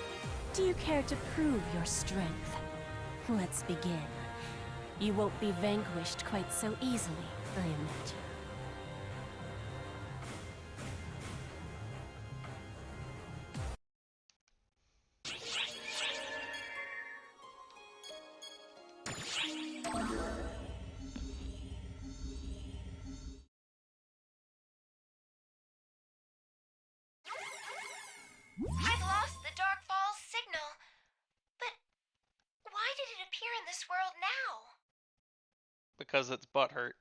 do you care to prove your strength? Let's begin. You won't be vanquished quite so easily, I imagine. I've lost the Dark Falls signal. But why did it appear in this world now? Because it's butthurt.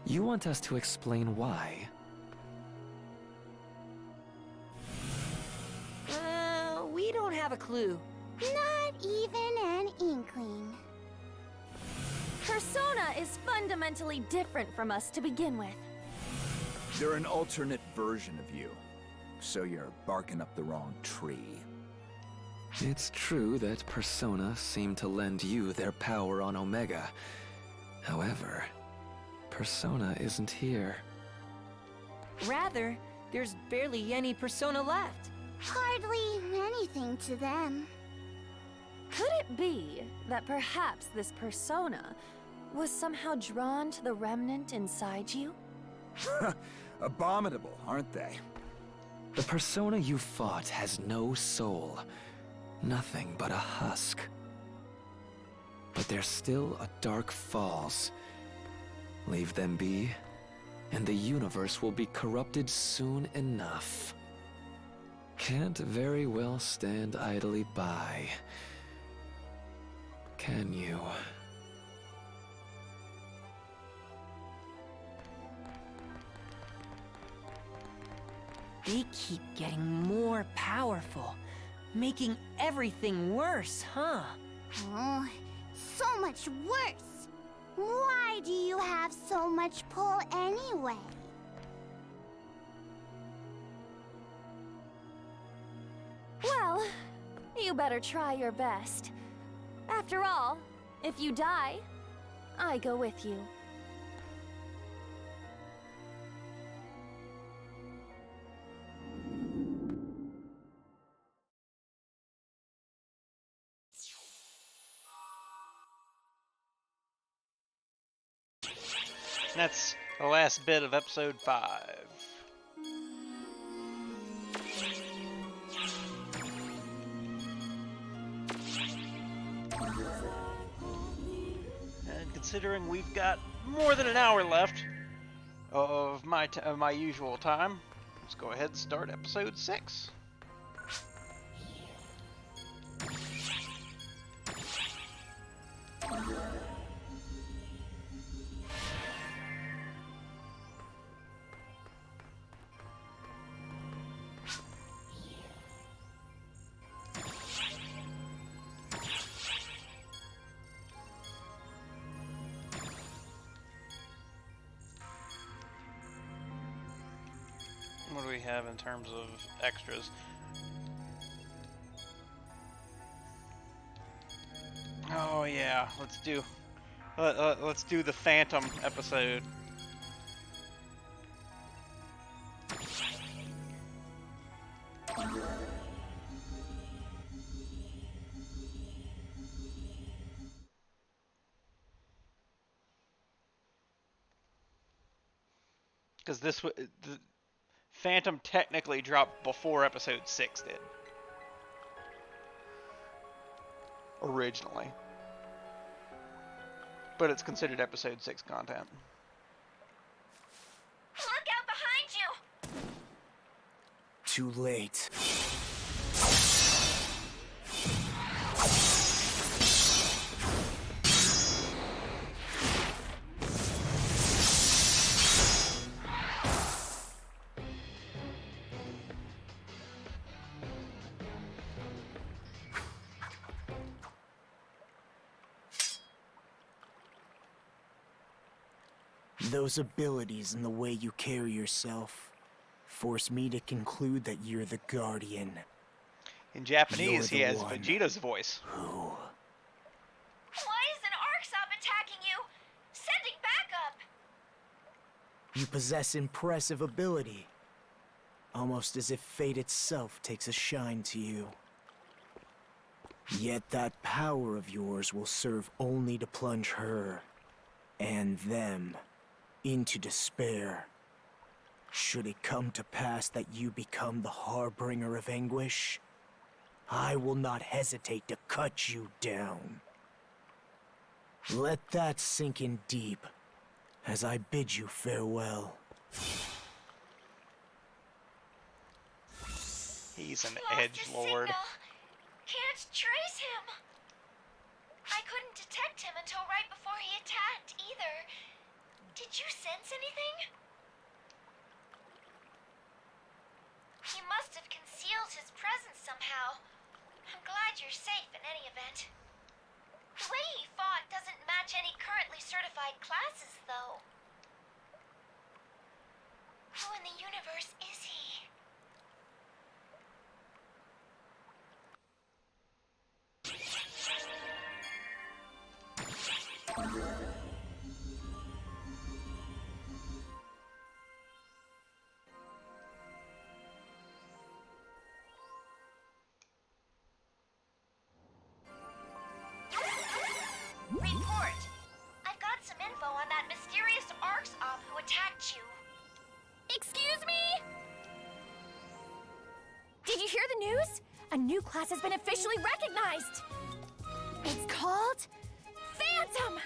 You want us to explain why? We don't have a clue. Not even an inkling. Persona is fundamentally different from us to begin with. They're an alternate version of you. So you're barking up the wrong tree. It's true that Persona seem to lend you their power on Omega. However, Persona isn't here. Rather, there's barely any Persona left. Hardly anything to them. Could it be that perhaps this persona was somehow drawn to the remnant inside you? Abominable, aren't they? The Persona you fought has no soul. Nothing but a husk. But there's still a Dark Falls. Leave them be, and the universe will be corrupted soon enough. Can't very well stand idly by, can you? They keep getting more powerful, making everything worse, huh? Oh, so much worse. Why do you have so much pull anyway? Well, you better try your best. After all, if you die, I go with you. That's the last bit of episode 5. And considering we've got more than an hour left of my usual time, let's go ahead and start episode 6. What do we have in terms of extras? Oh yeah, let's do the Phantom episode. Because the Phantom technically dropped before episode 6 did. Originally. But it's considered episode 6 content. Look out behind you! Too late. Those abilities and the way you carry yourself force me to conclude that you're the Guardian. In Japanese, he has one. Vegeta's voice. Why isn't Arksop attacking you? Sending backup! You possess impressive ability. Almost as if fate itself takes a shine to you. Yet that power of yours will serve only to plunge her and them into despair. Should it come to pass that you become the harbinger of anguish, I will not hesitate to cut you down. Let that sink in deep as I bid you farewell. He's an edgelord. Can't trace him. I couldn't detect him until right before he attacked either. Did you sense anything? He must have concealed his presence somehow. I'm glad you're safe in any event. The way he fought doesn't match any currently certified classes, though. Who in the universe is he? Report! I've got some info on that mysterious Arksop who attacked you. Excuse me? Did you hear the news? A new class has been officially recognized. It's called Phantom.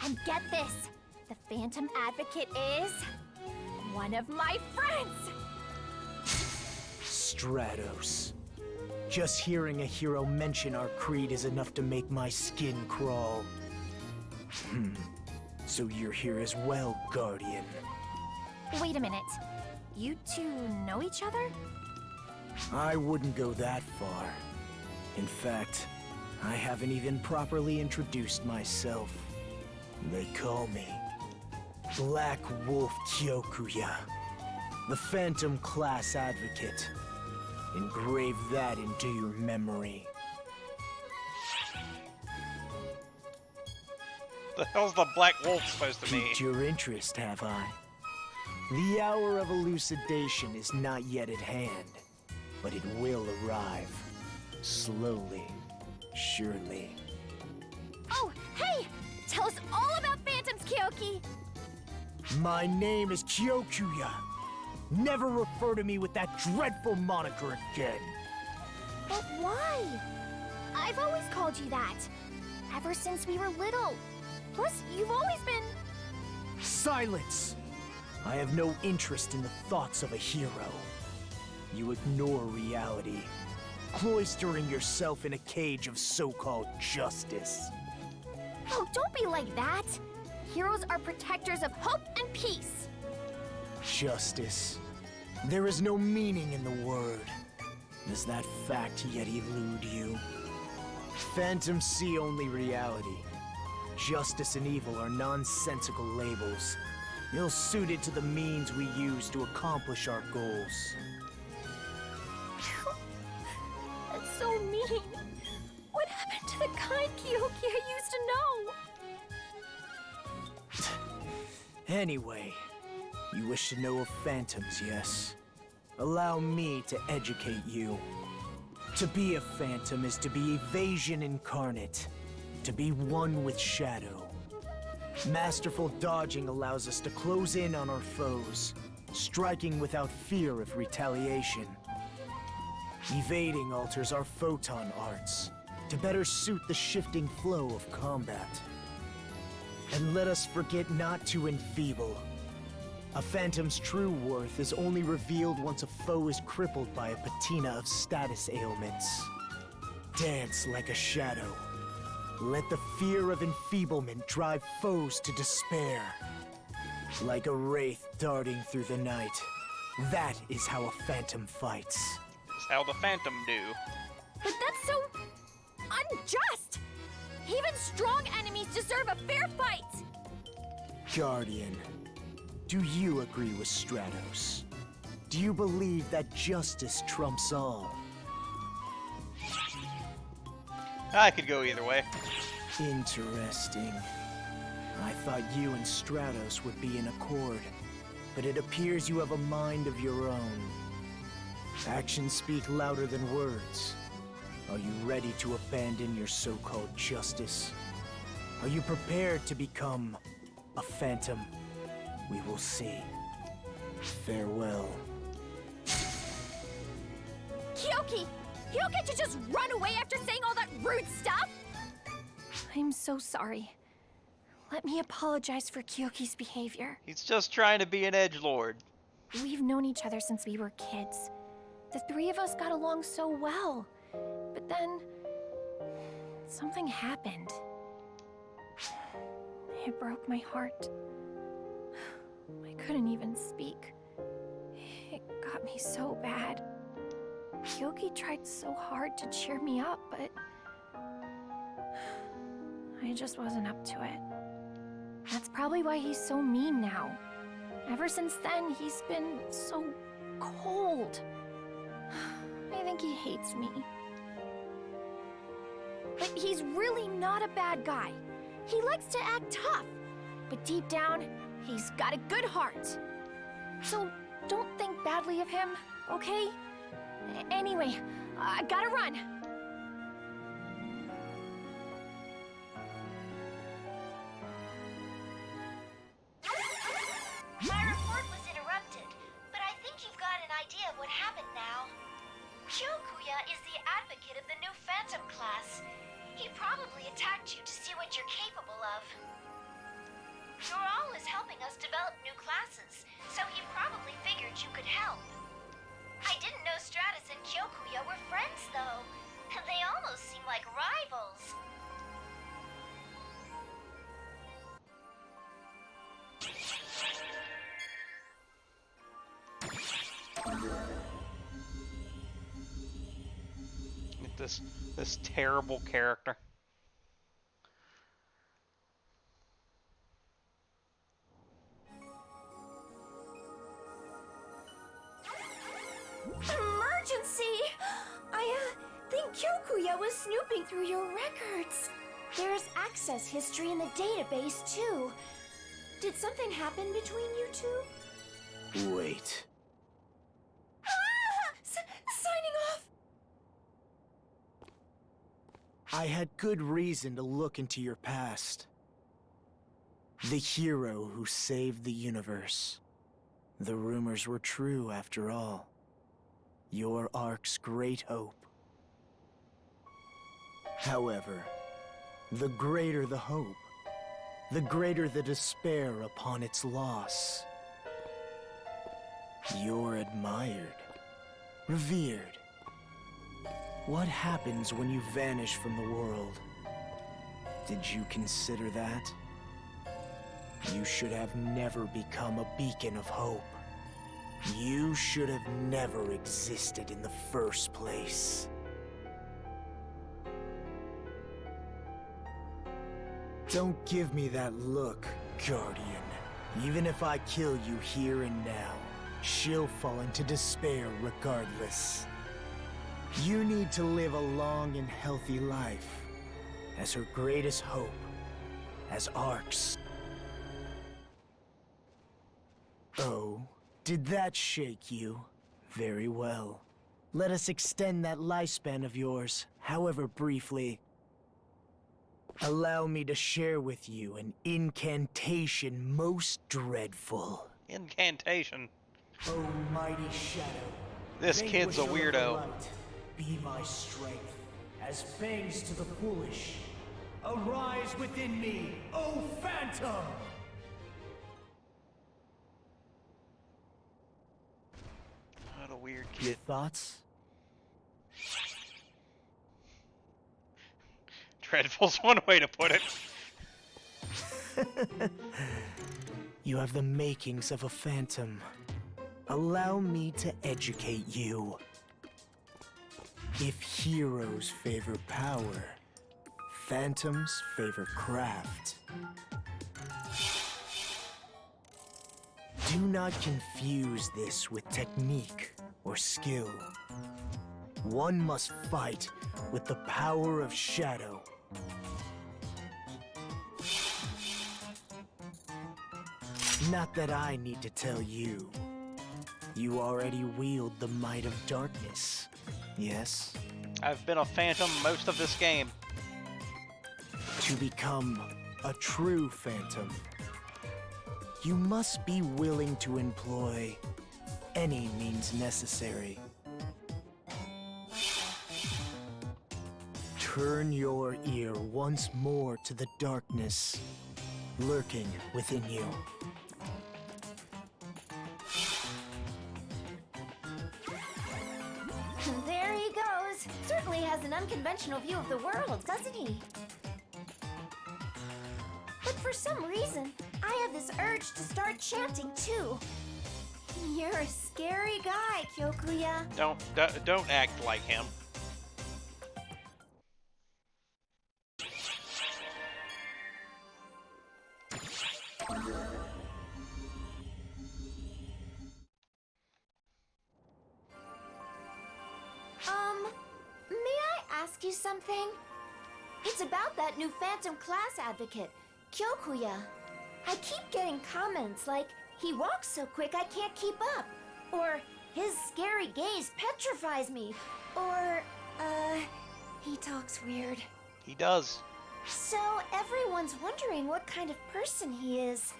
And get this, the Phantom Advocate is one of my friends. Stratos. Just hearing a hero mention our creed is enough to make my skin crawl. So you're here as well, Guardian. Wait a minute. You two know each other? I wouldn't go that far. In fact, I haven't even properly introduced myself. They call me Black Wolf Kyokuya, the Phantom Class Advocate. Engrave that into your memory. The hell's the Black Wolf supposed to mean? Piqued your interest, have I? The hour of elucidation is not yet at hand, but it will arrive. Slowly, surely. Oh, hey! Tell us all about Phantoms, Kyoki! My name is Kyokuya. Never refer to me with that dreadful moniker again. But why? I've always called you that. Ever since we were little. Plus, you've always been... Silence! I have no interest in the thoughts of a hero. You ignore reality, cloistering yourself in a cage of so-called justice. Oh, don't be like that. Heroes are protectors of hope and peace. Justice. There is no meaning in the word. Does that fact yet elude you? Phantoms see only reality. Justice and evil are nonsensical labels. Ill-suited to the means we use to accomplish our goals. That's so mean. What happened to the kind Kyoki I used to know? Anyway, you wish to know of phantoms, yes? Allow me to educate you. To be a phantom is to be evasion incarnate. To be one with shadow. Masterful dodging allows us to close in on our foes, striking without fear of retaliation. Evading alters our photon arts, to better suit the shifting flow of combat. And let us forget not to enfeeble. A phantom's true worth is only revealed once a foe is crippled by a patina of status ailments. Dance like a shadow. Let the fear of enfeeblement drive foes to despair. Like a wraith darting through the night. That is how a phantom fights. That's how the phantom do. But that's so unjust! Even strong enemies deserve a fair fight! Guardian, do you agree with Stratos? Do you believe that justice trumps all? I could go either way. Interesting. I thought you and Stratos would be in accord, but it appears you have a mind of your own. Actions speak louder than words. Are you ready to abandon your so-called justice? Are you prepared to become a phantom? We will see. Farewell. Kyoki! You don't get to just run away after saying all that rude stuff! I'm so sorry. Let me apologize for Kyoki's behavior. He's just trying to be an edgelord. We've known each other since we were kids. The three of us got along so well. But then... something happened. It broke my heart. I couldn't even speak. It got me so bad. Kyoki tried so hard to cheer me up, but... I just wasn't up to it. That's probably why he's so mean now. Ever since then, he's been so cold. I think he hates me. But he's really not a bad guy. He likes to act tough. But deep down, he's got a good heart. So don't think badly of him, okay? Anyway, I gotta run. My report was interrupted, but I think you've got an idea of what happened now. Kyokuya is the advocate of the new Phantom class. He probably attacked you to see what you're capable of. Your all is helping us develop new classes, so he probably figured you could help. I didn't know Stratus and Kyokuya were friends, though. They almost seem like rivals. This terrible character. Emergency! I think Kyokuya was snooping through your records. There's access history in the database, too. Did something happen between you two? Wait. Signing off! I had good reason to look into your past. The hero who saved the universe. The rumors were true, after all. Your Ark's great hope. However, the greater the hope, the greater the despair upon its loss. You're admired, revered. What happens when you vanish from the world? Did you consider that? You should have never become a beacon of hope. You should have never existed in the first place. Don't give me that look, Guardian. Even if I kill you here and now, she'll fall into despair regardless. You need to live a long and healthy life, as her greatest hope, as Ark's. Oh, did that shake you? Very well. Let us extend that lifespan of yours, however briefly. Allow me to share with you an incantation most dreadful. Incantation? Oh, mighty shadow. This kid's a vanquisher of the weirdo. light, be my strength, as fangs to the foolish. Arise within me, O Phantom! What a weird kid. Your thoughts? Dreadful's one way to put it. You have the makings of a phantom. Allow me to educate you. If heroes favor power, phantoms favor craft. Do not confuse this with technique or skill. One must fight with the power of shadow. Not that I need to tell you. You already wield the might of darkness, yes? I've been a phantom most of this game. To become a true phantom, you must be willing to employ any means necessary. Turn your ear once more to the darkness lurking within you. There he goes. Certainly has an unconventional view of the world, doesn't he? But for some reason, I have this urge to start chanting too. You're a scary guy, Kyokuya. Don't act like him. May I ask you something? It's about that new Phantom class advocate, Kyokuya. I keep getting comments like, he walks so quick I can't keep up. Or, his scary gaze petrifies me. Or, he talks weird. He does. So, everyone's wondering what kind of person he is.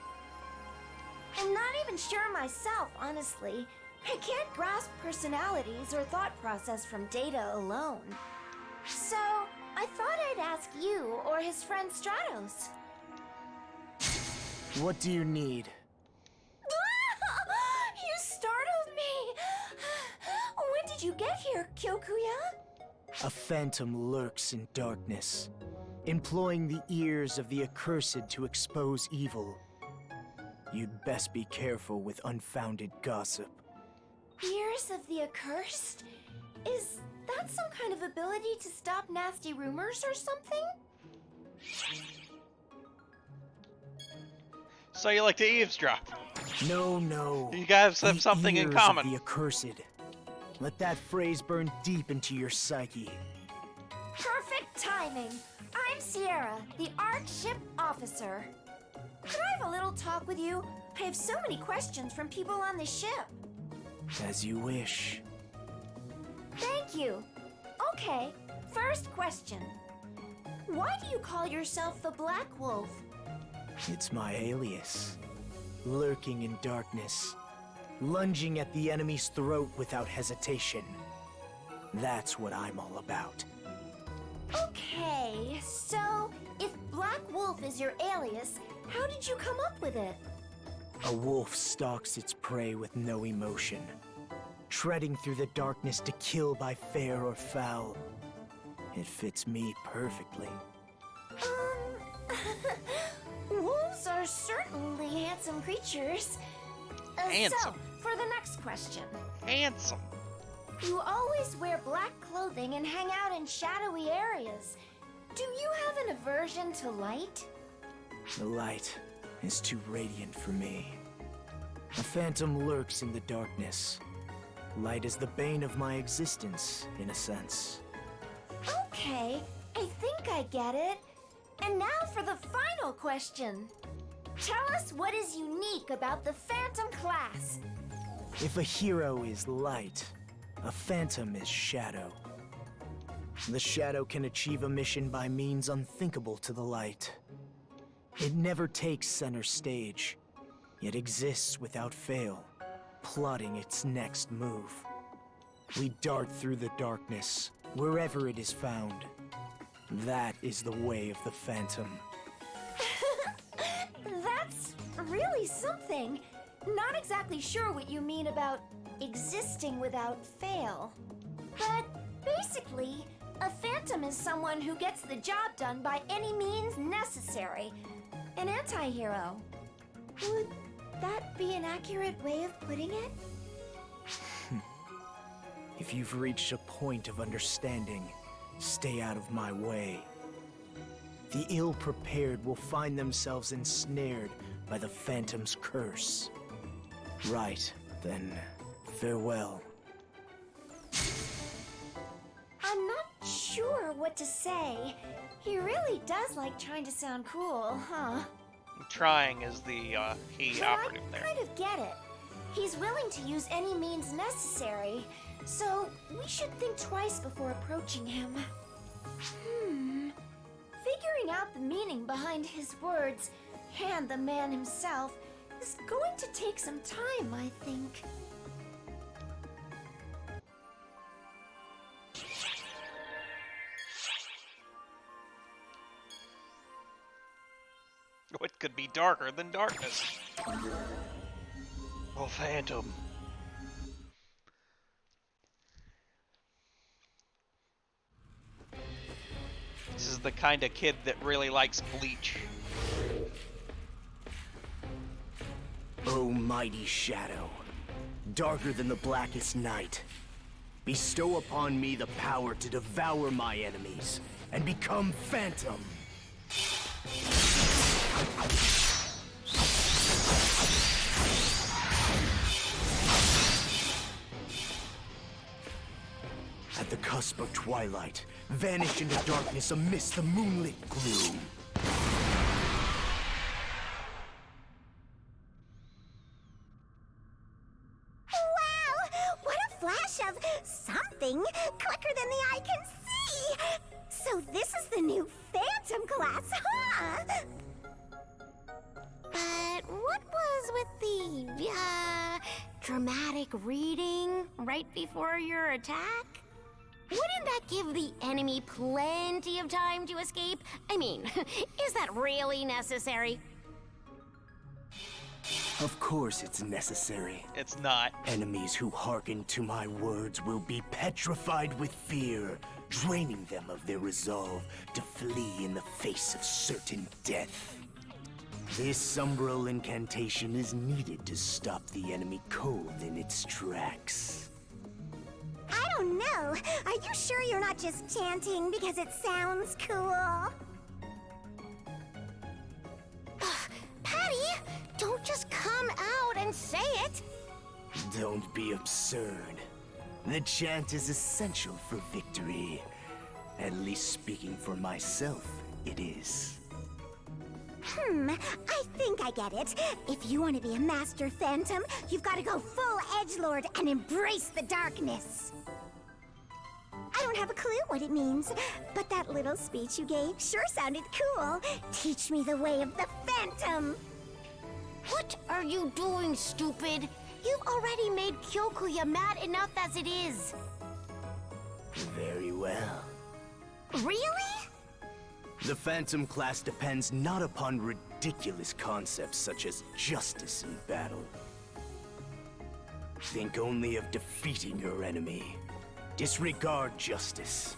I'm not even sure myself, honestly. I can't grasp personalities or thought process from data alone. So, I thought I'd ask you or his friend Stratos. What do you need? You startled me! When did you get here, Kyokuya? A phantom lurks in darkness, employing the ears of the accursed to expose evil. You'd best be careful with unfounded gossip. Ears of the accursed? Is that some kind of ability to stop nasty rumors or something? So you like to eavesdrop? No. You guys have The something in ears common. of the accursed. Let that phrase burn deep into your psyche. Perfect timing. I'm Sierra, the ARC ship officer. Could I have a little talk with you? I have so many questions from people on the ship. As you wish. Thank you. Okay, first question. Why do you call yourself the Black Wolf? It's my alias. Lurking in darkness. Lunging at the enemy's throat without hesitation. That's what I'm all about. Okay, so if Black Wolf is your alias, how did you come up with it? A wolf stalks its prey with no emotion, treading through the darkness to kill by fair or foul. It fits me perfectly. Wolves are certainly handsome creatures. Handsome. So, for the next question. Handsome. You always wear black clothing and hang out in shadowy areas. Do you have an aversion to light? The light. is too radiant for me. A phantom lurks in the darkness. Light is the bane of my existence, in a sense. Okay, I think I get it. And now for the final question. Tell us what is unique about the Phantom class. If a hero is light, a phantom is shadow. The shadow can achieve a mission by means unthinkable to the light. It never takes center stage, yet exists without fail, plotting its next move. We dart through the darkness, wherever it is found. That is the way of the Phantom. That's really something. Not exactly sure what you mean about existing without fail. But basically, a phantom is someone who gets the job done by any means necessary. An anti-hero. Would that be an accurate way of putting it? If you've reached a point of understanding, stay out of my way. The ill-prepared will find themselves ensnared by the Phantom's curse. Right, then, farewell. I'm not sure what to say. He really does like trying to sound cool, huh? Trying is the key operative I there. kind of get it. He's willing to use any means necessary, so we should think twice before approaching him. Figuring out the meaning behind his words, and the man himself, is going to take some time, I think. What could be darker than darkness? Oh, Phantom. This is the kind of kid that really likes Bleach. O mighty shadow, darker than the blackest night, bestow upon me the power to devour my enemies and become Phantom. At the cusp of twilight, vanish into darkness amidst the moonlit gloom. Wow! What a flash of something quicker than the eye can see! So this is the new Phantom class, huh? But what was with the, dramatic reading right before your attack? Wouldn't that give the enemy plenty of time to escape? I mean, is that really necessary? Of course it's necessary. It's not. Enemies who hearken to my words will be petrified with fear, draining them of their resolve to flee in the face of certain death. This umbral incantation is needed to stop the enemy cold in its tracks. I don't know. Are you sure you're not just chanting because it sounds cool? Patty, don't just come out and say it. Don't be absurd. The chant is essential for victory. At least speaking for myself, it is. I think I get it. If you want to be a master phantom, you've got to go full edgelord and embrace the darkness. I don't have a clue what it means, but that little speech you gave sure sounded cool. Teach me the way of the phantom. What are you doing, stupid? You've already made Kyokuya mad enough as it is. Very well. Really? The Phantom class depends not upon ridiculous concepts such as justice in battle. Think only of defeating your enemy. Disregard justice.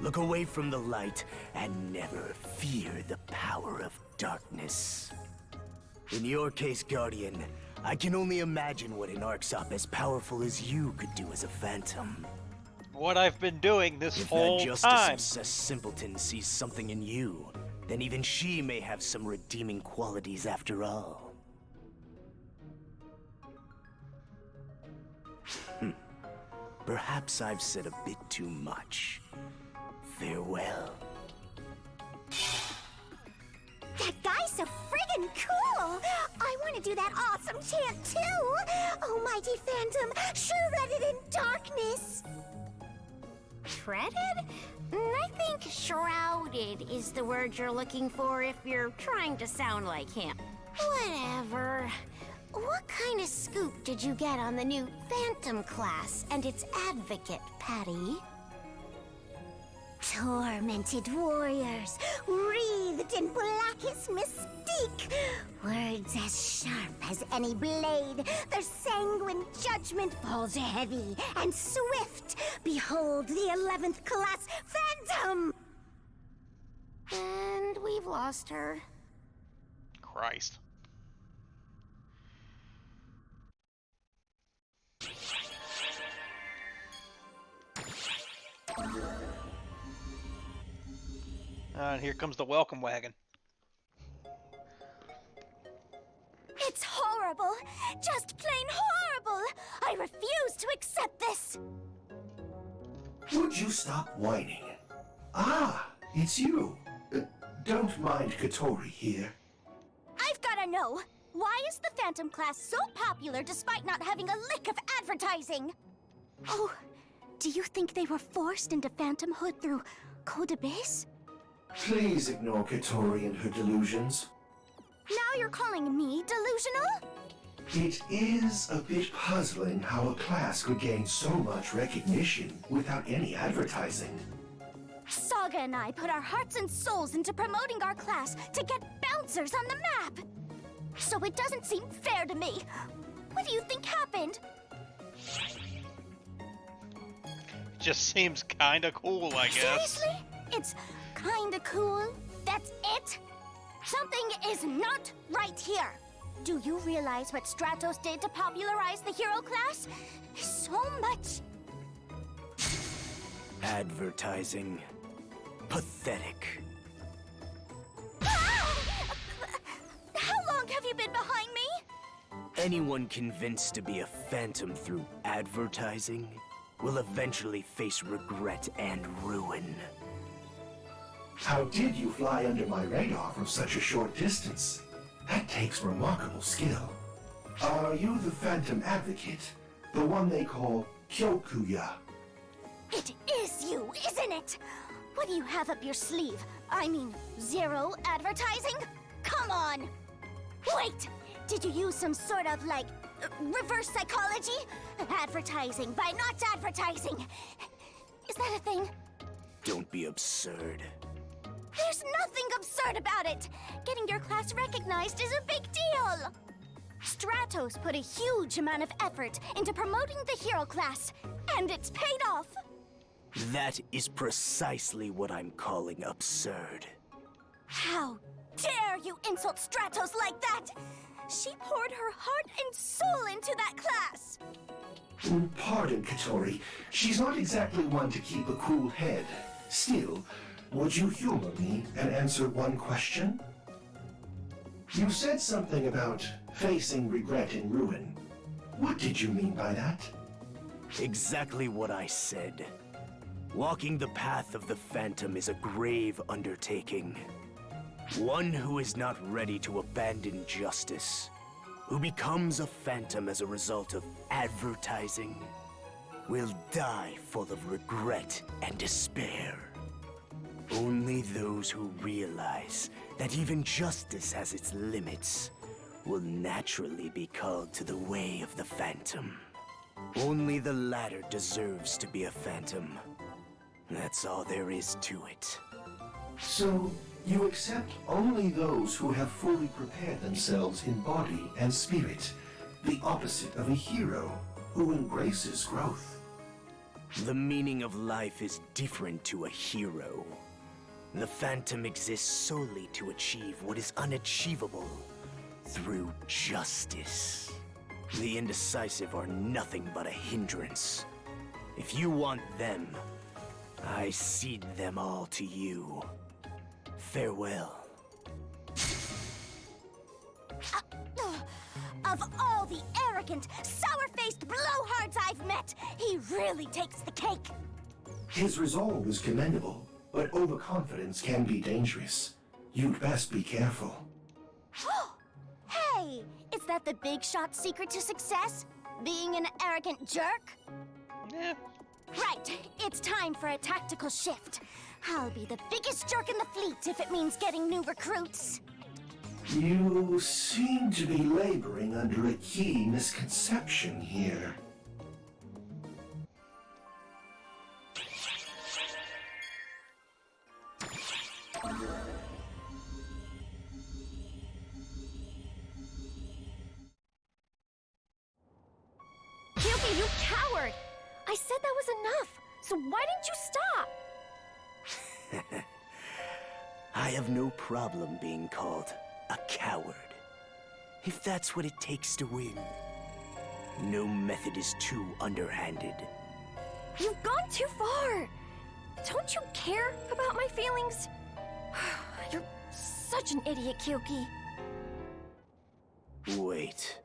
Look away from the light and never fear the power of darkness. In your case, Guardian, I can only imagine what an Arksop as powerful as you could do as a Phantom. What I've been doing this If whole that time. justice-obsessed simpleton sees something in you, then even she may have some redeeming qualities after all. Perhaps I've said a bit too much. Farewell. That guy's so friggin' cool! I want to do that awesome chant too! Almighty Phantom, shrouded in darkness! Shredded? I think shrouded is the word you're looking for if you're trying to sound like him. Whatever. What kind of scoop did you get on the new Phantom class and its advocate, Patty? Tormented warriors, wreathed in blackest mystique. Words as sharp as any blade, their sanguine judgment falls heavy and swift. Behold the 11th class Phantom! And we've lost her. Christ. And here comes the welcome wagon. It's horrible! Just plain horrible! I refuse to accept this! Would you stop whining? Ah, it's you. Don't mind Katori here. I've gotta know, why is the Phantom class so popular despite not having a lick of advertising? Oh, do you think they were forced into phantomhood through Code Abyss? Please ignore Katori and her delusions. Now you're calling me delusional? It is a bit puzzling how a class could gain so much recognition without any advertising. Saga and I put our hearts and souls into promoting our class to get bouncers on the map. So it doesn't seem fair to me. What do you think happened? Just seems kinda cool, I guess. Seriously? It's kinda cool? That's it? Something is not right here. Do you realize what Stratos did to popularize the hero class? So much. Advertising. Pathetic. Ah! How long have you been behind me? Anyone convinced to be a phantom through advertising will eventually face regret and ruin. How did you fly under my radar from such a short distance? That takes remarkable skill. Are you the Phantom Advocate? The one they call Kyokuya? It is you, isn't it? What do you have up your sleeve? I mean, zero advertising? Come on! Wait! Did you use some sort of, like, reverse psychology? Advertising by not advertising! Is that a thing? Don't be absurd. There's nothing absurd about it! Getting your class recognized is a big deal! Stratos put a huge amount of effort into promoting the hero class, and it's paid off! That is precisely what I'm calling absurd. How dare you insult Stratos like that! She poured her heart and soul into that class! Pardon, Katori. She's not exactly one to keep a cool head. Still, would you humor me and answer one question? You said something about facing regret and ruin. What did you mean by that? Exactly what I said. Walking the path of the Phantom is a grave undertaking. One who is not ready to abandon justice, who becomes a phantom as a result of advertising, will die full of regret and despair. Only those who realize that even justice has its limits will naturally be called to the way of the Phantom. Only the latter deserves to be a phantom. That's all there is to it. So, you accept only those who have fully prepared themselves in body and spirit, the opposite of a hero who embraces growth. The meaning of life is different to a hero. The Phantom exists solely to achieve what is unachievable through justice. The indecisive are nothing but a hindrance. If you want them, I cede them all to you. Farewell. Of all the arrogant, sour-faced blowhards I've met, he really takes the cake. His resolve is commendable, but overconfidence can be dangerous. You'd best be careful. Hey, is that the big shot secret to success? Being an arrogant jerk? Yeah. Right, it's time for a tactical shift. I'll be the biggest jerk in the fleet if it means getting new recruits. You seem to be laboring under a key misconception here. Kyoki, you coward! I said that was enough, so why didn't you stop? I have no problem being called a coward. If that's what it takes to win. No method is too underhanded. You've gone too far! Don't you care about my feelings? You're such an idiot, Kyoki. Wait.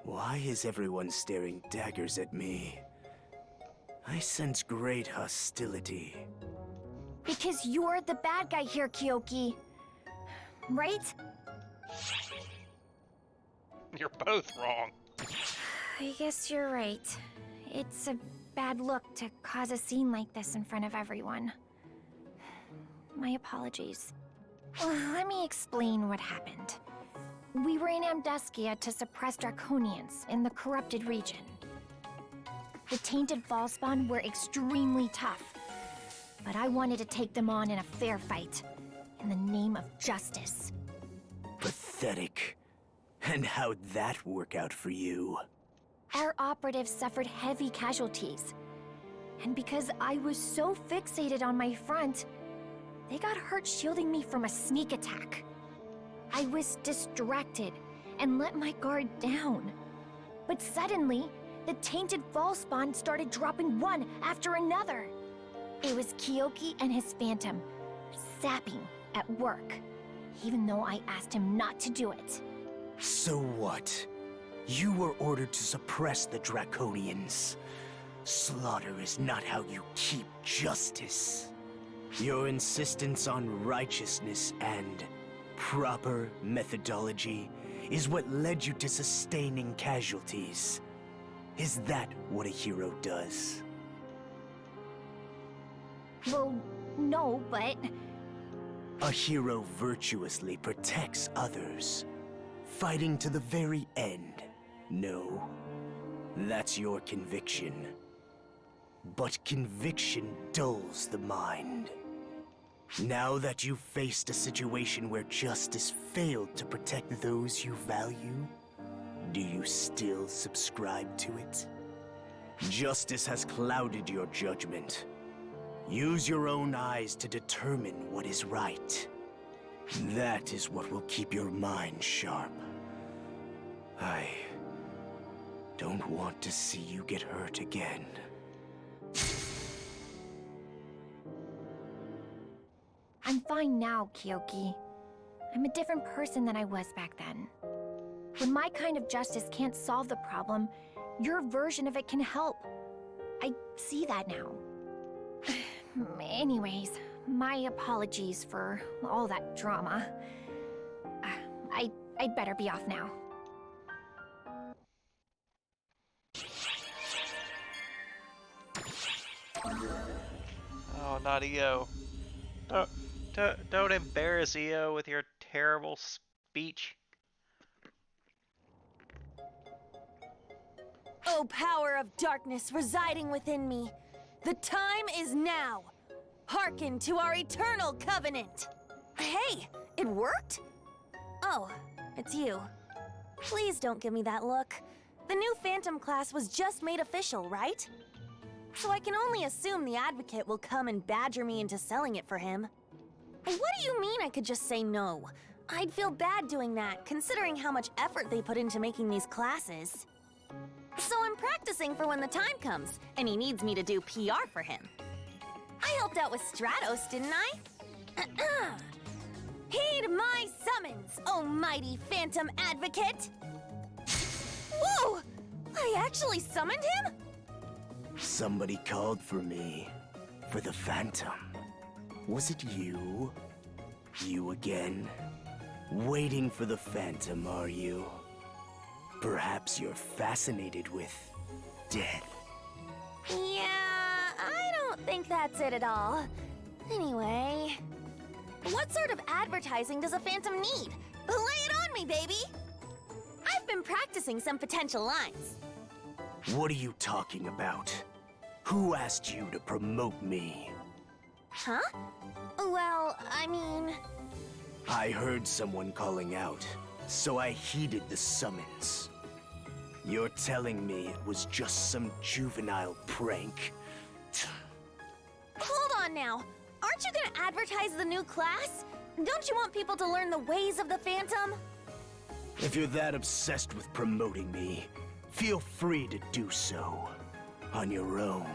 Why is everyone staring daggers at me? I sense great hostility. Because you're the bad guy here, Kyoki. Right? You're both wrong. I guess you're right. It's a bad look to cause a scene like this in front of everyone. My apologies. Let me explain what happened. We were in Amduskia to suppress Draconians in the corrupted region. The tainted Falspawn were extremely tough, but I wanted to take them on in a fair fight, in the name of justice. Pathetic. And how'd that work out for you? Our operatives suffered heavy casualties. And because I was so fixated on my front, they got hurt shielding me from a sneak attack. I was distracted and let my guard down. But suddenly, the tainted Falspawn started dropping one after another. It was Kyoki and his phantom, sapping at work, even though I asked him not to do it. So what? You were ordered to suppress the Draconians. Slaughter is not how you keep justice. Your insistence on righteousness and proper methodology is what led you to sustaining casualties. Is that what a hero does? Well, no, but... A hero virtuously protects others, fighting to the very end. No, that's your conviction. But conviction dulls the mind. Now that you've faced a situation where justice failed to protect those you value, do you still subscribe to it? Justice has clouded your judgment. Use your own eyes to determine what is right. That is what will keep your mind sharp. I don't want to see you get hurt again. I'm fine now, Kyoki. I'm a different person than I was back then. When my kind of justice can't solve the problem, your version of it can help. I see that now. Anyways, my apologies for all that drama. I'd better be off now. Oh, not EO. Don't embarrass EO with your terrible speech. O power of darkness residing within me, the time is now. Hearken to our eternal covenant. Hey, it worked? Oh, it's you. Please don't give me that look. The new Phantom class was just made official, right? So I can only assume the Advocate will come and badger me into selling it for him. What do you mean I could just say no? I'd feel bad doing that, considering how much effort they put into making these classes. So I'm practicing for when the time comes, and he needs me to do PR for him. I helped out with Stratos, didn't I? Heed my summons, O mighty Phantom Advocate! Whoa! I actually summoned him? Somebody called for me. For the Phantom. Was it you? You again? Waiting for the Phantom, are you? Perhaps you're fascinated with death. Yeah, I don't think that's it at all. Anyway, what sort of advertising does a Phantom need? Lay it on me, baby! I've been practicing some potential lines. What are you talking about? Who asked you to promote me? Huh? Well, I mean... I heard someone calling out, so I heeded the summons. You're telling me it was just some juvenile prank? Hold on now. Aren't you gonna advertise the new class? Don't you want people to learn the ways of the Phantom? If you're that obsessed with promoting me, feel free to do so. On your own.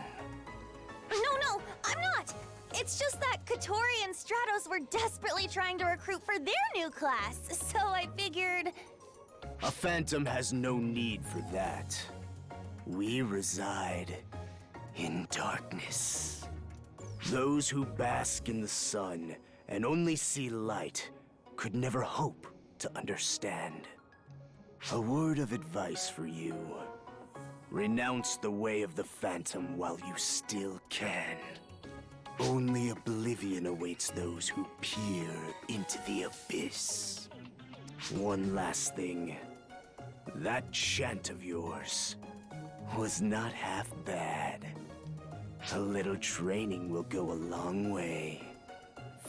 No, I'm not! It's just that Katori and Stratos were desperately trying to recruit for their new class, so I figured... A Phantom has no need for that. We reside in darkness. Those who bask in the sun and only see light could never hope to understand. A word of advice for you. Renounce the way of the Phantom while you still can. Only oblivion awaits those who peer into the abyss. One last thing. That chant of yours was not half bad. A little training will go a long way.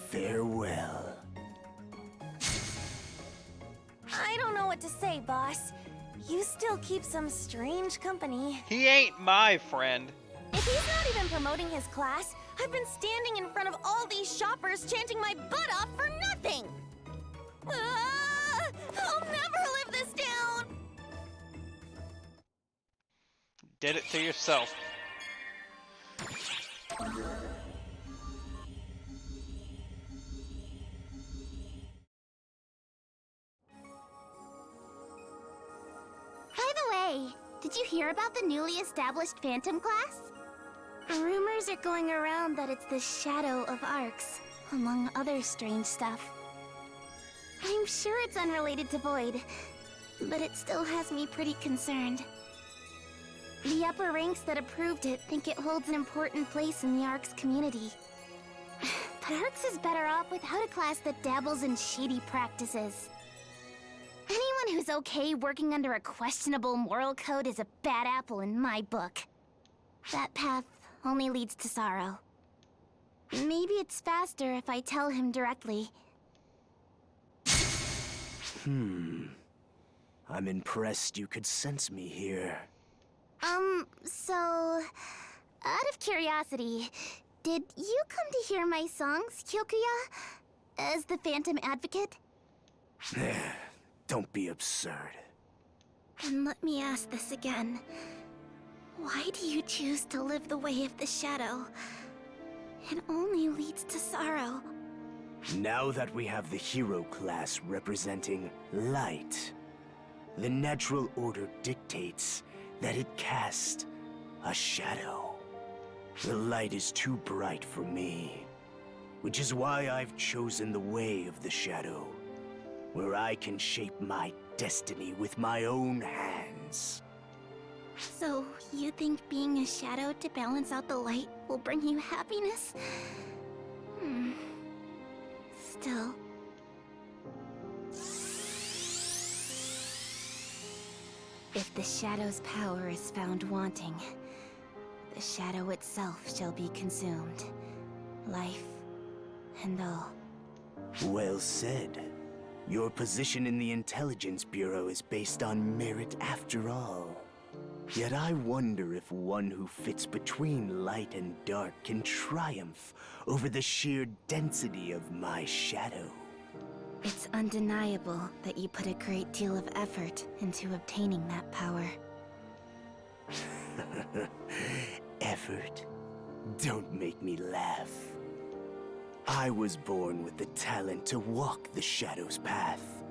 Farewell. I don't know what to say, boss. You still keep some strange company. He ain't my friend. If he's not even promoting his class, I've been standing in front of all these shoppers chanting my butt off for nothing! I'll never live this down! Did it to yourself. By the way, did you hear about the newly established Phantom class? Rumors are going around that it's the Shadow of Arcs, among other strange stuff. I'm sure it's unrelated to Void, but it still has me pretty concerned. The upper ranks that approved it think it holds an important place in the Arcs community. But Arcs is better off without a class that dabbles in shady practices. Anyone who's okay working under a questionable moral code is a bad apple in my book. That path only leads to sorrow. Maybe it's faster if I tell him directly. I'm impressed you could sense me here. So... out of curiosity, did you come to hear my songs, Kyokuya? As the Phantom Advocate? Don't be absurd. Then let me ask this again. Why do you choose to live the way of the Shadow? It only leads to sorrow. Now that we have the hero class representing light, the natural order dictates that it casts a shadow. The light is too bright for me, which is why I've chosen the way of the Shadow, where I can shape my destiny with my own hands. So, you think being a shadow to balance out the light will bring you happiness? Still... if the Shadow's power is found wanting, the Shadow itself shall be consumed. Life and all. Well said. Your position in the Intelligence Bureau is based on merit after all. Yet I wonder if one who fits between light and dark can triumph over the sheer density of my shadow. It's undeniable that you put a great deal of effort into obtaining that power. Effort? Don't make me laugh. I was born with the talent to walk the Shadow's path.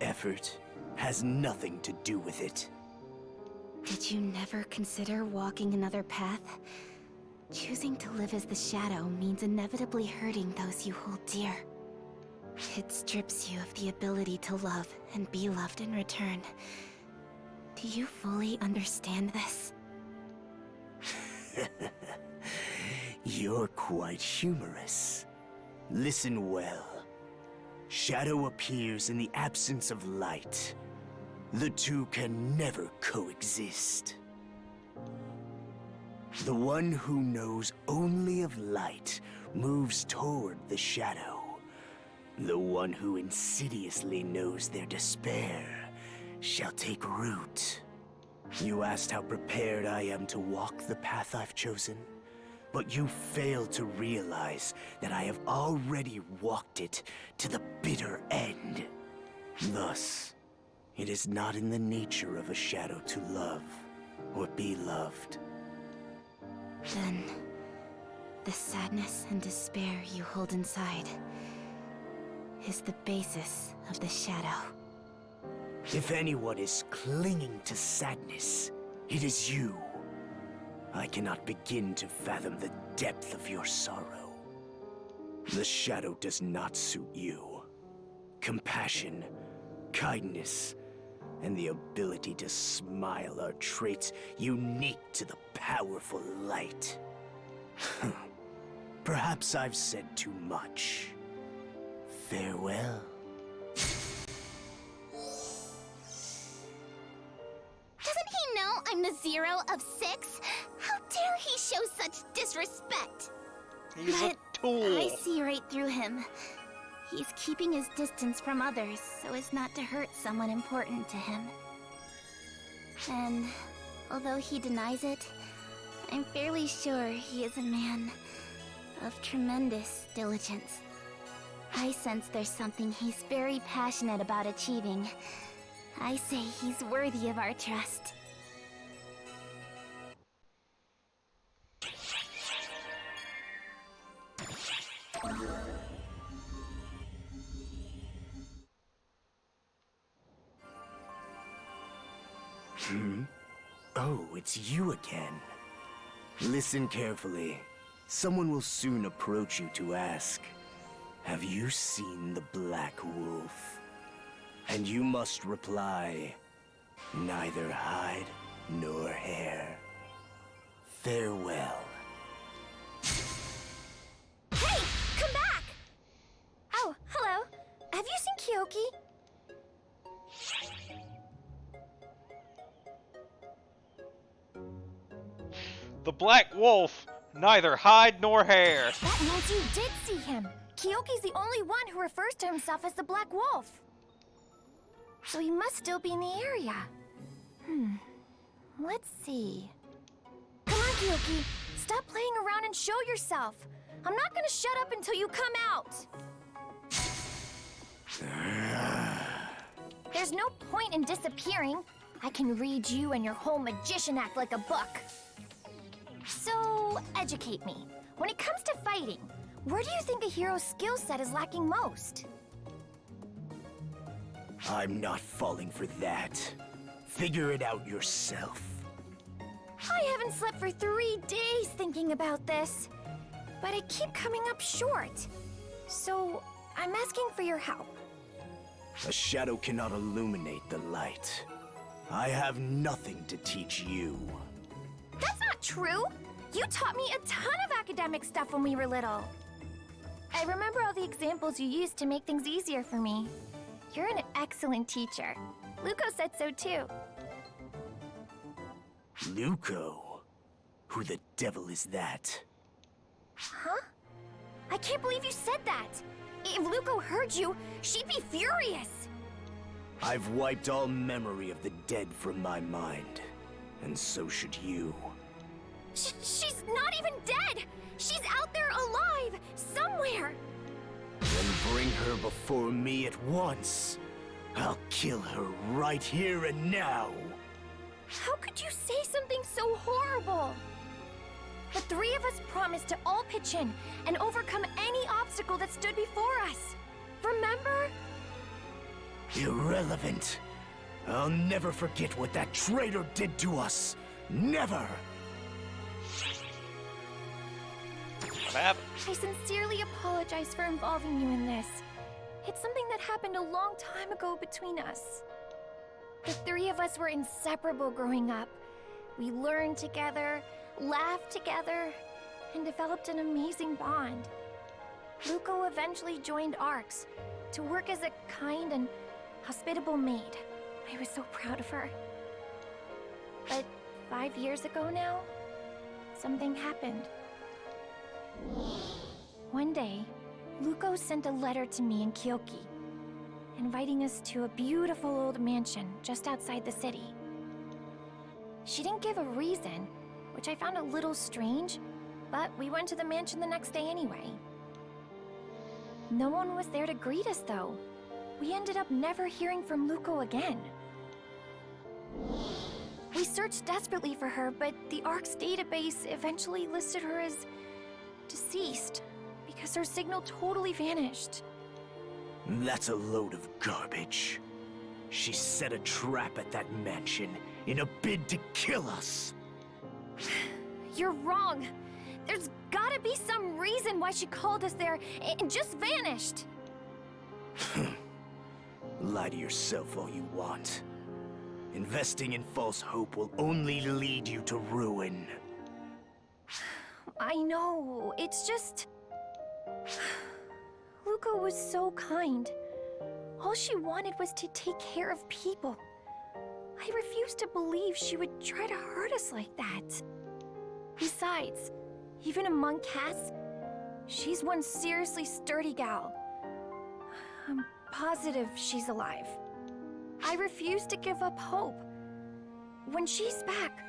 Effort has nothing to do with it. Did you never consider walking another path? Choosing to live as the Shadow means inevitably hurting those you hold dear. It strips you of the ability to love and be loved in return. Do you fully understand this? You're quite humorous. Listen well. Shadow appears in the absence of light. The two can never coexist. The one who knows only of light moves toward the shadow. The one who insidiously knows their despair shall take root. You asked how prepared I am to walk the path I've chosen, but you fail to realize that I have already walked it to the bitter end. Thus, it is not in the nature of a shadow to love or be loved. Then, the sadness and despair you hold inside is the basis of the shadow. If anyone is clinging to sadness, it is you. I cannot begin to fathom the depth of your sorrow. The shadow does not suit you. Compassion, kindness, and the ability to smile are traits unique to the powerful light. Perhaps I've said too much. Farewell. Doesn't he know I'm the 0 of 6? How dare he show such disrespect? He's a tool. I see right through him. He's keeping his distance from others so as not to hurt someone important to him. And although he denies it, I'm fairly sure he is a man of tremendous diligence. I sense there's something he's very passionate about achieving. I say he's worthy of our trust. Oh, it's you again. Listen carefully. Someone will soon approach you to ask, have you seen the Black Wolf? And you must reply, neither hide nor hair. Farewell. Hey! Come back! Oh, hello. Have you seen Kyoki? The Black Wolf, neither hide nor hair. That means you did see him. Kyoki's the only one who refers to himself as the Black Wolf. So he must still be in the area. Let's see. Come on, Kyoki. Stop playing around and show yourself. I'm not gonna shut up until you come out. There's no point in disappearing. I can read you and your whole magician act like a book. So, educate me. When it comes to fighting, where do you think a hero's skill set is lacking most? I'm not falling for that. Figure it out yourself. I haven't slept for 3 days thinking about this, but I keep coming up short. So, I'm asking for your help. A shadow cannot illuminate the light. I have nothing to teach you. That's not true! You taught me a ton of academic stuff when we were little. I remember all the examples you used to make things easier for me. You're an excellent teacher. Luco said so too. Luco? Who the devil is that? Huh? I can't believe you said that! If Luco heard you, she'd be furious! I've wiped all memory of the dead from my mind. And so should you. She's not even dead! She's out there alive! Somewhere! Then bring her before me at once. I'll kill her right here and now. How could you say something so horrible? The 3 of us promised to all pitch in and overcome any obstacle that stood before us. Remember? Irrelevant. I'll never forget what that traitor did to us. Never! What happened? I sincerely apologize for involving you in this. It's something that happened a long time ago between us. The three of us were inseparable growing up. We learned together, laughed together, and developed an amazing bond. Luco eventually joined ARCS to work as a kind and hospitable maid. I was so proud of her. But 5 years ago now, something happened. One day, Luco sent a letter to me in Kyoki, inviting us to a beautiful old mansion just outside the city. She didn't give a reason, which I found a little strange, but we went to the mansion the next day anyway. No one was there to greet us, though. We ended up never hearing from Luco again. We searched desperately for her, but the ARC's database eventually listed her as deceased because her signal totally vanished. That's a load of garbage. She set a trap at that mansion in a bid to kill us. You're wrong. There's gotta be some reason why she called us there and just vanished. Lie to yourself all you want. Investing in false hope will only lead you to ruin. I know, it's just... Luco was so kind. All she wanted was to take care of people. I refused to believe she would try to hurt us like that. Besides, even among cats, she's one seriously sturdy gal. I'm positive she's alive. I refuse to give up hope. When she's back,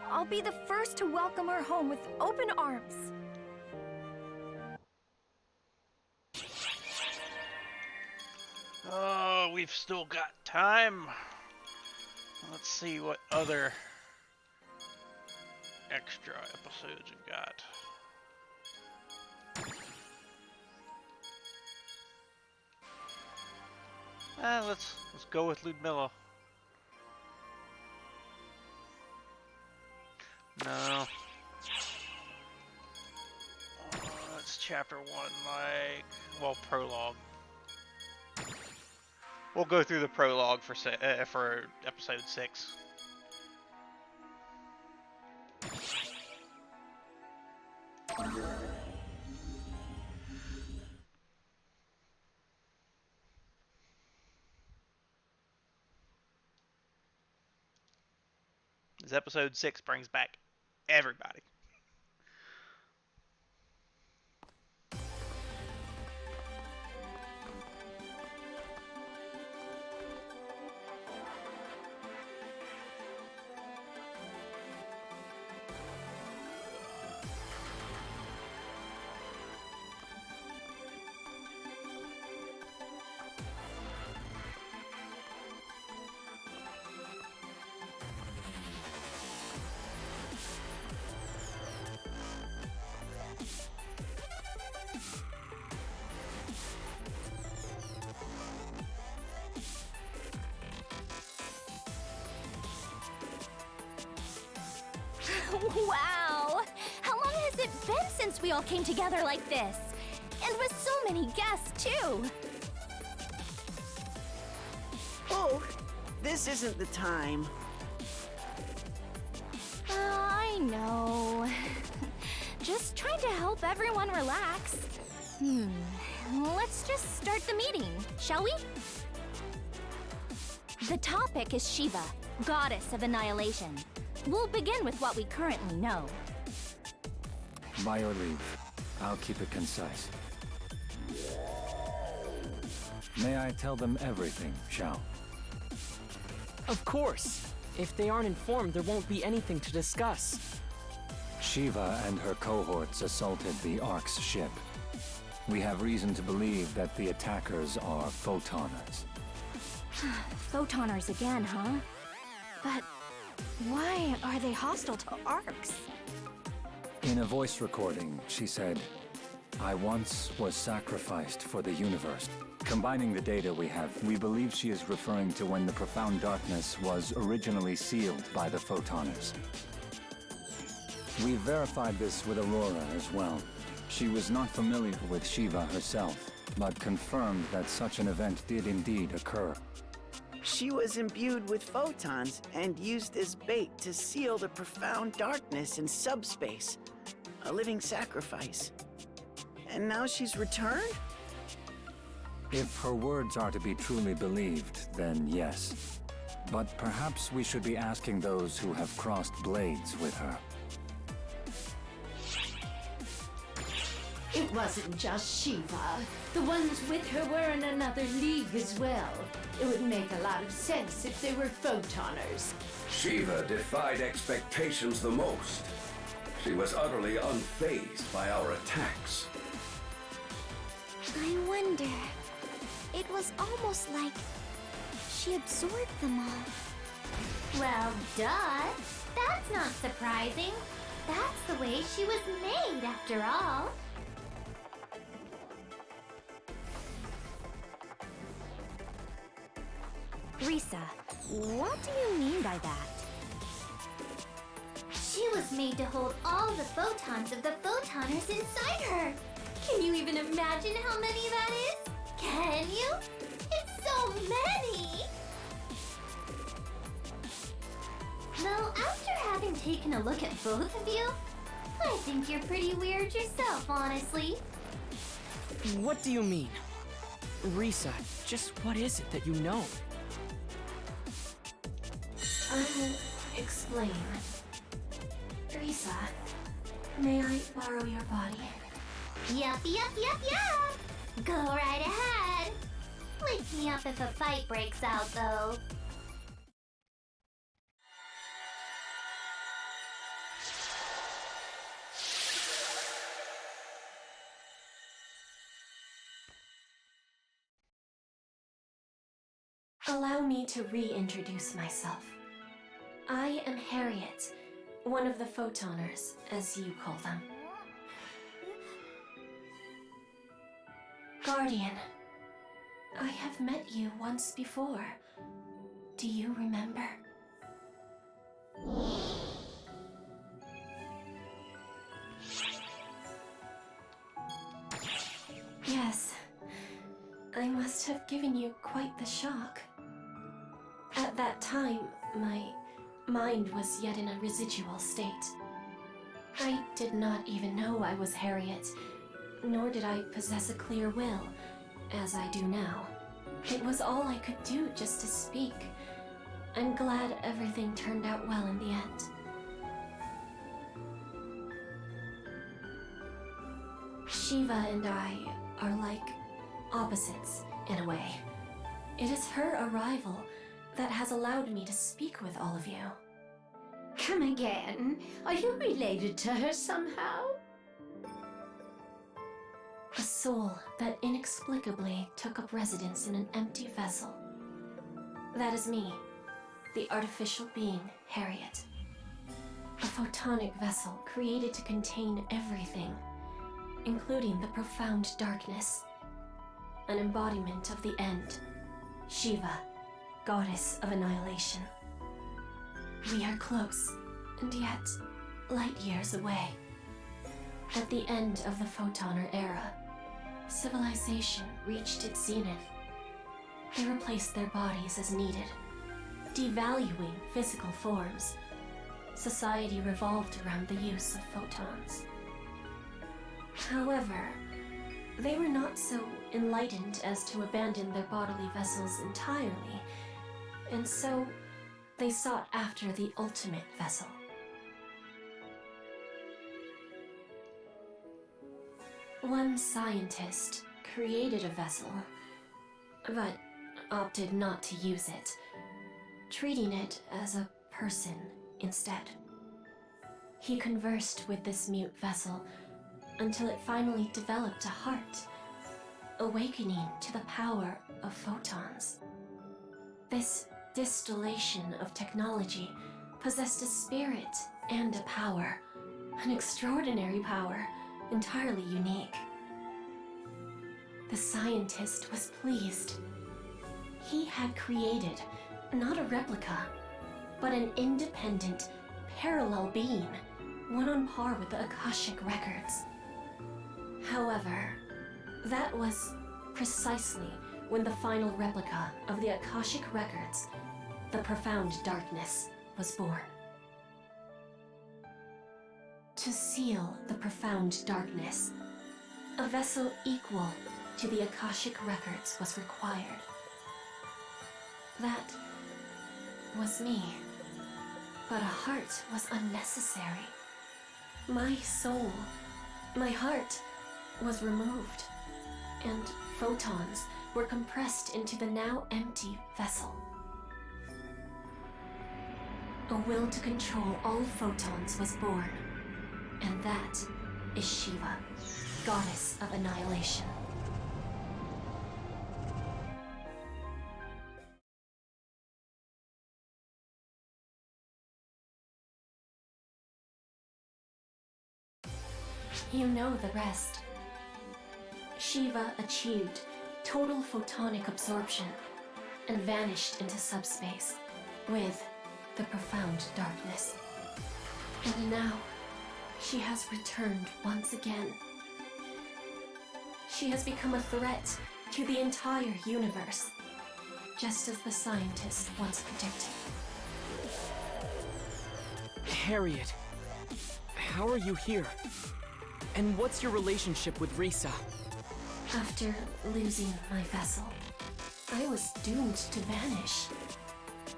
I'll be the first to welcome her home with open arms. Oh, we've still got time. Let's see what other extra episodes we've got. Let's go with Ludmilla. No. That's chapter 1, like, well, prologue. We'll go through the prologue for episode 6. This episode 6 brings back everybody. Wow! How long has it been since we all came together like this? And with so many guests, too! Oh, this isn't the time. I know. Just trying to help everyone relax. Let's just start the meeting, shall we? The topic is Shiva, goddess of annihilation. We'll begin with what we currently know. By your leave, I'll keep it concise. May I tell them everything, Shao? Of course. If they aren't informed, there won't be anything to discuss. Shiva and her cohorts assaulted the Ark's ship. We have reason to believe that the attackers are Photoners. Photoners again, huh? But why are they hostile to ARCs? In a voice recording, she said, "I once was sacrificed for the universe. Combining the data we have, we believe she is referring to when the profound darkness was originally sealed by the Photoners. We verified this with Aurora as well. She was not familiar with Shiva herself, but confirmed that such an event did indeed occur. She was imbued with photons and used as bait to seal the profound darkness in subspace. A living sacrifice. And now she's returned? If her words are to be truly believed, then yes. But perhaps we should be asking those who have crossed blades with her. It wasn't just Shiva. The ones with her were in another league as well. It would make a lot of sense if they were photoners. Shiva defied expectations the most. She was utterly unfazed by our attacks. I wonder. It was almost like she absorbed them all. Well, duh. That's not surprising. That's the way she was made, after all. Risa, what do you mean by that? She was made to hold all the photons of the photoners inside her. Can you even imagine how many that is? Can you? It's so many! Though after having taken a look at both of you, I think you're pretty weird yourself, honestly. What do you mean? Risa, just what is it that you know? I'll explain. Risa, may I borrow your body? Yup. Go right ahead. Wake me up if a fight breaks out, though. Allow me to reintroduce myself. I am Harriet, one of the Photoners, as you call them. Guardian, I have met you once before. Do you remember? Yes, I must have given you quite the shock. At that time, my mind was yet in a residual state. I did not even know I was Harriet, nor did I possess a clear will, as I do now. It was all I could do just to speak. I'm glad everything turned out well in the end. Shiva and I are like opposites, in a way. It is her arrival that has allowed me to speak with all of you. Come again? Are you related to her somehow? A soul that inexplicably took up residence in an empty vessel. That is me, the artificial being, Harriet. A photonic vessel created to contain everything, including the profound darkness. An embodiment of the end, Shiva, goddess of annihilation. We are close, and yet light years away. At the end of the Photoner era, civilization reached its zenith. They replaced their bodies as needed, devaluing physical forms. Society revolved around the use of photons. However, they were not so enlightened as to abandon their bodily vessels entirely, and so they sought after the ultimate vessel. One scientist created a vessel, but opted not to use it, treating it as a person instead. He conversed with this mute vessel until it finally developed a heart, awakening to the power of photons. This distillation of technology possessed a spirit and a power, an extraordinary power, entirely unique. The scientist was pleased. He had created not a replica, but an independent, parallel being, one on par with the Akashic records. However, that was precisely when the final replica of the Akashic records, the Profound Darkness, was born. To seal the Profound Darkness, a vessel equal to the Akashic records was required. That was me. But a heart was unnecessary. My soul, my heart, was removed, and photons were compressed into the now empty vessel. A will to control all photons was born, and that is Shiva, goddess of annihilation. You know the rest. Shiva achieved total photonic absorption and vanished into subspace with the Profound Darkness. And now, she has returned once again. She has become a threat to the entire universe, just as the scientist once predicted. Harriet, how are you here? And what's your relationship with Risa? After losing my vessel, I was doomed to vanish.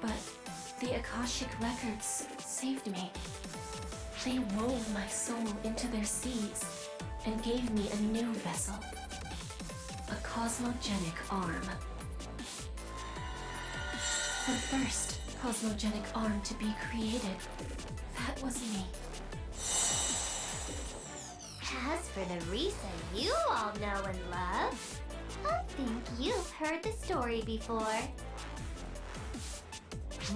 But the Akashic records saved me. They wove my soul into their seas and gave me a new vessel, a cosmogenic arm. The first cosmogenic arm to be created, that was me. As for the Risa you all know and love, I think you've heard the story before.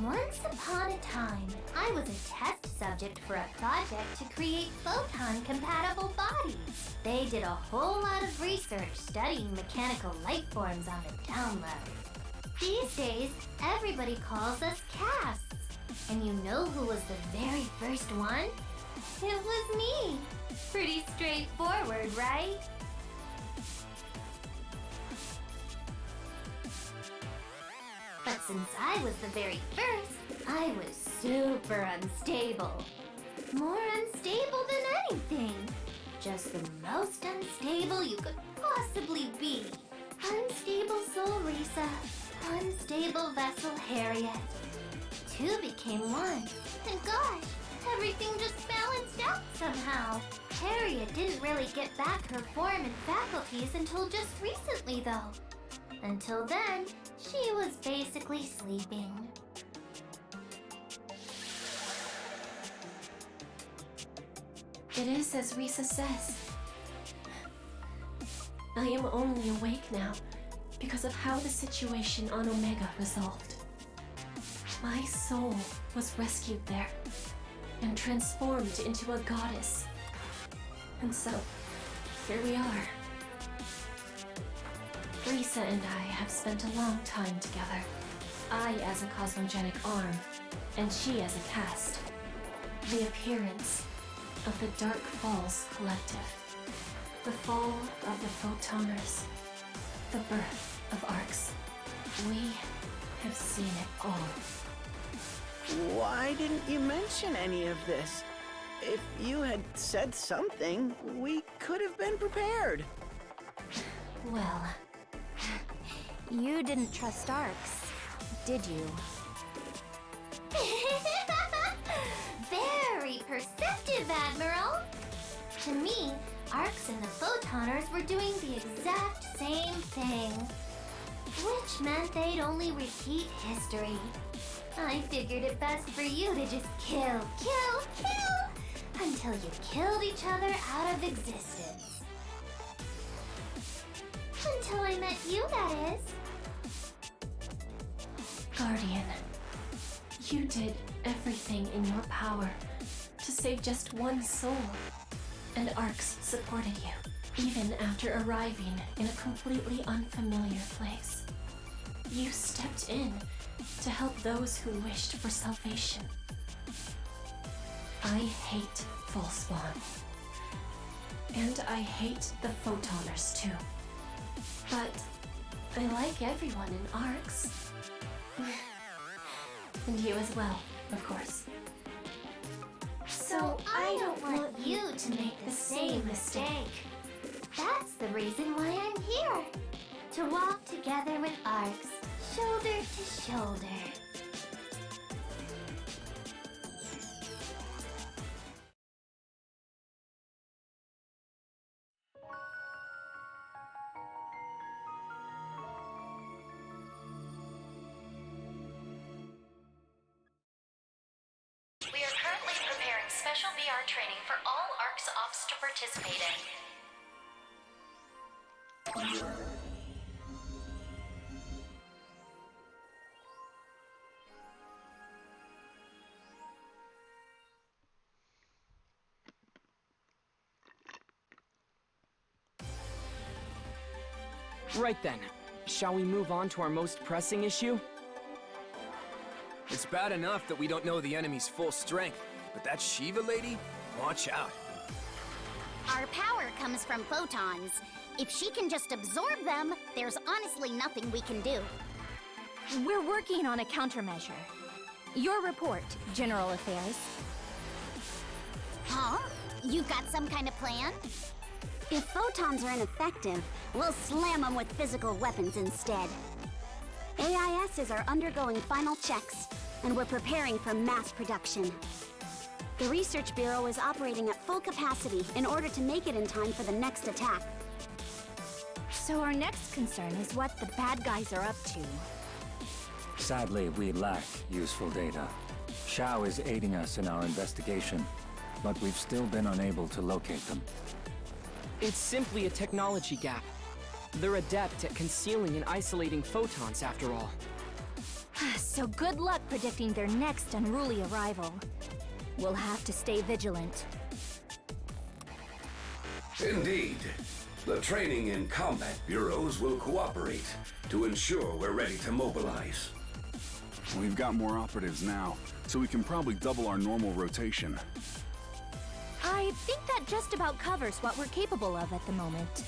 Once upon a time, I was a test subject for a project to create photon-compatible bodies. They did a whole lot of research studying mechanical life forms on the down low. These days, everybody calls us casts. And you know who was the very first one? It was me. Pretty straightforward, right? But since I was the very first, I was super unstable. More unstable than anything. Just the most unstable you could possibly be. Unstable soul Risa, unstable vessel Harriet. Two became one, and gosh, everything just balanced out somehow. Harriet didn't really get back her form and faculties until just recently, though. Until then, she was basically sleeping. It is as Risa says. I am only awake now because of how the situation on Omega resolved. My soul was rescued there and transformed into a goddess. And so, here we are. Risa and I have spent a long time together. I as a cosmogenic arm, and she as a cast. The appearance of the Dark Falls Collective. The fall of the Photoners. The birth of Arcs. We have seen it all. Why didn't you mention any of this? If you had said something, we could have been prepared. Well, you didn't trust Arcs, did you? Very perceptive, Admiral! To me, Arcs and the Photoners were doing the exact same thing. Which meant they'd only repeat history. I figured it best for you to just kill, until you killed each other out of existence. Until I met you, that is. Guardian, you did everything in your power to save just one soul, and Arcs supported you. Even after arriving in a completely unfamiliar place, you stepped in to help those who wished for salvation. I hate Fullspawn. And I hate the Photoners too. But I like everyone in ARX. And you as well, of course. So I don't want you to make the same mistake. That's the reason why I'm here. To walk together with ARX, shoulder to shoulder. We are currently preparing special VR training for all ARX ops to participate in. Right then. Shall we move on to our most pressing issue? It's bad enough that we don't know the enemy's full strength, but that Shiva lady? Watch out. Our power comes from photons. If she can just absorb them, there's honestly nothing we can do. We're working on a countermeasure. Your report, General Affairs. Huh? You've got some kind of plan? If photons are ineffective, we'll slam them with physical weapons instead. AISs are undergoing final checks, and we're preparing for mass production. The Research Bureau is operating at full capacity in order to make it in time for the next attack. So our next concern is what the bad guys are up to. Sadly, we lack useful data. Shao is aiding us in our investigation, but we've still been unable to locate them. It's simply a technology gap. They're adept at concealing and isolating photons, after all. So good luck predicting their next unruly arrival. We'll have to stay vigilant. Indeed. The training and combat bureaus will cooperate to ensure we're ready to mobilize. We've got more operatives now, so we can probably double our normal rotation. I think that just about covers what we're capable of at the moment.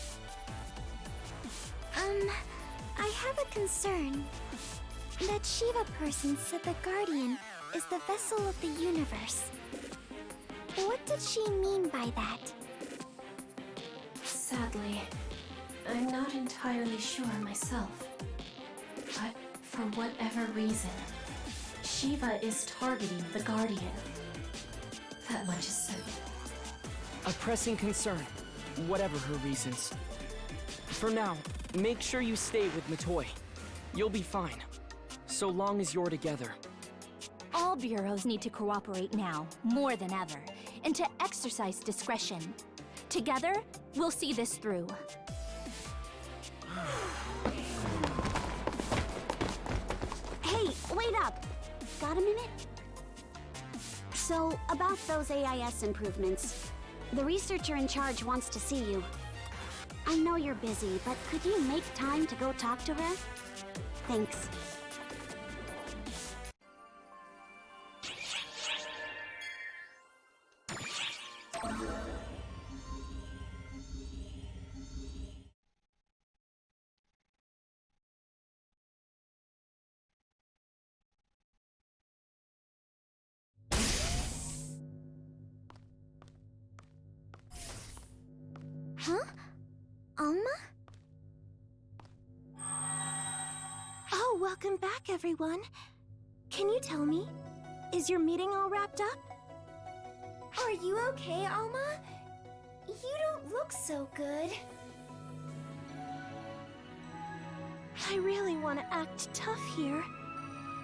I have a concern. That Shiva person said the Guardian is the vessel of the universe. What did she mean by that? Sadly, I'm not entirely sure myself. But for whatever reason, Shiva is targeting the Guardian. That much is certain. A pressing concern, whatever her reasons. For now, make sure you stay with Matoi. You'll be fine, so long as you're together. All bureaus need to cooperate now, more than ever, and to exercise discretion. Together, we'll see this through. Hey, wait up! Got a minute? So, about those AIS improvements, the researcher in charge wants to see you. I know you're busy, but could you make time to go talk to her? Thanks. Huh? Alma? Oh, welcome back, everyone. Can you tell me, is your meeting all wrapped up? Are you okay, Alma? You don't look so good. I really want to act tough here,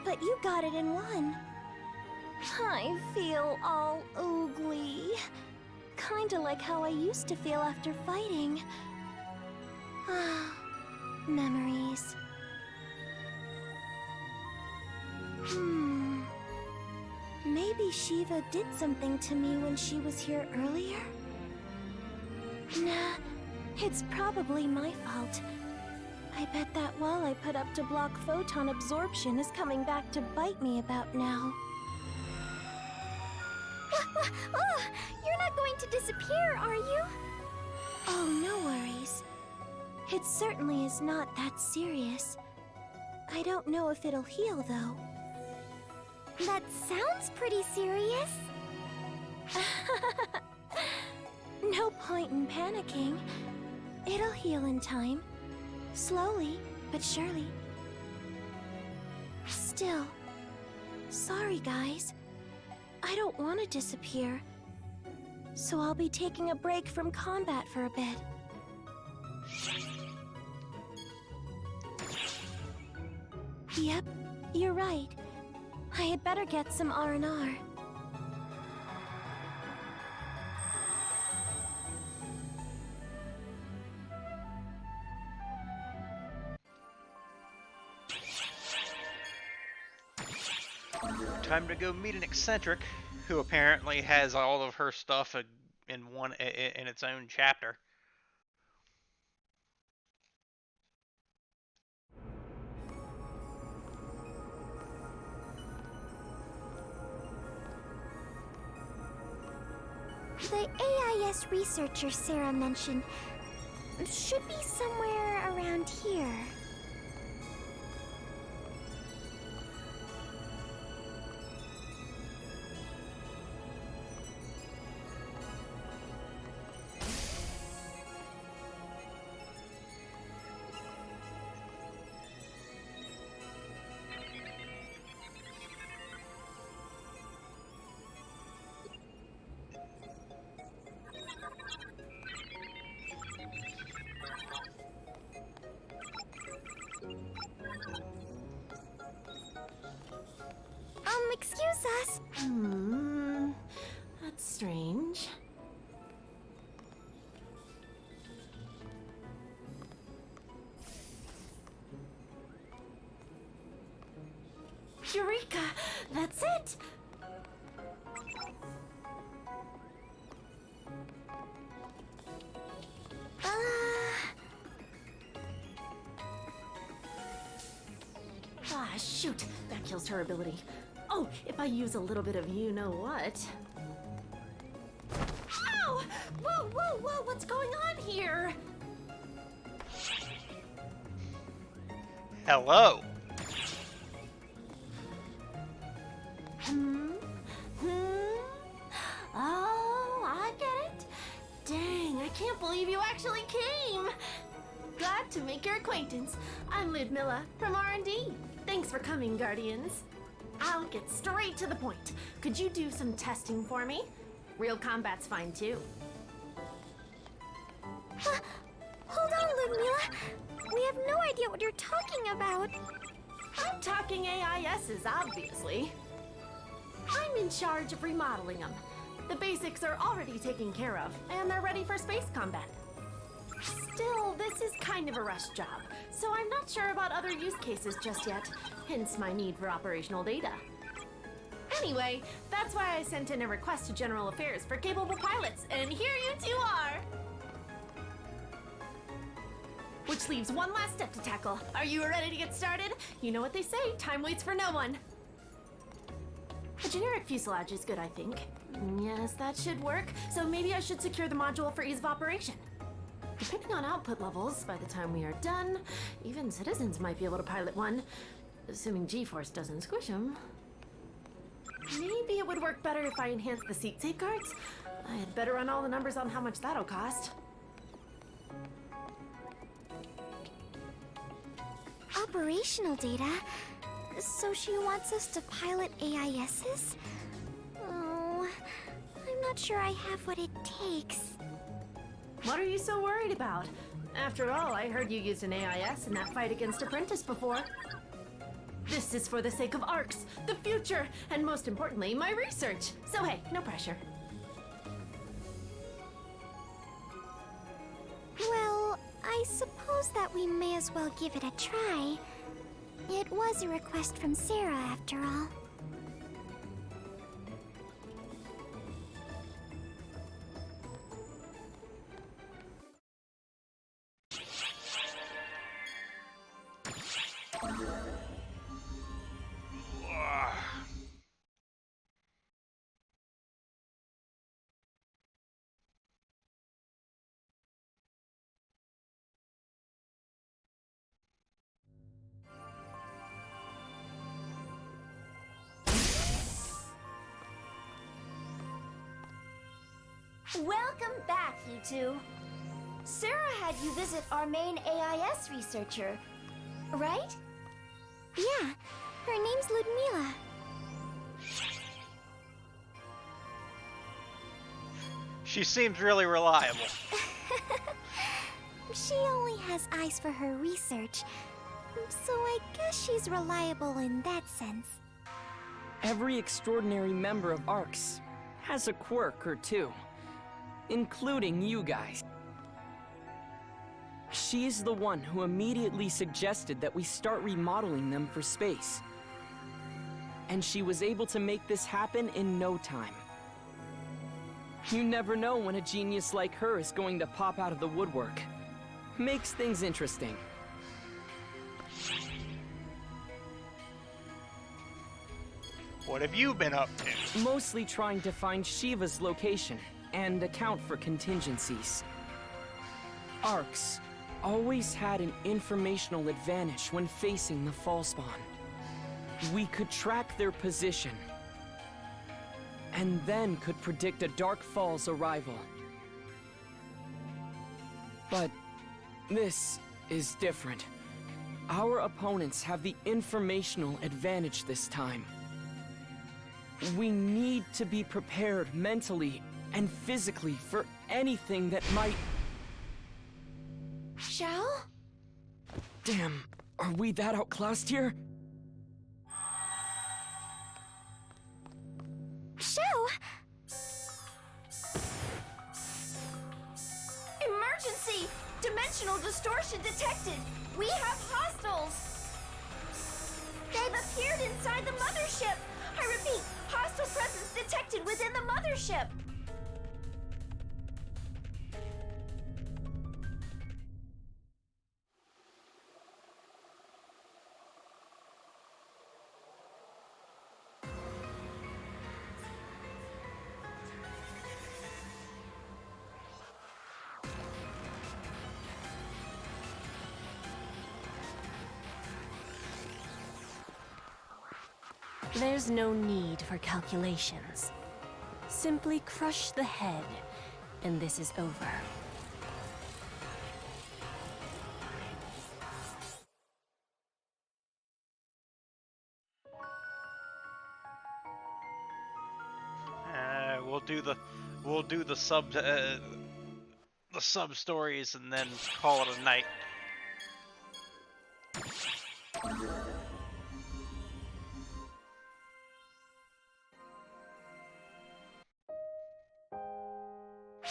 but you got it in one. I feel all oogly. Kinda like how I used to feel after fighting. Memories. Maybe Shiva did something to me when she was here earlier? Nah, It's probably my fault. I bet that wall I put up to block photon absorption is coming back to bite me about now. Oh, you're not going to disappear, are you? Oh, no worries. It certainly is not that serious. I don't know if it'll heal, though. That sounds pretty serious. No point in panicking. It'll heal in time. Slowly, but surely. Still, sorry guys. I don't want to disappear. So I'll be taking a break from combat for a bit. Yep, you're right. I had better get some R&R. Time to go meet an eccentric, who apparently has all of her stuff in its own chapter. The AIS researcher Sarah mentioned should be somewhere around here. Excuse us. That's strange. Eureka! That's it! Ah, shoot! That kills her ability. Oh, if I use a little bit of you-know-what... Ow! Whoa, whoa, whoa! What's going on here? Hello! Oh, I get it. Dang, I can't believe you actually came. Glad to make your acquaintance. I'm Ludmilla from R&D. Thanks for coming, Guardians. I'll get straight to the point. Could you do some testing for me? Real combat's fine too. Hold on, Ludmilla. We have no idea what you're talking about. I'm talking AISs, obviously. I'm in charge of remodeling them. The basics are already taken care of, and they're ready for space combat. Still, this is kind of a rush job, so I'm not sure about other use cases just yet, hence my need for operational data. Anyway, that's why I sent in a request to General Affairs for capable pilots, and here you two are! Which leaves one last step to tackle. Are you ready to get started? You know what they say, time waits for no one. A generic fuselage is good, I think. Yes, that should work, so maybe I should secure the module for ease of operation. Depending on output levels, by the time we are done, even citizens might be able to pilot one, assuming G-Force doesn't squish them. Maybe it would work better if I enhanced the seat safeguards. I had better run all the numbers on how much that'll cost. Operational data? So she wants us to pilot AISs? Oh, I'm not sure I have what it takes. What are you so worried about? After all, I heard you used an AIS in that fight against Apprentice before. This is for the sake of ARCS, the future, and most importantly, my research. So hey, no pressure. Well, I suppose that we may as well give it a try. It was a request from Sarah, after all. Welcome back, you two. Sarah had you visit our main AIS researcher, right? Yeah, her name's Ludmila. She seems really reliable. She only has eyes for her research, so I guess she's reliable in that sense. Every extraordinary member of ARCS has a quirk or two, including you guys. She's the one who immediately suggested that we start remodeling them for space. And she was able to make this happen in no time. You never know when a genius like her is going to pop out of the woodwork. Makes things interesting. What have you been up to? Mostly trying to find Shiva's location and account for contingencies. ARCS always had an informational advantage when facing the Fallspawn. We could track their position, and then could predict a Dark Fall's arrival. But this is different. Our opponents have the informational advantage this time. We need to be prepared mentally and physically for anything that might... Shao? Damn, are we that outclassed here? Shao! Emergency! Dimensional distortion detected! We have hostiles! They've appeared inside the mothership! I repeat, hostile presence detected within the mothership! There's no need for calculations. Simply crush the head, and this is over. We'll do the sub stories and then call it a night.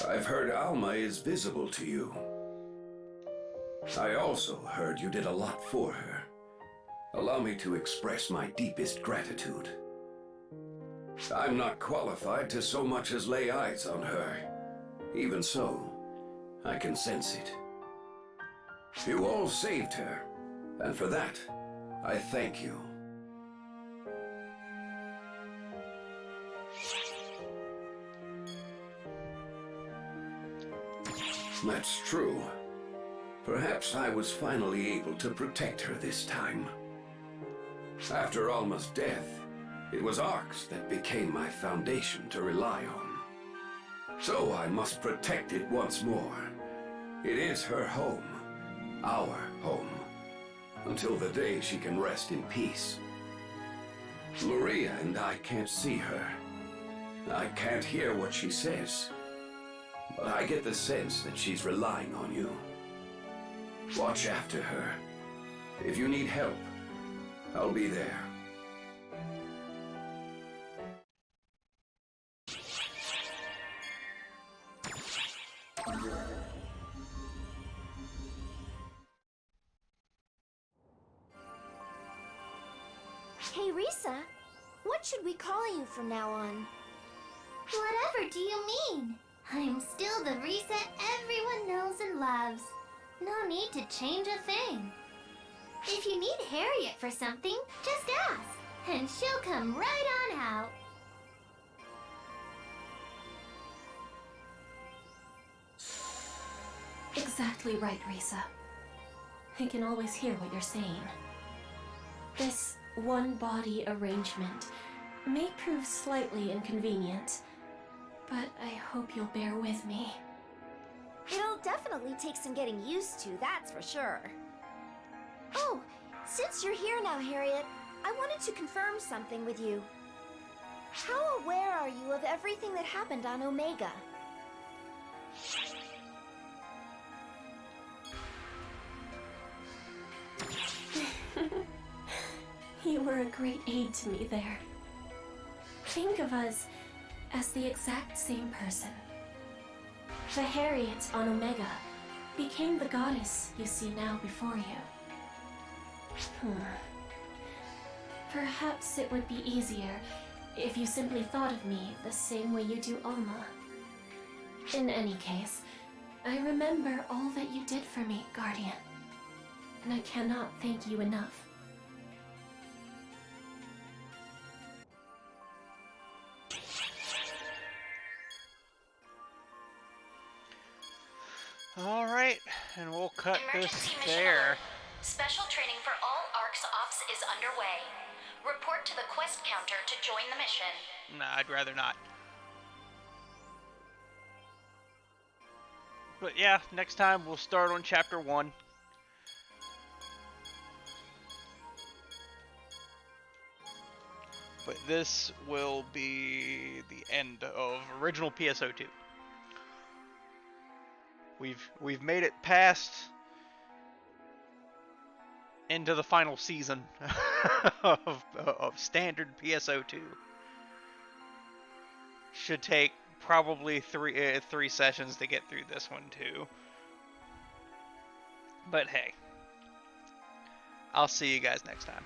I've heard Alma is visible to you. I also heard you did a lot for her. Allow me to express my deepest gratitude. I'm not qualified to so much as lay eyes on her. Even so, I can sense it. You all saved her, and for that, I thank you. That's true. Perhaps I was finally able to protect her this time. After Alma's death, it was ARCS that became my foundation to rely on. So I must protect it once more. It is her home, our home, until the day she can rest in peace. Maria and I can't see her. I can't hear what she says. But I get the sense that she's relying on you. Watch after her. If you need help, I'll be there. Hey, Risa, what should we call you from now on? Whatever do you mean? I'm still the Risa everyone knows and loves. No need to change a thing. If you need Harriet for something, just ask, and she'll come right on out. Exactly right, Risa. I can always hear what you're saying. This one-body arrangement may prove slightly inconvenient, but I hope you'll bear with me. It'll definitely take some getting used to, that's for sure. Oh, since you're here now, Harriet, I wanted to confirm something with you. How aware are you of everything that happened on Omega? You were a great aid to me there. Think of us as the exact same person. The Harriet on Omega became the goddess you see now before you. Perhaps it would be easier if you simply thought of me the same way you do Alma. In any case, I remember all that you did for me, Guardian, and I cannot thank you enough. Alright, and we'll cut Emergency this mission there. alert. Special training for all ARC's ops is underway. Report to the quest counter to join the mission. Nah, I'd rather not. But yeah, next time we'll start on Chapter 1. But this will be the end of original PSO2. We've made it past into the final season of standard PSO2. Should take probably three sessions to get through this one too. But hey, I'll see you guys next time.